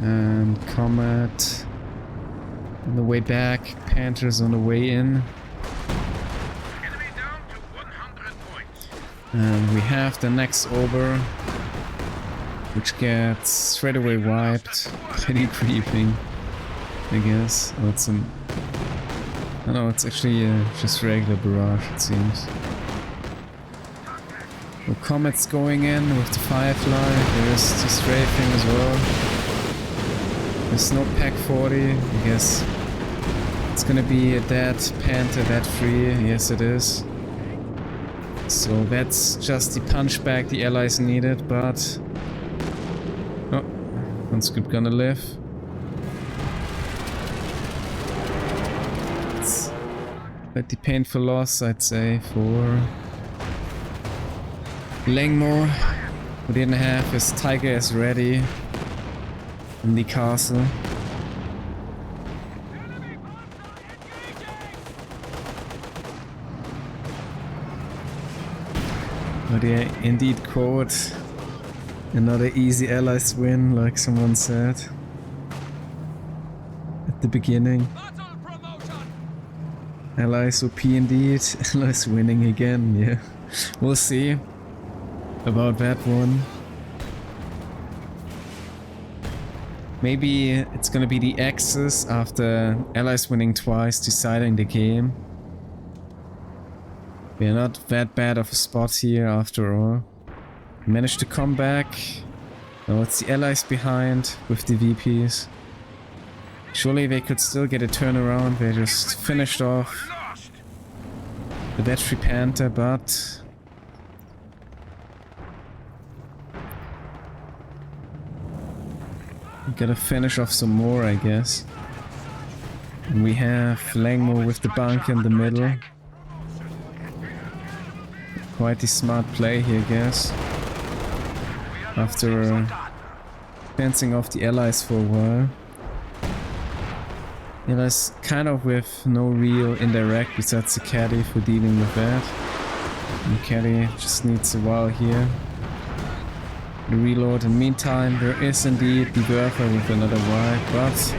And Comet on the way back, Panther's on the way in. Enemy down to 100 points. And we have the next over, which gets straight away wiped. Pretty creeping, I guess. Oh, it's an... Oh no, it's actually just regular barrage, it seems. So Comet's going in with the Firefly. There's the strafing as well. There's no Pack 40. I guess it's gonna be a dead Panther, vet free. Yes, it is. So that's just the punchback the allies needed, but... Oh, Conscript gonna live. It's pretty painful loss, I'd say, for LengMo, who didn't have his Tiger as ready in the castle. But yeah, indeed, quote, another easy allies win, like someone said at the beginning. Allies OP indeed, allies winning again, yeah. We'll see about that one. Maybe it's gonna be the Axis after allies winning twice, deciding the game. We're not that bad of a spot here after all. Managed to come back. Now it's the allies behind with the VPs. Surely they could still get a turnaround. They just finished off Lost. the battery Panther, but we gotta finish off some more, I guess. And we have LengMo with the bunker in the middle. Quite a smart play here, I guess. After fencing off the allies for a while. Allies kind of with no real indirect besides the caddy for dealing with that. And caddy just needs a while here. The reload. In the meantime, there is indeed the Werfer with another Y, but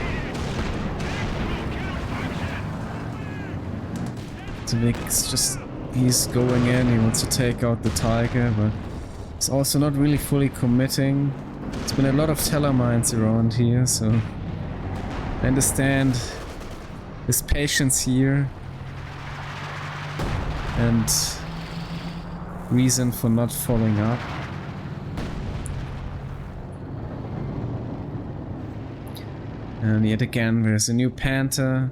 Artavick's just, he's going in, he wants to take out the Tiger, but he's also not really fully committing. There's been a lot of teller mines around here, so I understand his patience here and reason for not following up. And yet again, there's a new Panther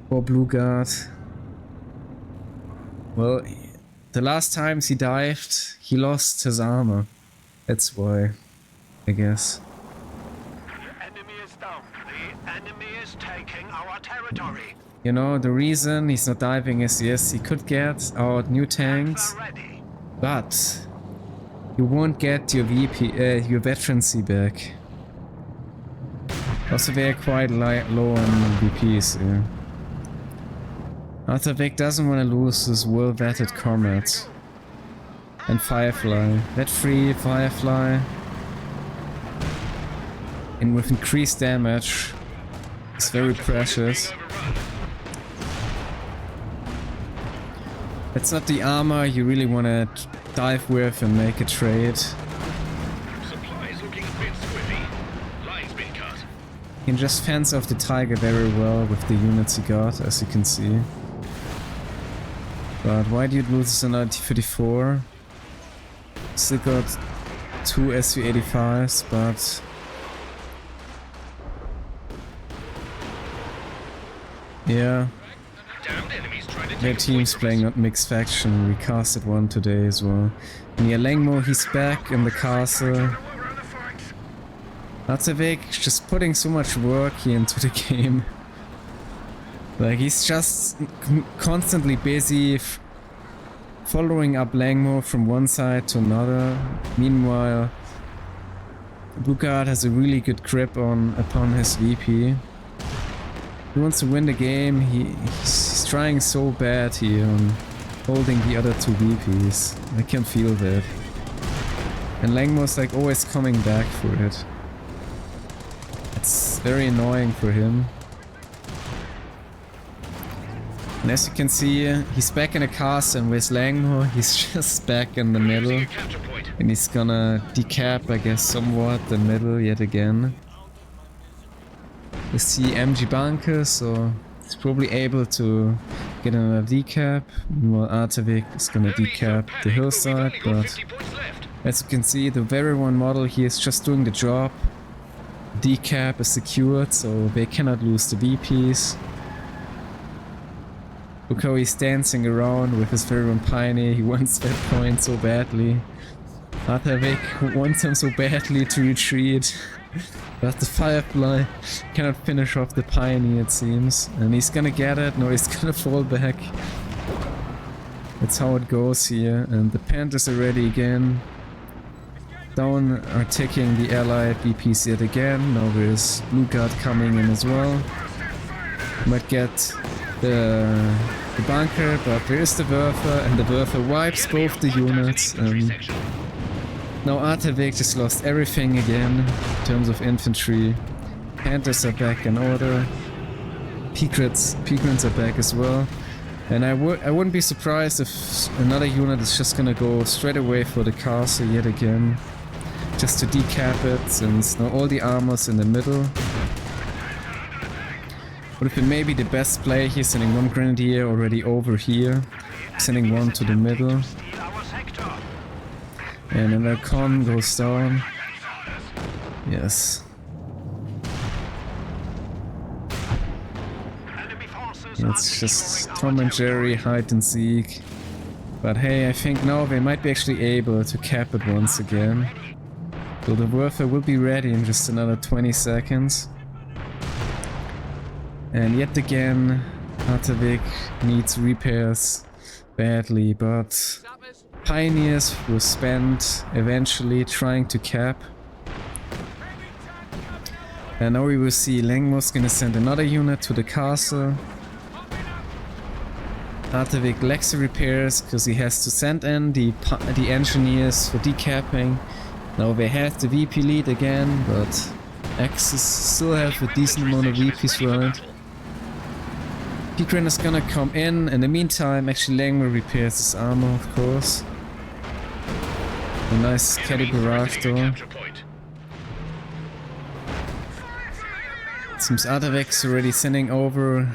for BlueGuard. Well, the last times he dived, he lost his armor. That's why, I guess. The enemy is down. The enemy is taking our territory. You know, the reason he's not diving is, yes, he could get out new tanks, Ready. but you won't get your your veterancy back. Also, they're quite low on VPs here. Artavick doesn't want to lose his well-vetted comrades. And Firefly. That free Firefly. And with increased damage. It's very precious. That's not the armor you really want to dive with and make a trade. Supplies looking a bit squiffy. Line's been cut. You can just fence off the Tiger very well with the units he got, as you can see. But WhyDude loses another T-34. Still got 2 Su-85s, but yeah, their team's playing not mixed faction. We casted one today as well. And yeah, LengMo, he's back in the castle. Artavick just putting so much work here into the game. Like, he's just constantly busy following up LengMo from one side to another. Meanwhile, BlueGuard has a really good grip upon his VP. He wants to win the game. He's trying so bad here on holding the other two VPs. I can feel that. And LengMo's like always coming back for it. It's very annoying for him. And as you can see, he's back in a castle, and with LengMo, he's just back in the middle. And he's gonna decap, I guess, somewhat the middle yet again. You see MG bunker, so he's probably able to get another decap. Meanwhile, Artavick is gonna decap the hillside, but as you can see, the very one model here is just doing the job. Decap is secured, so they cannot lose the VPs. Look how he's dancing around with his very own Pioneer. He wants that point so badly. Artavick wants him so badly to retreat. But the Firefly cannot finish off the Pioneer, it seems. And he's gonna get it. No, he's gonna fall back. That's how it goes here. And the Panthers are ready again. Down are taking the allied VPs yet again. Now there's BlueGuard coming in as well. Might get the bunker, but there is the Werfer, and the Werfer wipes both the units. Now Artavick just lost everything again in terms of infantry. Panthers are back in order. Peagrins are back as well. And I wouldn't be surprised if another unit is just gonna go straight away for the castle yet again. Just to decap it, since now all the armor's in the middle. Would have been maybe the best play here, sending one Grenadier already over here. sending one to the middle. Steal our sector. And then the con goes down. Yes. Enemy forces It's just Tom and Jerry hide and seek. But hey, I think now they might be actually able to cap it once again. So the Werfer will be ready in just another 20 seconds. And yet again, Artavick needs repairs badly, but Pioneers will spend eventually trying to cap. And now we will see LengMo's gonna send another unit to the castle. Artavick lacks the repairs because he has to send in the engineers for decapping. Now they have the VP lead again, but Axis still have a decent amount of VPs running. Pigren is gonna come in the meantime, actually LengMo repairs his armor, of course. A nice caddy barrage door. Seems Artavick's already sending over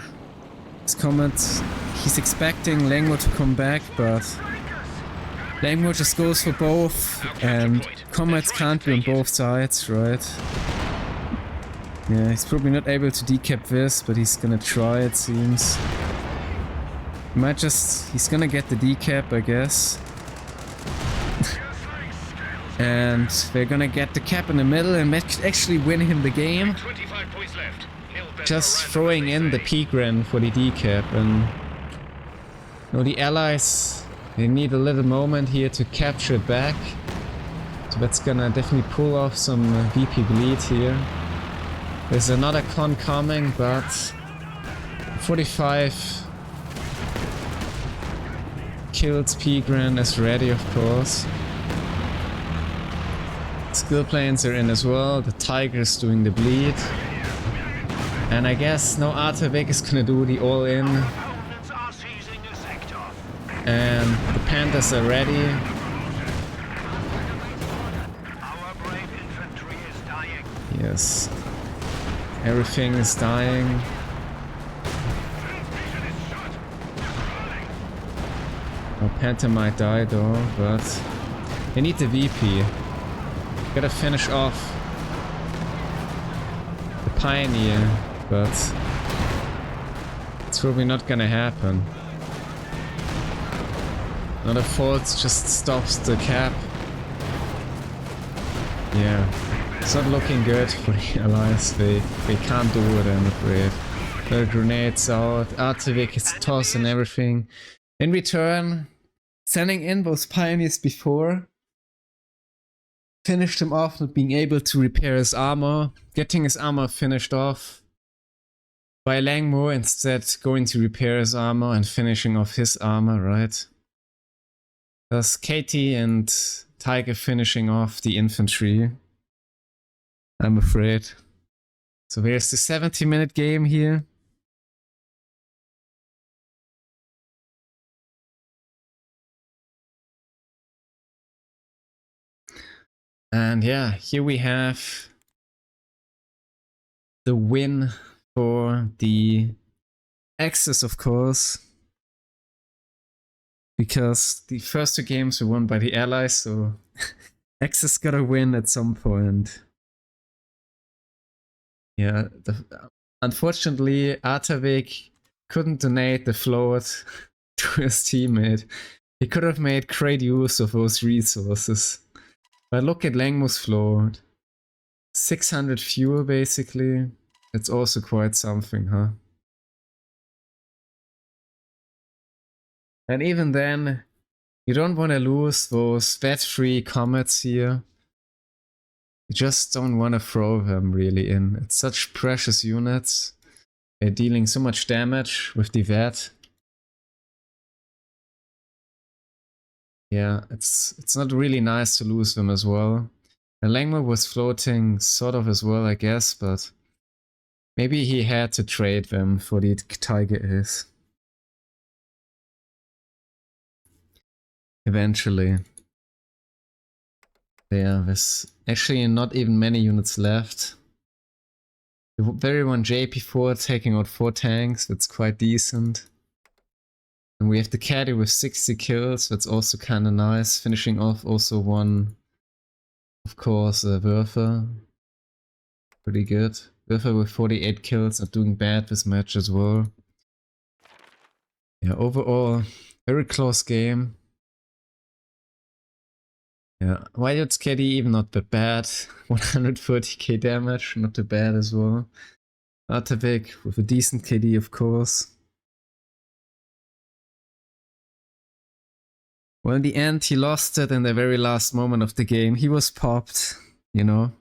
his comments. He's expecting LengMo to come back, but LengMo just goes for both, and comrades can't be on both sides, right? Yeah, he's probably not able to decap this, but he's gonna try, it seems. He's gonna get the decap, I guess. And they're gonna get the cap in the middle and actually win him the game. Just throwing in the Pigren for the decap, and the allies, they need a little moment here to capture it back. So that's gonna definitely pull off some VP bleed here. There's another con coming, but 45 kills Pigren is ready, of course. Skill planes are in as well, the Tiger's doing the bleed. And I guess now Artavick is gonna do the all-in. And the Panthers are ready. Our brave infantry is dying. Yes. Everything is dying. Oh, Panther might die though, but they need the VP. Gotta finish off the Pioneer, but it's probably not gonna happen. Another fault just stops the cap. Yeah, it's not looking good for the Allies. They can't do it, I'm afraid. The grenades out, Artavick is tossing everything. In return, sending in those Pioneers before, finished him off not being able to repair his armor, getting his armor finished off by LengMo, instead going to repair his armor and finishing off his armor, right? Thus Katie and Tiger finishing off the infantry, I'm afraid. So here's the 70-minute game here. And yeah, here we have the win for the Axis, of course. Because the first two games were won by the Allies, so Axis gotta win at some point. Yeah, unfortunately, Artavick couldn't donate the float to his teammate. He could have made great use of those resources. But look at LengMo's float. 600 fuel, basically. That's also quite something, huh? And even then, you don't want to lose those bat-free comets here. You just don't want to throw them really in. It's such precious units. They're dealing so much damage with the VAT. Yeah, it's not really nice to lose them as well. And LengMo was floating sort of as well, I guess, but maybe he had to trade them for the Tiger Ace. Eventually. Yeah, there's actually not even many units left. The very one JP4 taking out 4 tanks, that's quite decent. And we have the caddy with 60 kills, that's also kind of nice. Finishing off also one, of course, Werfer. Pretty good. Werfer with 48 kills, not doing bad this match as well. Yeah, overall, very close game. Yeah, WhyDude's KD even not that bad. 140k damage, not too bad as well. Artavick with a decent KD, of course. Well, in the end, he lost it in the very last moment of the game. He was popped, you know.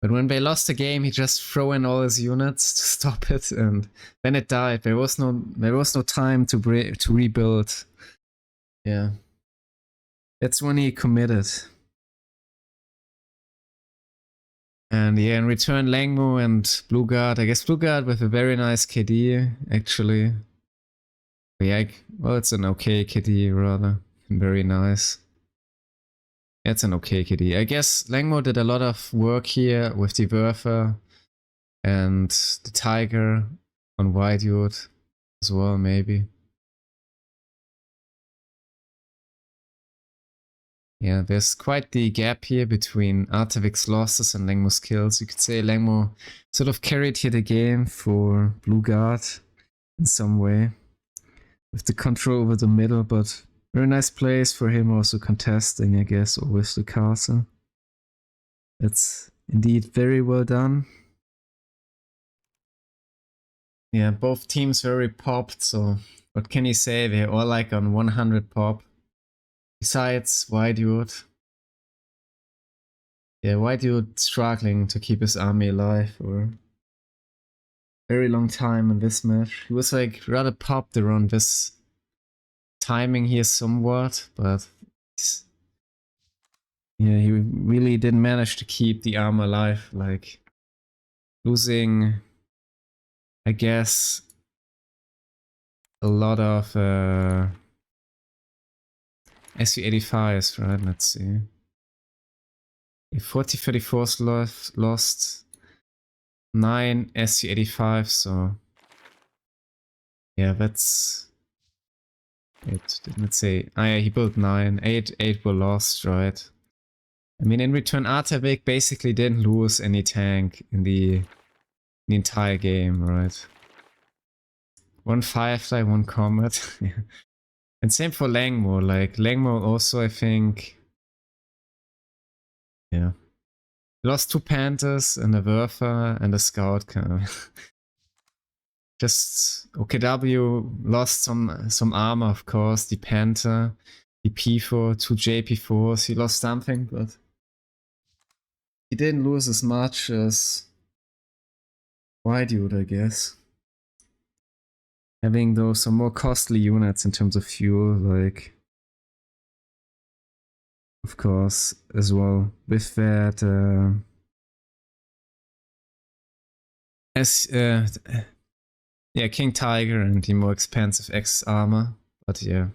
But when they lost the game, he just threw in all his units to stop it, and then it died. There was no time to rebuild. Yeah, that's when he committed. And yeah, in return, LengMo and BlueGuard. I guess BlueGuard with a very nice KD, actually. But yeah, well, it's an okay KD rather. Very nice. Yeah, it's an okay KD. I guess LengMo did a lot of work here with the Werfer and the Tiger on WhyDude as well, maybe. Yeah, there's quite the gap here between Artavick's losses and LengMo's kills. You could say LengMo sort of carried here the game for BlueGuard in some way, with the control over the middle, but very nice plays for him also contesting, I guess, always the castle. That's indeed very well done. Yeah, both teams very popped, so what can you say? They're all like on 100 pop. Besides WhyDude. Yeah, WhyDude struggling to keep his army alive for a very long time in this match. He was like rather popped around this timing here somewhat, but yeah, he really didn't manage to keep the arm alive, like losing, I guess, a lot of SU-85s, right? Let's see. 40-34s lost 9 SU-85, so yeah, that's it. Let's say, yeah, he built 9, 8 were lost, right? I mean, in return, Artavick basically didn't lose any tank in the entire game, right? 1 Firefly, 1 Comet. And same for LengMo. Like, LengMo also, I think, yeah, lost 2 Panthers and a Werfer and a Scout. Kind of. Just OKW lost some armor, of course. The Panther, the P4, 2 JP4s. He lost something, but he didn't lose as much as WhyDude, I guess. Having those some more costly units in terms of fuel, like, of course, as well. With that, yeah, King Tiger and the more expensive X armor, but yeah.